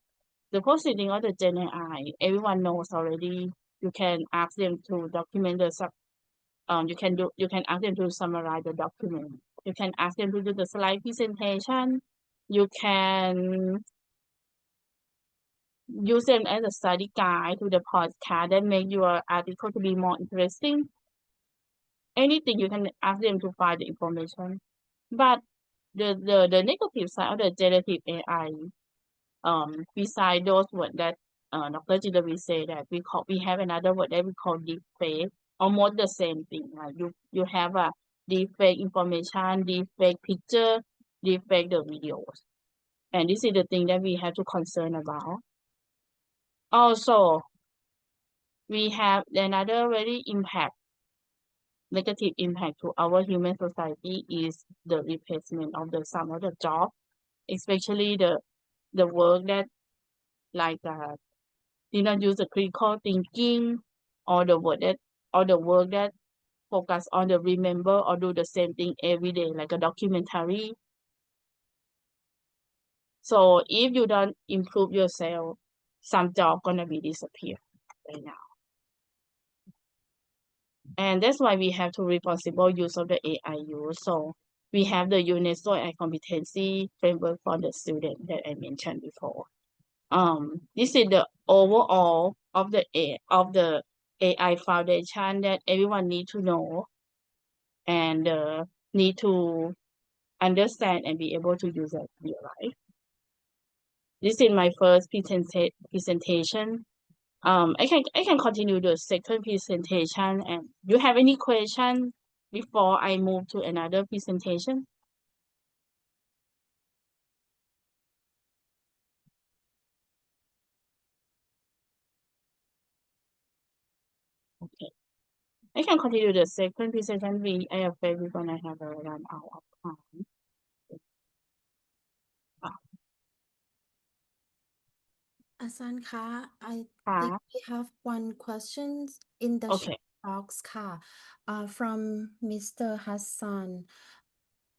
the positive thing of the Gen AI, everyone knows already. You can ask them to document you can ask them to summarize the document. You can ask them to do the slide presentation. You can use them as a study guide to the podcast that make your article to be more interesting. Anything you can ask them to find the information. But the negative side of the generative AI, beside those words that Dr. Jindavi say that we have another word that we call deepfake, almost the same thing. Like you have a deepfake information, deepfake picture, deepfake the videos, and this is the thing that we have to concern about. Also, we have another very negative impact to our human society is the replacement of some of the job, especially the work that like did not use the critical thinking, or the work that focus on the remember or do the same thing every day, like a documentary. So if you don't improve yourself, some job gonna be disappear right now. And that's why we have to responsible use of the AI use. So we have the UNESCO AI competency framework for the student that I mentioned before. This is the overall of the AI foundation that everyone need to know and need to understand and be able to use it in real life. This is my first presentation. I can continue the second presentation. And do you have any question before I move to another presentation? Okay. I can continue the second presentation. I am afraid we're gonna have a run out of time. Asan ka, I Ah. think we have one question in the Okay. chat box ka, from Mr. Hassan.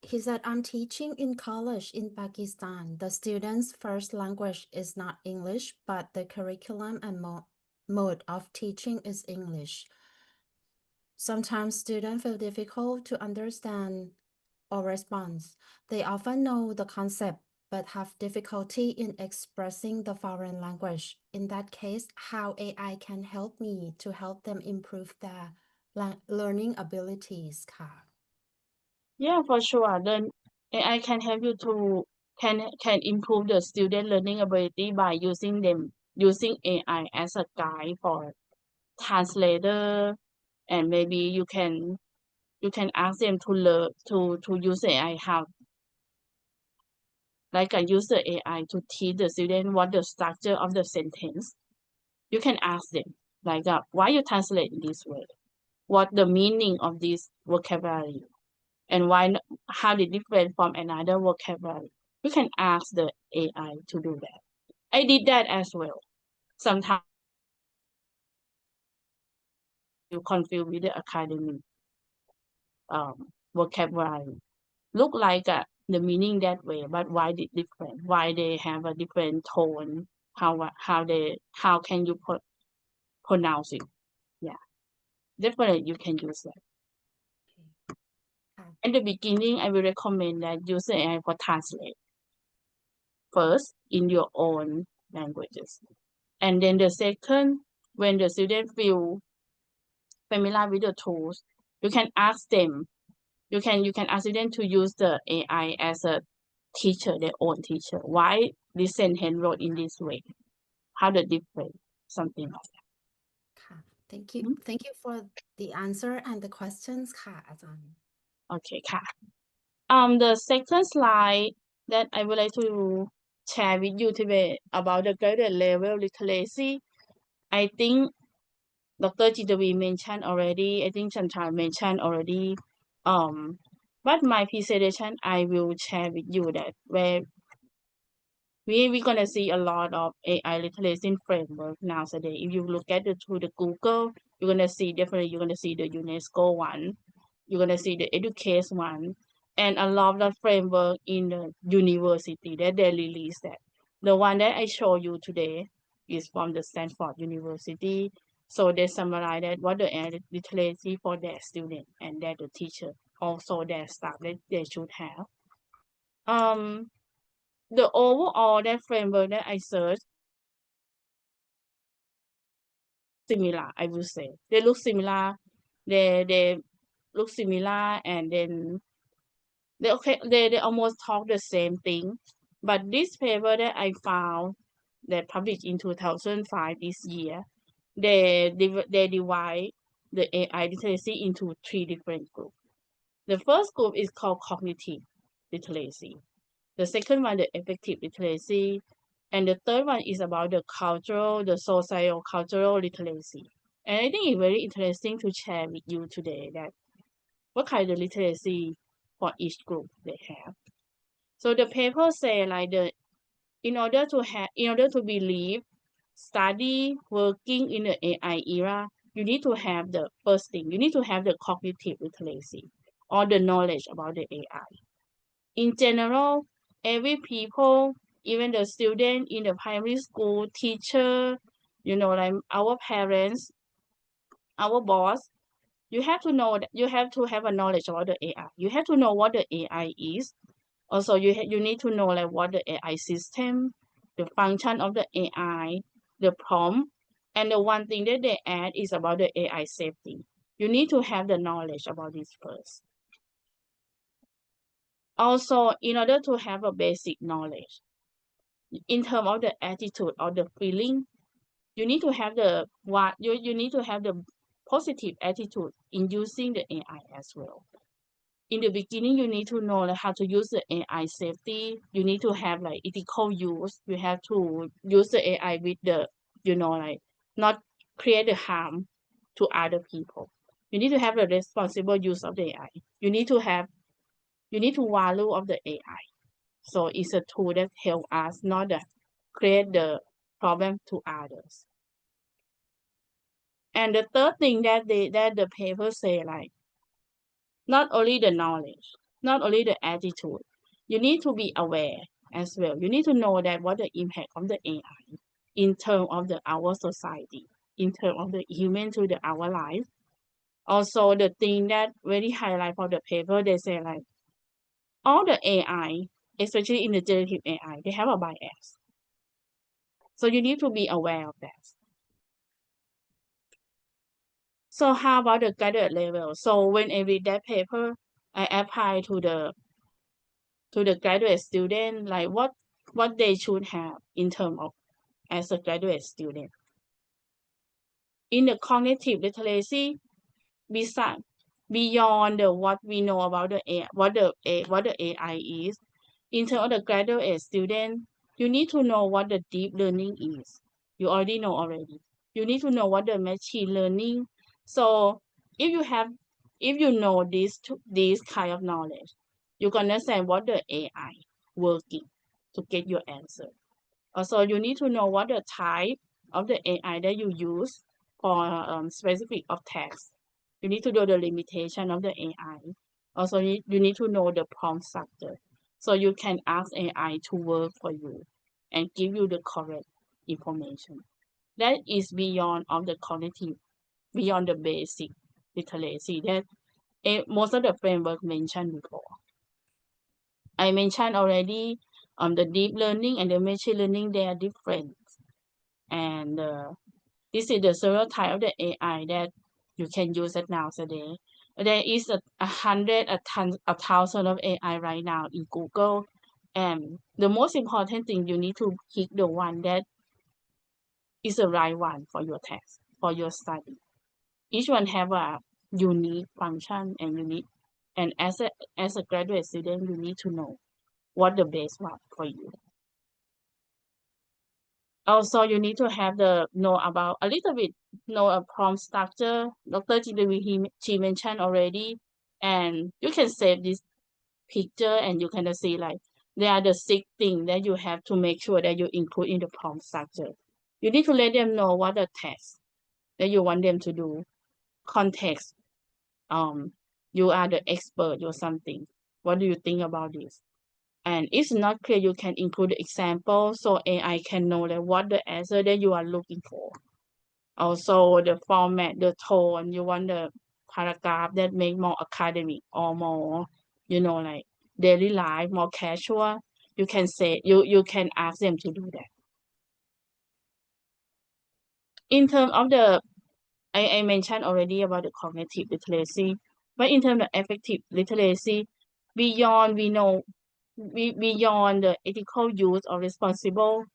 He said, I'm teaching in college in Pakistan. The students' first language is not English, but the curriculum and mode of teaching is English. Sometimes students feel difficult to understand or respond. They often know the concept, but have difficulty in expressing the foreign language. In that case, how AI can help me to help them improve their learning abilities ค่ะ Yeah, for sure. Then AI can help you to can improve the student learning ability by using AI as a guide for translator, and maybe you can ask them to learn to use AI how like I use the AI to teach the student what the structure of the sentence. You can ask them like why you translate in this way, what the meaning of this vocabulary, and how they different from another vocabulary. You can ask the AI to do that. I did that as well. Sometimes you confuse with the academic vocabulary. Look like the meaning that way, but why it different? Why they have a different tone? How can you pronounce it? Yeah, definitely you can use that. In the beginning, I will recommend that use AI for translate first in your own languages, and then the second, when the student feel familiar with the tools, you can ask them. You can ask them to use the AI as a teacher, their own teacher. Why this sentence wrote in this way? How the different? Something like that. ค่ะ Thank you for the answer and the questions ค่ะอาจารย์ Okay, ค่ะ the second slide that I would like to share with you today about the graded level literacy. I think Dr. Jitavi mentioned already. I think Chantal mentioned already. But my presentation, I will share with you that where we're gonna see a lot of AI literacy framework nowadays. If you look at the Google, you're gonna see definitely you're gonna see the UNESCO one, you're gonna see the Educate one, and a lot of framework in the university that they release that. The one that I show you today is from the Stanford University. So they summarize that what the AI literacy for their student and that the teacher also their staff that they should have. The overall that framework that I searched similar, I would say. They look similar. They look similar, and then they almost talk the same thing. But this paper that I found that published in 2005 this year, they divide the AI literacy into 3 different groups. The first group is called cognitive literacy. The second one, the effective literacy. And the third one is about the socio-cultural literacy. And I think it's very interesting to share with you today that what kind of literacy for each group they have. So the paper say like in order to believe, study, working in the AI era, you need to have the first thing, you need to have the cognitive literacy or the knowledge about the AI. In general, every people, even the student in the primary school, teacher, like our parents, our boss, you have to know that you have to have a knowledge about the AI. You have to know what the AI is. Also, you need to know like what the AI system, the function of the AI, the prompt, and the one thing that they add is about the AI safety. You need to have the knowledge about this first. Also, in order to have a basic knowledge, in terms of the attitude or the feeling, you need to have you need to have the positive attitude in using the AI as well. In the beginning, you need to know like, how to use the AI safety. You need to have like ethical use. You have to use the AI with the, like not create the harm to other people. You need to have the responsible use of the AI. You need to value of the AI. So it's a tool that help us not to create the problem to others. And the third thing that the paper say like, not only the knowledge, not only the attitude. You need to be aware as well. You need to know that what the impact of the AI in terms of our society, in terms of the human to our life. Also, the thing that very highlight for the paper, they say like all the AI, especially in the generative AI, they have a bias. So you need to be aware of that. So how about the graduate level? So when I read that paper, I apply to the graduate student, like what they should have in terms of as a graduate student. In the cognitive literacy, beyond what we know about the AI, what the AI is, in terms of the graduate student, you need to know what the deep learning is. You already know already. You need to know what the machine learning. So if you know this kind of knowledge, you can understand what the AI working to get your answer. Also, you need to know what the type of the AI that you use for specific of text. You need to know the limitation of the AI. Also, you need to know the prompt structure. So you can ask AI to work for you and give you the correct information. That is beyond of the cognitive, beyond the basic literacy that most of the framework mentioned before. I mentioned already the deep learning and the machine learning, they are different. And this is the several type of the AI that you can use it nowadays. There is a thousand of AI right now in Google. And the most important thing, you need to pick the one that is the right one for your test, for your study. Each one have a unique function and unique. And as a graduate student, you need to know what the best one for you. Also, you need to have know about a little bit, know a prompt structure. Dr. Jindavi, she mentioned already, and you can save this picture and you can see like there are the 6 things that you have to make sure that you include in the prompt structure. You need to let them know what the text that you want them to do, context. You are the expert or something. What do you think about this? And if it's not clear, you can include the example so AI can know that what the answer that you are looking for. Also, the format, the tone, you want the paragraph that make more academic or more, like daily life, more casual. You can say, you can ask them to do that. In terms of I mentioned already about the cognitive literacy, but in terms of affective literacy, beyond the ethical use or responsible,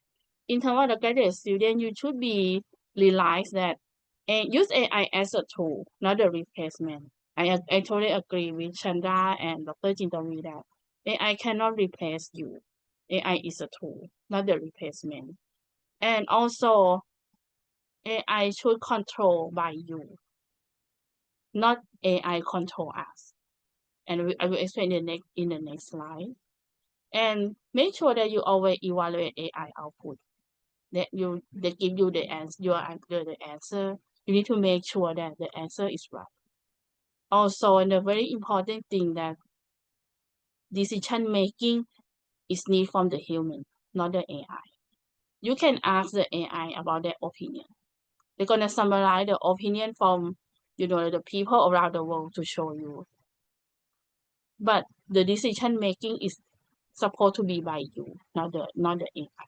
in terms of the graduate student, you should be realize that and use AI as a tool, not a replacement. I totally agree with Chandra and Dr. Jindavi that AI cannot replace you. AI is a tool, not the replacement. And also, AI should control by you, not AI control us. And I will explain in the next slide. And make sure that you always evaluate AI output. That they give you the answer. You need to make sure that the answer is right. Also, and a very important thing that decision making is need from the human, not the AI. You can ask the AI about their opinion. They're gonna summarize the opinion from the people around the world to show you. But the decision making is supposed to be by you, not the AI.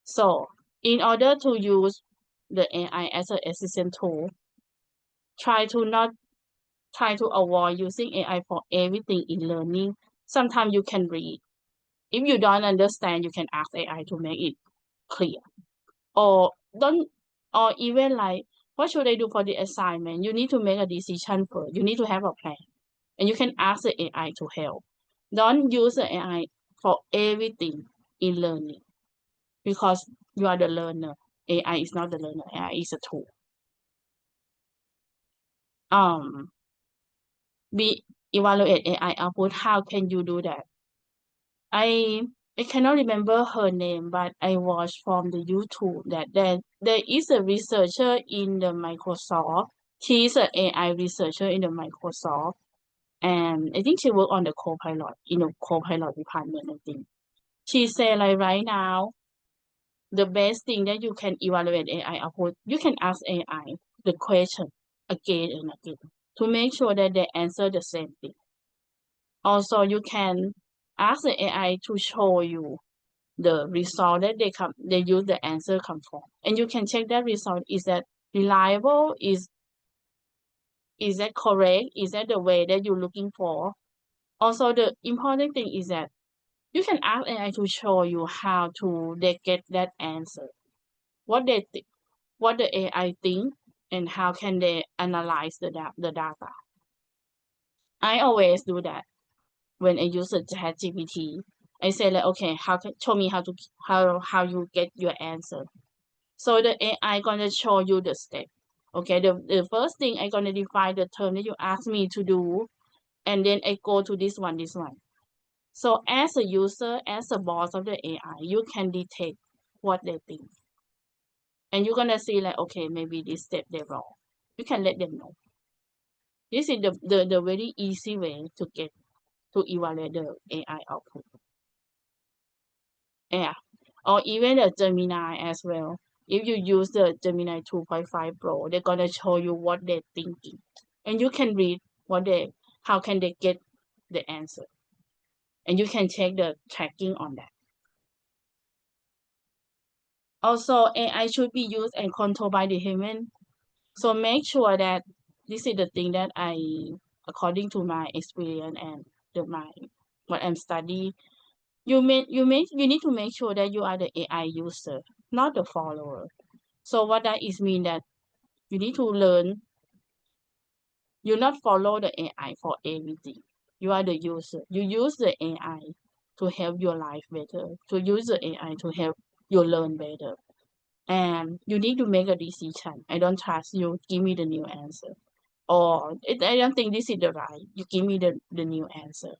So in order to use the AI as an assistant tool, try to avoid using AI for everything in learning. Sometimes you can read. If you don't understand, you can ask AI to make it clear. Or even like, what should I do for the assignment? You need to make a decision first. You need to have a plan. And you can ask the AI to help. Don't use the AI for everything in learning because you are the learner. AI is not the learner. AI is a tool. Evaluate AI output. How can you do that? I cannot remember her name, but I watched from the YouTube that there is a researcher in the Microsoft. She is an AI researcher in the Microsoft, and I think she worked on the co-pilot in the co-pilot department. I think she said like right now, the best thing that you can evaluate AI output, you can ask AI the question again and again to make sure that they answer the same thing. Also, you can ask the AI to show you the result that they use the answer come from, and you can check that result. Is that reliable? Is that correct? Is that the way that you're looking for? Also, the important thing is that you can ask AI to show you how to they get that answer, what what the AI think, and how can they analyze the data. I always do that when I use the ChatGPT. I say like, okay, show me how you get your answer. So the AI gonna show you the step. Okay, the first thing I gonna define the term that you ask me to do, and then I go to this one. So as a user, as a boss of the AI, you can detect what they think. And you're gonna see like, okay, maybe this step they're wrong. You can let them know. This is the very easy way to evaluate the AI output. Yeah. Or even the Gemini as well. If you use the Gemini 2.5 Pro, they're gonna show you what they're thinking. And you can read how can they get the answer. And you can check the tracking on that. Also, AI should be used and controlled by the human. So make sure that this is the thing that according to my experience and what I'm studying, you need to make sure that you are the AI user, not the follower. So what that is mean that you need to learn. You not follow the AI for everything. You are the user. You use the AI to help your life better. To use the AI to help you learn better. And you need to make a decision. I don't trust you. Give me the new answer. Or I don't think this is the right. You give me the new answer.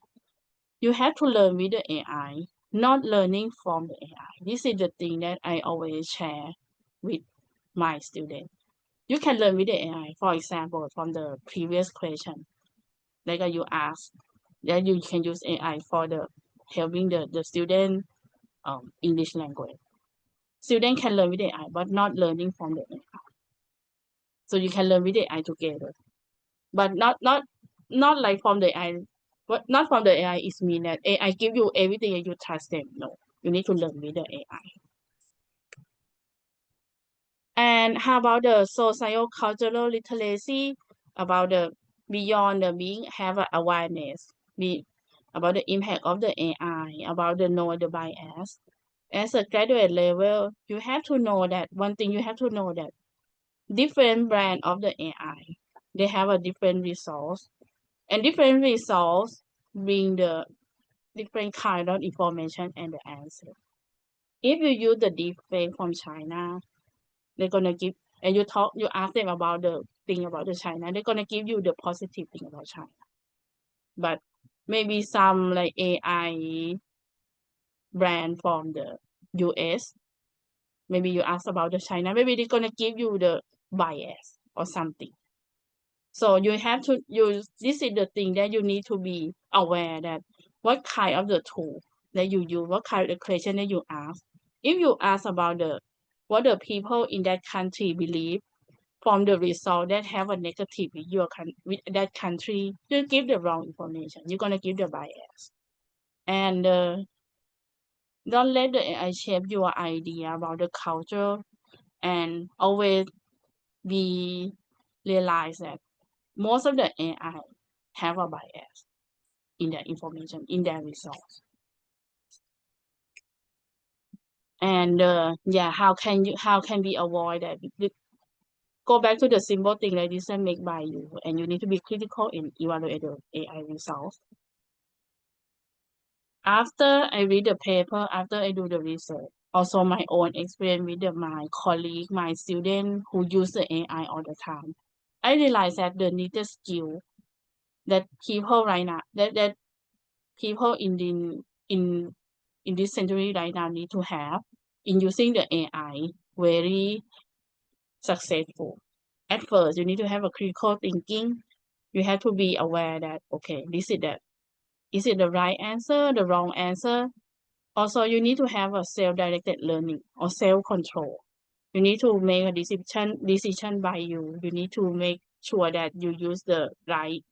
You have to learn with the AI, not learning from the AI. This is the thing that I always share with my students. You can learn with the AI, for example, from the previous question. Like you asked, that you can use AI for the helping the student English language. Student can learn with AI, but not learning from the AI. So you can learn with the AI together, but not like from the AI. But not from the AI is mean that AI give you everything and you trust them. No, you need to learn with the AI. And how about the socio-cultural literacy, about the beyond the being have an awareness about the impact of the AI, about the know the bias. As a graduate level, you have to know that one thing you have to know that different brand of the AI, they have a different resource, and different resource bring the different kind of information and the answer. If you use the deepfake from China, they're gonna give and you ask them about the thing about the China, they're gonna give you the positive thing about China. But maybe some like AI brand from the US, maybe you ask about the China, maybe they're gonna give you the bias or something. So you have to use this is the thing that you need to be aware that what kind of the tool that you use, what kind of question that you ask. If you ask about what the people in that country believe from the result that have a negative with that country, you give the wrong information. You're gonna give the bias. And don't let the AI shape your idea about the culture, and always realize that most of the AI have a bias in their information, in their results. And how can we avoid that? Go back to the simple thing like this and make by you, and you need to be critical in evaluate the AI results. After I read the paper, after I do the research, also my own experience with my colleague, my student who use the AI all the time, I realized that the needed skill that people right now, that people in this century right now need to have in using the AI very successful. At first, you need to have a critical thinking. You have to be aware that, okay, is it the right answer, the wrong answer? Also, you need to have a self-directed learning or self-control. You need to make a decision by you. You need to make sure that you use the right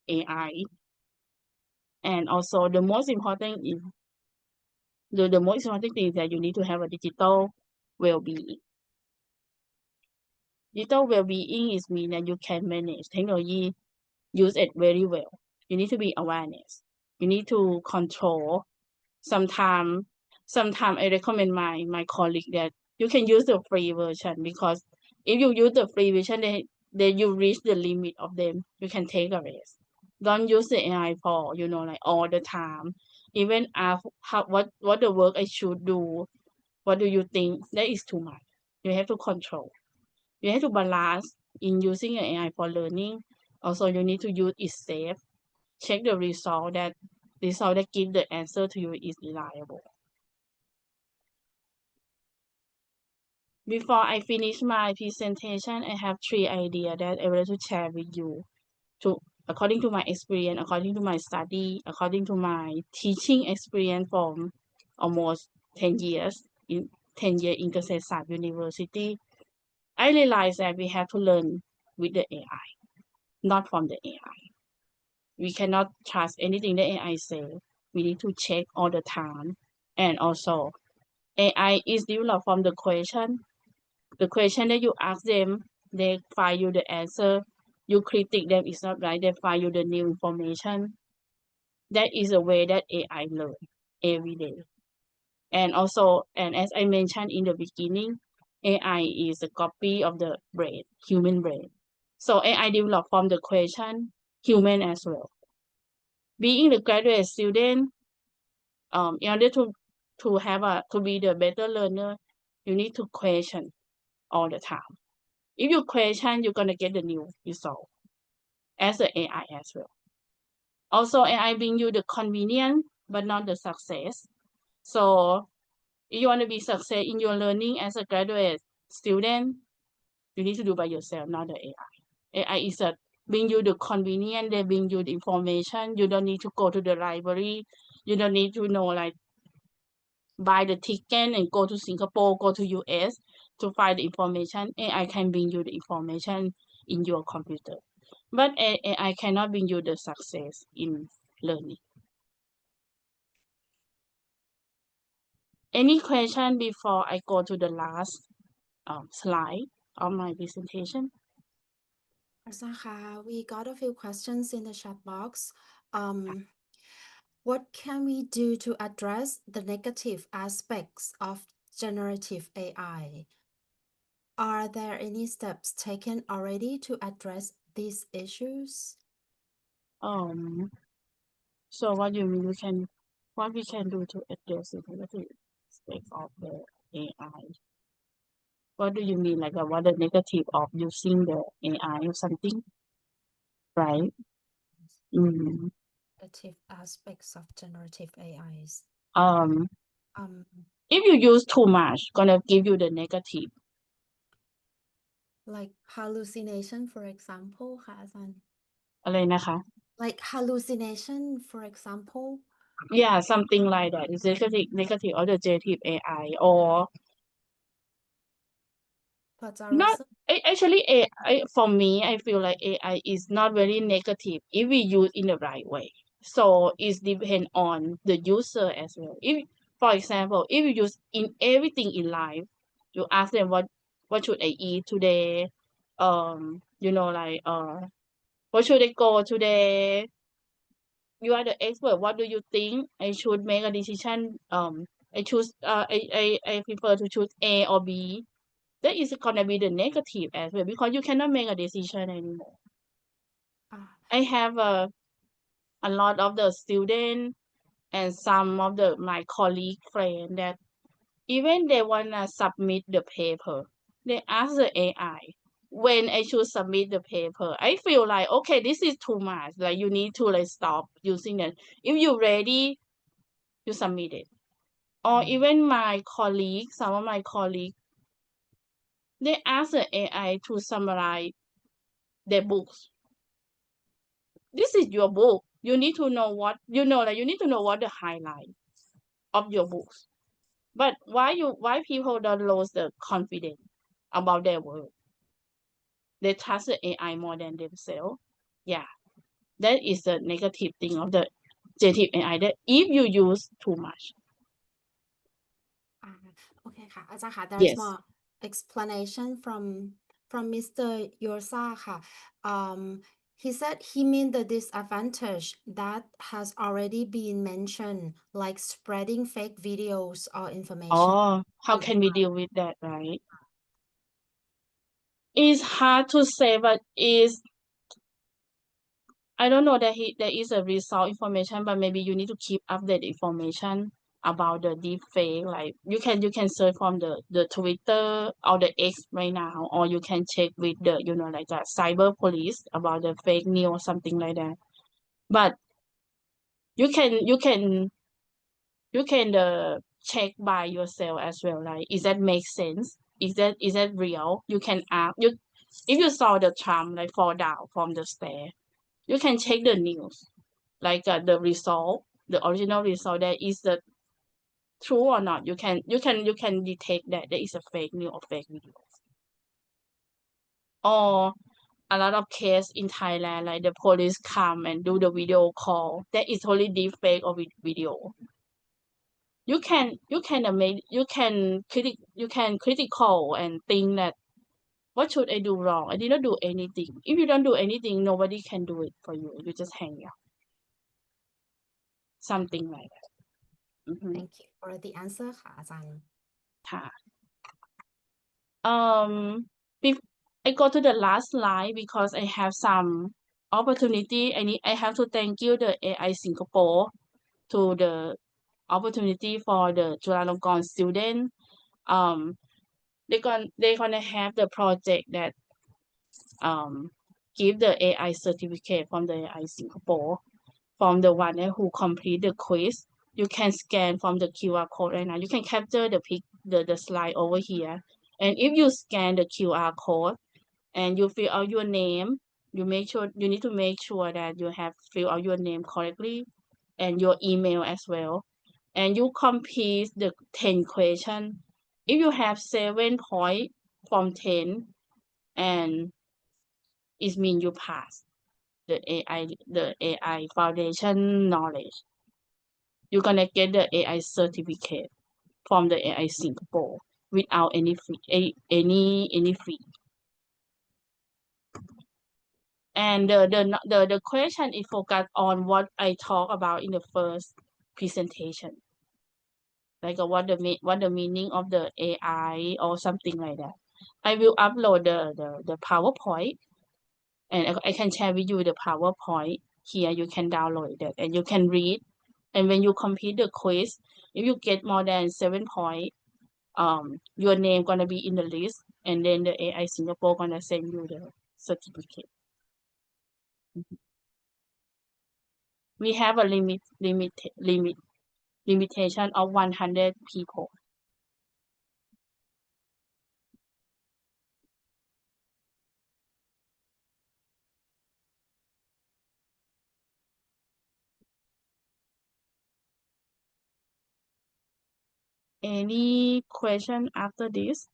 AI. And also the most important is the most important thing is that you need to have a digital well-being. Digital well-being is mean that you can manage technology, use it very well. You need to be awareness. You need to control. Sometimes I recommend my colleague that you can use the free version, because if you use the free version, then you reach the limit of them. You can take a rest. Don't use the AI for like all the time. Even what the work I should do. What do you think? That is too much. You have to control. You have to balance in using AI for learning. Also, you need to use it safe. Check the result that give the answer to you is reliable. Before I finish my presentation, I have 3 ideas that I would like to share with you. According to my experience, according to my study, according to my teaching experience from almost 10 years in 10 years in Kasetsart University, I realized that we have to learn with the AI, not from the AI. We cannot trust anything the AI say. We need to check all the time. And also, AI is developed from the question. The question that you ask them, they find you the answer. You critique them, it's not right. They find you the new information. That is a way that AI learn every day. And also, and as I mentioned in the beginning, AI is a copy of the brain, human brain. So AI developed from the question, human as well. Being the graduate student, in order to be the better learner, you need to question all the time. If you question, you're gonna get the new result as the AI as well. Also, AI bring you the convenience, but not the success. So if you want to be success in your learning as a graduate student, you need to do by yourself, not the AI. AI is bring you the convenience, they bring you the information. You don't need to go to the library. You don't need to buy the ticket and go to Singapore, go to US to find the information. AI can bring you the information in your computer. But AI cannot bring you the success in learning. Any question before I go to the last slide of my presentation? We got a few questions in the chat box. What can we do to address the negative aspects of generative AI? Are there any steps taken already to address these issues? So what you mean what we can do to address the negative aspects of the AI? What do you mean, like what the negative of using the AI or something, right? Negative aspects of generative AIs. Um, Um, if you use too much, gonna give you the negative. like hallucination, for example, ค่ะอาจารย์ อะไรนะคะ like hallucination, for example. Yeah, something like that. It's negative of the generative AI, or not. Actually, AI, for me, I feel like AI is not very negative if we use in the right way. So it depends on the user as well. If, for example, if you use in everything in life, you ask them what should I eat today, what should I go today? You are the expert. What do you think? I should make a decision. I choose. I prefer to choose A or B. That is gonna be the negative as well, because you cannot make a decision anymore. I have a lot of the students and some of my colleague friends that even they wanna submit the paper, they ask the AI. When I should submit the paper, I feel like, okay, this is too much. Like you need to stop using that. If you're ready, you submit it. Or even some of my colleagues, they ask the AI to summarize their books. this is your book. You need to know what you need to know what the highlight of your books. But why people don't lose the confidence about their work? They trust the AI more than themselves. Yeah, that is the negative thing of the generative AI. That if you use too much. โอเคค่ะอาจารย์ค่ะ there's Yes. more explanation from Mr. Yorsa ค่ะ he said he mean the disadvantage that has already been mentioned like spreading fake videos or information Oh, how can we deal with that, right? It's hard to say, but I don't know that there is a result information, but maybe you need to keep update information about the deep fake. Like you can search from the Twitter or the X right now, or you can check with the like the cyber police about the fake news or something like that. But you can check by yourself as well. Like is that make sense? Is that real? You can ask if you saw the Trump like fall down from the stair, you can check the news. Like the result, the original result, that is the true or not. You can detect that there is a fake news or fake video. Or a lot of case in Thailand, like the police come and do the video call. That is totally deep fake or video. You can critical and think that what should I do wrong? I did not do anything. If you don't do anything, nobody can do it for you. You just hang up. Something like that. thank you for the answer ค่ะอาจารย์ ค่ะ I go to the last slide because I have some opportunity. I have to thank you the AI Singapore to the opportunity for the Chulalongkorn student. They're gonna have the project that give the AI certificate from the AI Singapore from the one who complete the quiz. You can scan from the QR code right now. You can capture the slide over here. And if you scan the QR code and you fill out your name, you need to make sure that you have filled out your name correctly and your email as well. And you complete the 10 question. If you have 7 points from 10, and it means you pass the AI foundation knowledge. You're gonna get the AI certificate from the AI Singapore without any fee. Any fee. And the question is focused on what I talked about in the first presentation, like what the meaning of the AI or something like that. I will upload the PowerPoint, and I can share with you the PowerPoint. Here you can download that and you can read. And when you complete the quiz, if you get more than 7 points, your name gonna be in the list, and then the AI Singapore gonna send you the certificate. We have a limitation of 100 people. Any question after this?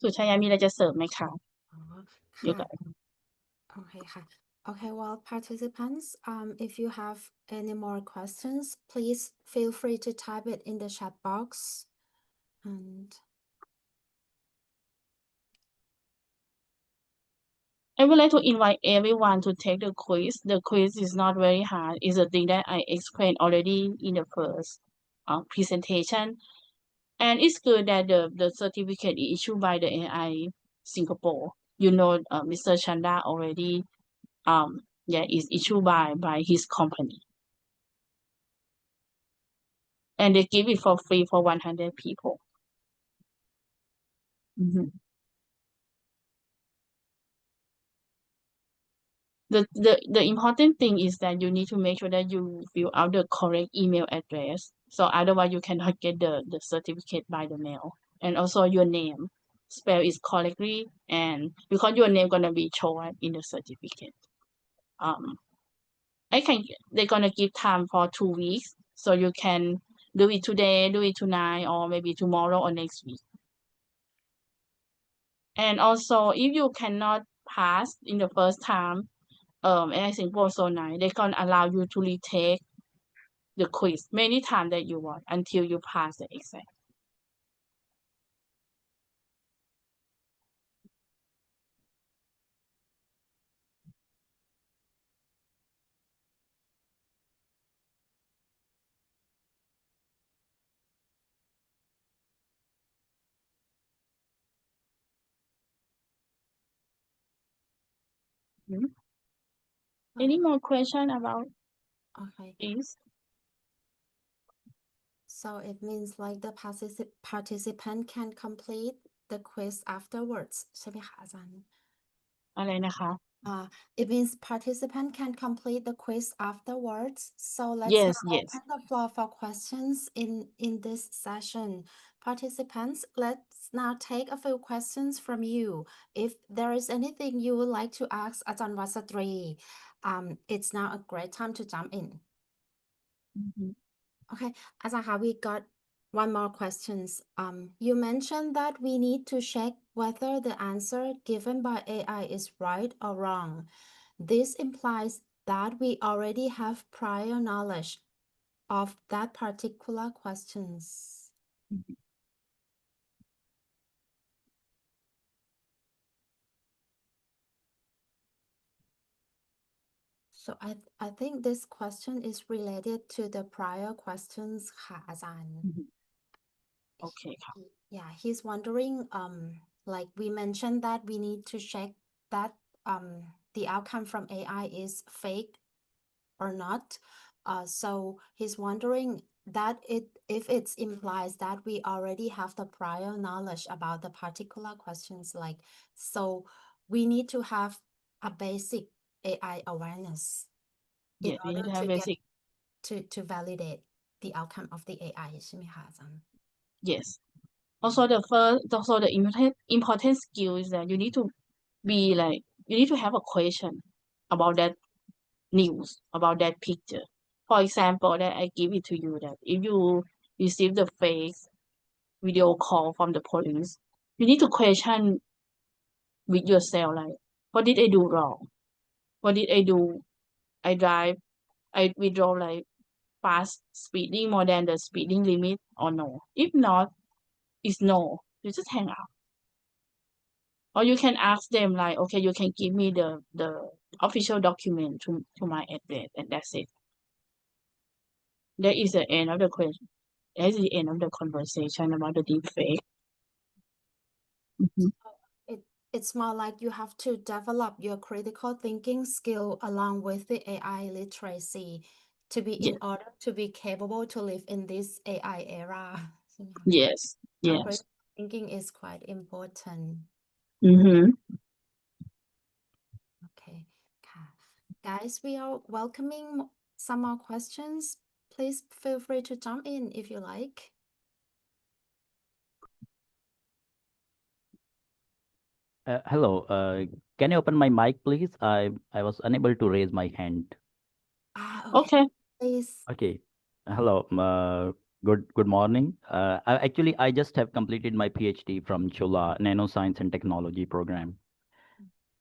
สุชายามีอะไรจะเสริมไหมคะ อ๋อ อยู่ ค่ะ กับ โอเคค่ะ Okay, well, participants, if you have any more questions, please feel free to type it in the chat box. And I would like to invite everyone to take the quiz. The quiz is not very hard. It's a thing that I explained already in the first presentation. And it's good that the certificate is issued by the AI Singapore. Mr. Chanda already, is issued by his company. And they give it for free for 100 people. The important thing is that you need to make sure that you fill out the correct email address. So otherwise you cannot get the certificate by the mail. And also your name. spell it correctly, and because your name gonna be shown in the certificate. They're gonna give time for 2 weeks, so you can do it today, do it tonight, or maybe tomorrow or next week. And also, if you cannot pass in the first time, and I think also nice, they can allow you to retake the quiz many times that you want until you pass the exam. Any more question about Okay. this? So it means like the participant can complete the quiz afterwards ใช่ไหมคะอาจารย์ อะไรนะคะ It means participant can complete the quiz afterwards. So let's Yes, now yes. open the floor for questions in this session. Participants, let's now take a few questions from you. If there is anything you would like to ask Ajahn Vasatri, it's now a great time to jump in. Okay, Azaha, we got one more questions. You mentioned that we need to check whether the answer given by AI is right or wrong. This implies that we already have prior knowledge of that particular questions. So I think this question is related to the prior questions ค่ะอาจารย์ Okay ค่ะ Yeah, he's wondering, like we mentioned that we need to check that the outcome from AI is fake or not. So he's wondering that if it implies that we already have the prior knowledge about the particular questions, like, so we need to have a basic AI awareness in Yes, we order need to have to get basic. to validate the outcome of the AI ใช่ไหมคะอาจารย์ Yes. Also the important skill is that you need to be like, you need to have a question about that news, about that picture. For example, that I give it to you that if you receive the fake video call from the police, you need to question with yourself, like, what did I do wrong? What did I do? I withdraw like fast speeding more than the speeding limit or no? If not, it's no. You just hang up. Or you can ask them like, okay, you can give me the official document to my address, and that's it. That is the end of the question. That is the end of the conversation about the deepfake. It's more like you have to develop your critical thinking skill along with the AI literacy to be in Yes. order to be capable to live in this AI era. ใช่ไหมคะ Yes. So Yes. critical thinking is quite important. Okay. ค่ะ Guys, we are welcoming some more questions. Please feel free to jump in if you like. Hello. Can you open my mic, please? I was unable to raise my hand. Okay. Please. Okay. Hello. Good morning. I just have completed my PhD from Chula Nanoscience and Technology program.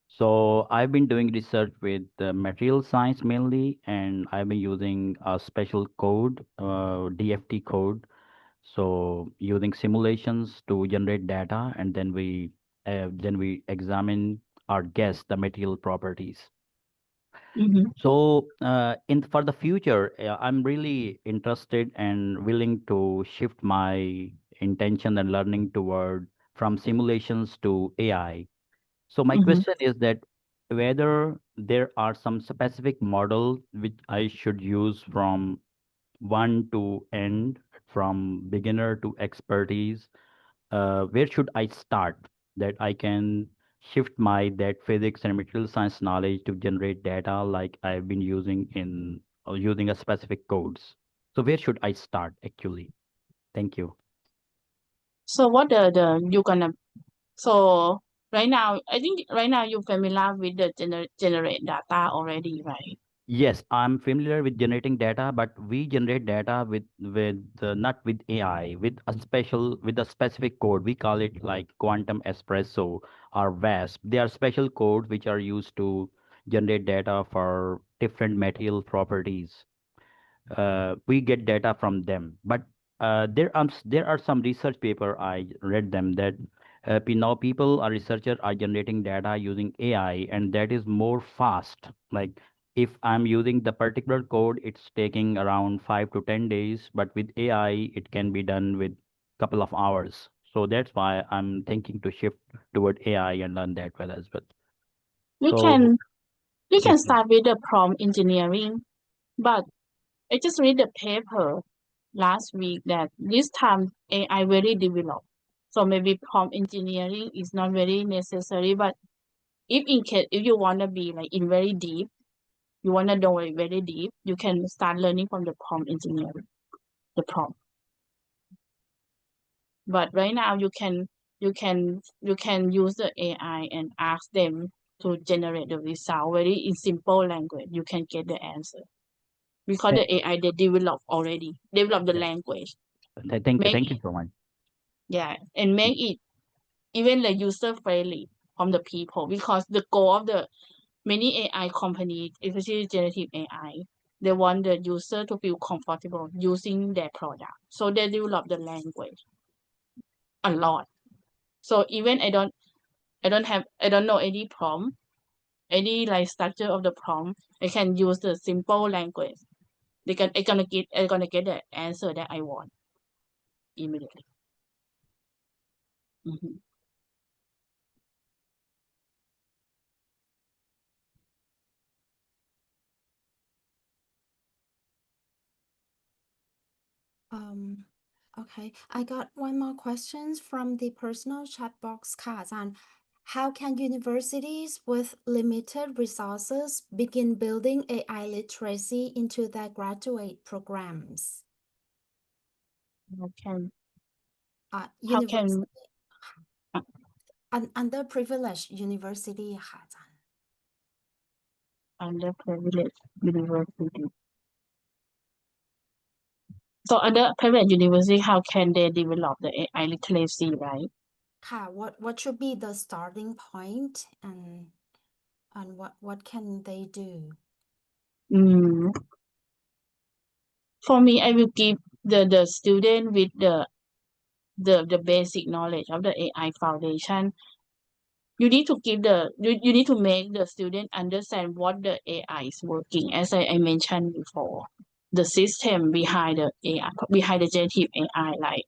So I've been doing research with material science mainly, and I've been using a special code, DFT code. So using simulations to generate data, and then we examine or guess the material properties. So for the future, I'm really interested and willing to shift my intention and learning toward from simulations to AI. So my question is that whether there are some specific models which I should use from one to end, from beginner to expertise, where should I start that I can shift my that physics and material science knowledge to generate data like I've been using in using a specific codes. So where should I start actually? Thank you. So what the you gonna So right now, I think right now you're familiar with the generate data already, right? Yes, I'm familiar with generating data, but we generate data with not with AI, with a specific code. We call it like quantum espresso or VASP. They are special codes which are used to generate data for different material properties. We get data from them. But there are some research paper I read them that now people are researchers are generating data using AI, and that is more fast. Like if I'm using the particular code, it's taking around 5 to 10 days, but with AI, it can be done with couple of hours. So that's why I'm thinking to shift toward AI and learn that well as well. You So can you yes, can start with the prompt engineering, but I just read the paper last week that this time AI very developed. So maybe prompt engineering is not very necessary, but if you wanna be like in very deep, you wanna know it very deep, you can start learning from the prompt engineering, the prompt. But right now you can use the AI and ask them to generate the result very in simple language. You can get the answer. Because th- the AI they develop the th- language. thank you, Make thank you so much. and make it even the user friendly from the people because the goal of the many AI companies, especially generative AI, they want the user to feel comfortable using their product. So they develop the language a lot. So even I don't know any prompt, any like structure of the prompt. I can use the simple language. I gonna get the answer that I want immediately. Mhm. Okay, I got one more questions from the personal chat box ค่ะอาจารย์ How can universities with limited resources begin building AI literacy into their graduate programs? How can University uh, underprivileged university ค่ะอาจารย์ underprivileged university? So underprivileged university, how can they develop the AI literacy, right? ค่ะ what should be the starting point and what can they do? For me, I will give the student with the basic knowledge of the AI foundation. You need to give you need to make the student understand what the AI is working. As I mentioned before, the system behind the AI, behind the generative AI, like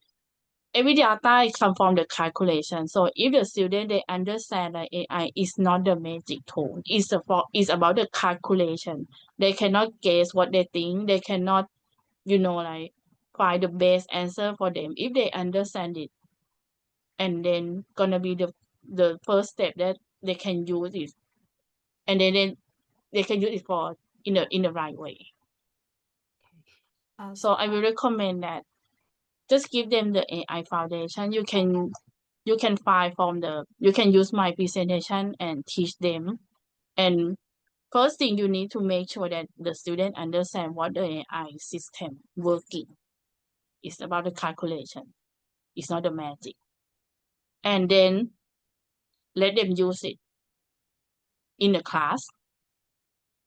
every data come from the calculation. So if the student they understand that AI is not the magic tool, it's about the calculation. They cannot guess what they think. They cannot, like find the best answer for them. If they understand it, and then gonna be the first step that they can use it, and then they can use it for in the right way. So I will recommend that just give them the AI foundation. You can find from you can use my presentation and teach them. And first thing you need to make sure that the student understand what the AI system working. It's about the calculation. It's not the magic. And then let them use it in the class.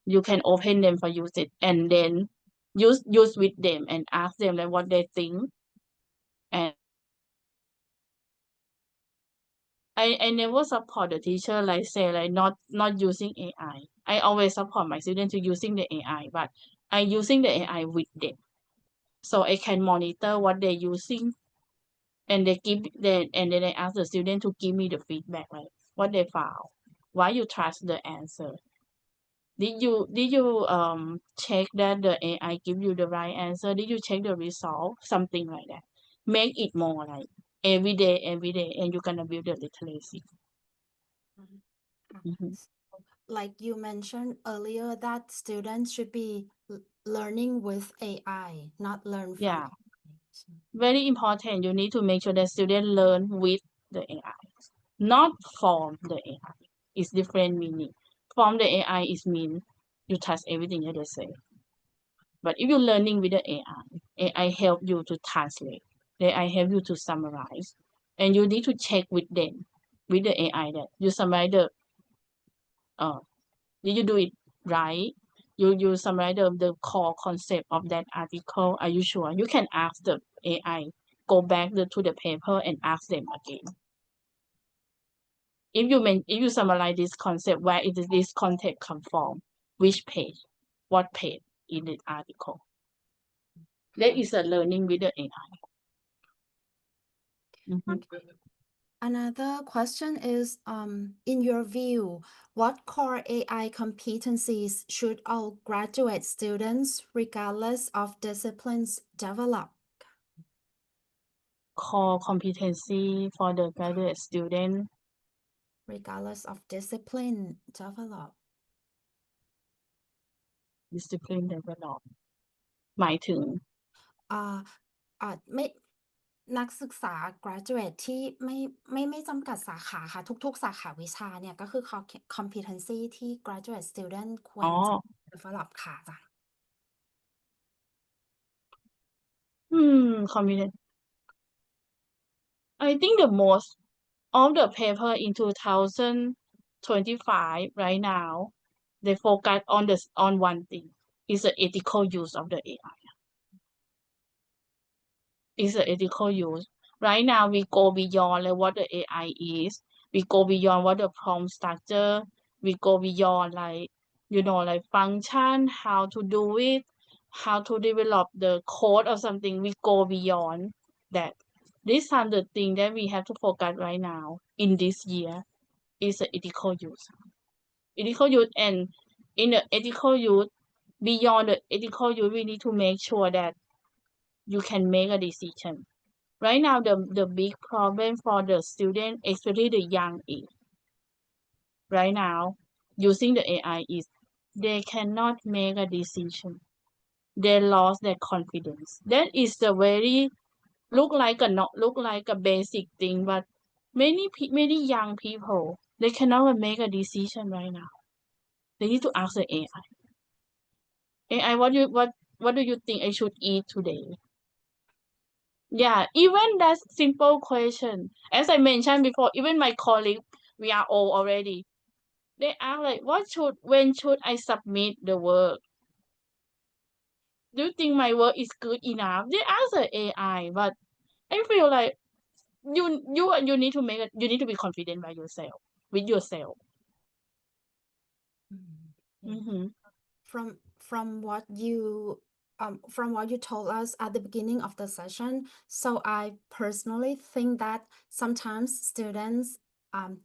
You can open them for use it and then use with them and ask them like what they think. And I never support the teacher like say like not using AI. I always support my students to using the AI, but I using the AI with them. So I can monitor what they're using and and then I ask the student to give me the feedback, like what they found, why you trust the answer. Did you check that the AI give you the right answer? Did you check the result? Something like that. Make it more like every day, and you're gonna build the literacy. Mhm. Like you mentioned earlier that students should be learning with AI, not learn from Yeah, AI. very important. You need to make sure that students learn with the AI. not form the AI. It's different meaning. Form the AI is mean you touch everything that they say. But if you're learning with the AI help you to translate. AI help you to summarize. And you need to check with them, with the AI that you summarize the did you do it right? You summarize the core concept of that article. Are you sure? You can ask the AI, go back to the paper and ask them again. If you summarize this concept, where is this concept come from? Which page? What page in the article? That is a learning with the AI. Okay. Another question is, in your view, what core AI competencies should all graduate students, regardless of disciplines, develop? Core competency for the graduate student. Regardless of discipline, develop. Discipline develop หมายถึง ไม่นักศึกษา graduate ที่ไม่จำกัดสาขาค่ะทุกๆสาขาวิชาเนี่ยก็คือ competency ที่ graduate student ควรจะ develop ค่ะจ้ะ competent. I think the most of the paper in 2025 right now, they focus on one thing, is the ethical use of the AI. Is the ethical use. Right now, we go beyond like what the AI is. We go beyond what the prompt structure. We go beyond like function, how to do it, how to develop the code or something. We go beyond that. These are the things that we have to focus right now in this year is the ethical use. Ethical use, and in the ethical use, beyond the ethical use, we need to make sure that you can make a decision. Right now, the big problem for the student, especially the young age, right now, using the AI is they cannot make a decision. They lost their confidence. That is the very look like a basic thing, but many young people, they cannot make a decision right now. They need to ask the AI. AI, what do you think I should eat today? Yeah, even that simple question. As I mentioned before, even my colleague, we are old already. They ask like, when should I submit the work? Do you think my work is good enough? They ask the AI, but I feel like you need to you need to be confident by yourself, with yourself. From what you told us at the beginning of the session, so I personally think that sometimes students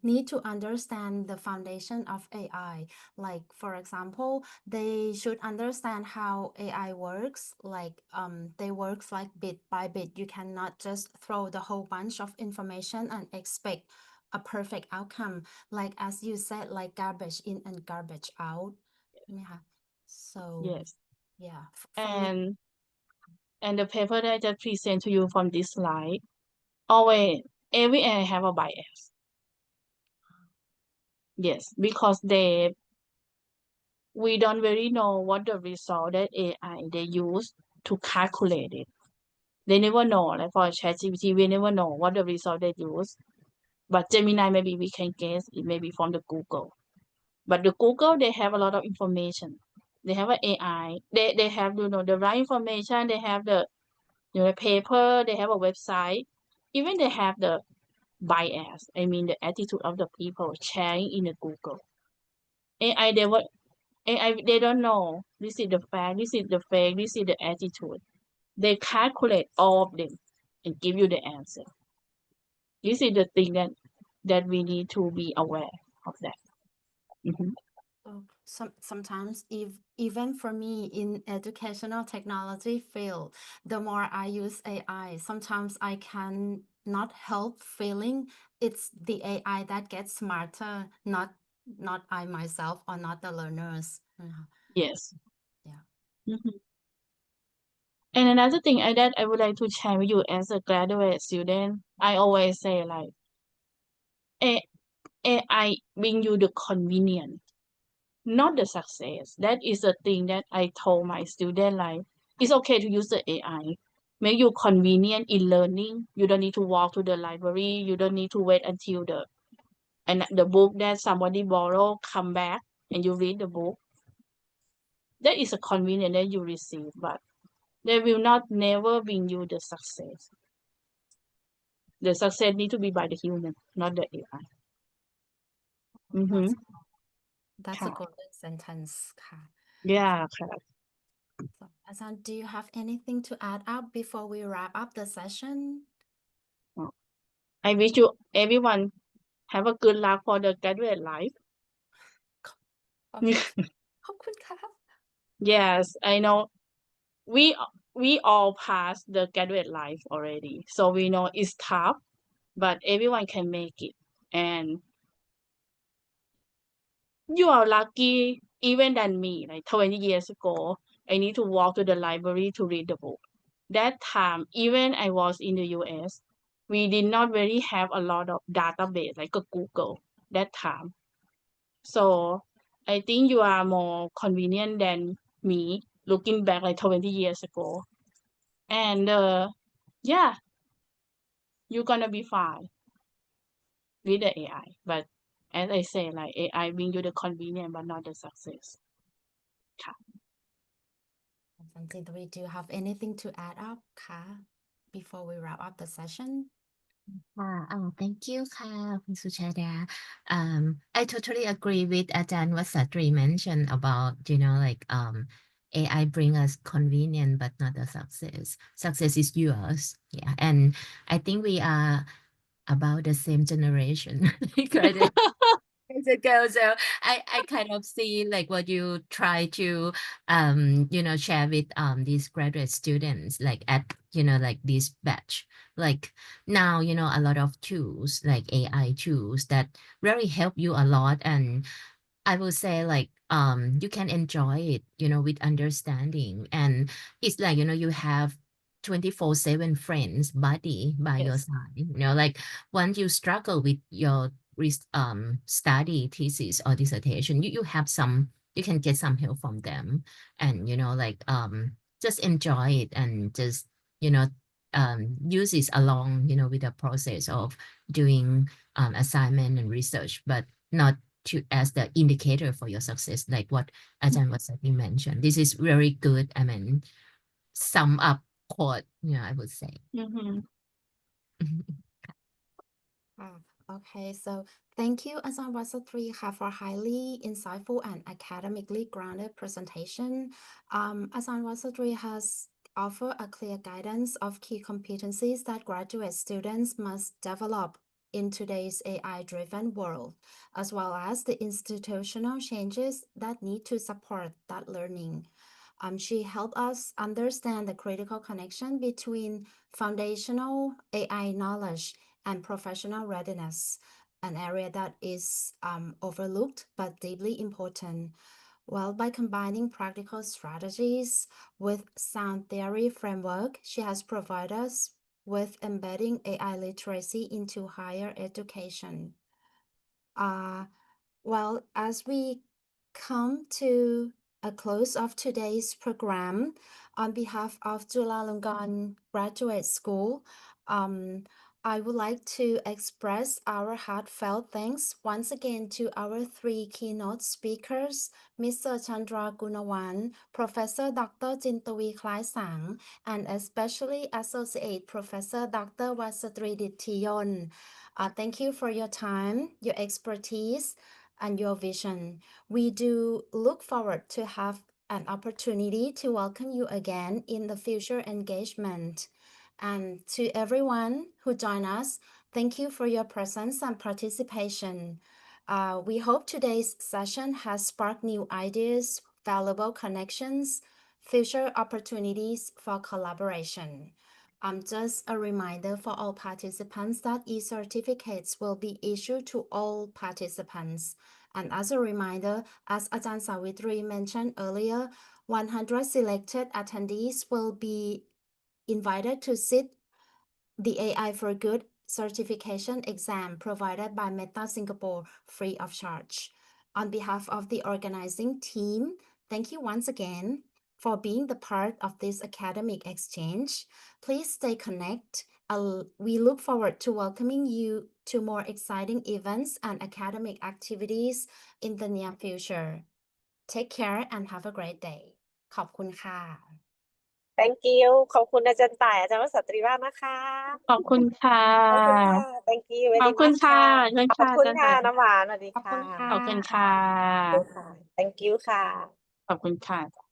need to understand the foundation of AI. Like, for example, they should understand how AI works. Like, they works like bit by bit. You cannot just throw the whole bunch of information and expect a perfect outcome. Like, as you said, like garbage in and garbage out. Yeah. So Yes. yeah. And the paper that I just present to you from this slide, always every AI have a bias. Yes, because we don't really know what the result that AI they use to calculate it. They never know. Like for ChatGPT, we never know what the result they use. But Gemini, maybe we can guess it may be from the Google. But the Google, they have a lot of information. They have an AI. They have the right information. They have the paper. They have a website. Even they have the bias. I mean the attitude of the people sharing in the Google. AI they don't know. This is the fact. This is the fake. This is the attitude. They calculate all of them and give you the answer. This is the thing that we need to be aware of that. Sometimes even for me in educational technology field, the more I use AI, sometimes I can not help feeling it's the AI that gets smarter, not I myself or not the learners. Yes. Yeah. And another thing that I would like to share with you as a graduate student, I always say like AI bring you the convenience, not the success. That is the thing that I told my student, like, it's okay to use the AI. Make you convenient in learning. You don't need to walk to the library. You don't need to wait until the book that somebody borrow come back and you read the book. That is a convenience that you receive, but they will not never bring you the success. The success need to be by the human, not the AI. Mm-hmm. That's a ค่ะ golden sentence ค่ะ Yeah ค่ะ So, Azan, do you have anything to add up before we wrap up the session? I wish you everyone have a good luck for the graduate life. ขอบคุณค่ะ Yes, I know we all passed the graduate life already, so we know it's tough, but everyone can make it. And you are lucky even than me. Like 20 years ago, I need to walk to the library to read the book. That time, even I was in the US, we did not really have a lot of database like a Google that time. So I think you are more convenient than me looking back like 20 years ago. And yeah, you're gonna be fine with the AI. But as I say, like AI bring you the convenience but not the success. ค่ะ Azan Jintari, do you have anything to add up ค่ะ before we wrap up the session? Thank you ค่ะคุณสุชาดา I totally agree with อาจารย์วัสตรี mentioned about like AI bring us convenient but not the success. Success is yours. Yeah, and I think we are about the same generation. Years ago, so I kind of see like what you try to share with these graduate students like at like this batch. Like now a lot of tools like AI tools that really help you a lot, and I will say like you can enjoy it with understanding, and it's like you have 24/7 friends buddy by your Yes. side, like once you struggle with your study thesis or dissertation, you have some, you can get some help from them, and like just enjoy it and just use it along with the process of doing assignment and research, but not to as the indicator for your success, like what Ajahn Vasati mentioned. This is very good, I mean, sum up quote, I would say. Mm-hmm. Okay, so thank you, Azan Wasatri, for highly insightful and academically grounded presentation. Azan Wasatri has offered a clear guidance of key competencies that graduate students must develop in today's AI-driven world, as well as the institutional changes that need to support that learning. She helped us understand the critical connection between foundational AI knowledge and professional readiness, an area that is overlooked but deeply important. Well, by combining practical strategies with sound theory framework, she has provided us with embedding AI literacy into higher education. Well, as we come to a close of today's program, on behalf of Chulalongkorn Graduate School, I would like to express our heartfelt thanks once again to our three keynote speakers, Mr. Chandra Gunawan, Professor Dr. Jintavi Klai-Sang, and especially Associate Professor Dr. Vasatri Dittiyon. Thank you for your time, your expertise, and your vision. We do look forward to have an opportunity to welcome you again in the future engagement. And to everyone who joined us, thank you for your presence and participation. We hope today's session has sparked new ideas, valuable connections, future opportunities for collaboration. Just a reminder for all participants that e-certificates will be issued to all participants. And as a reminder, as Ajahn Savitri mentioned earlier, 100 selected attendees will be invited to sit the AI for Good certification exam provided by Meta Singapore free of charge. On behalf of the organizing team, thank you once again for being the part of this academic exchange. Please stay connected. We look forward to welcoming you to more exciting events and academic activities in the near future. Take care and have a great day. ขอบคุณค่ะ thank you ขอบคุณอาจารย์ต่ายอาจารย์วสันต์ตรีวาฒน์นะคะ ขอบคุณค่ะ ขอบคุณค่ะ thank you ข very อบคุณ much ค่ะ ค่ะ เชิญ ขอบ ค่ะ คุณ อาจารย์ต่ายค่ะน้ำหวานสวัสดี ขอบ ค่ะ คุณค่ะ ขอบคุณค่ะ ขอบคุณค่ะ thank you ค่ะ ขอบคุณค่ะ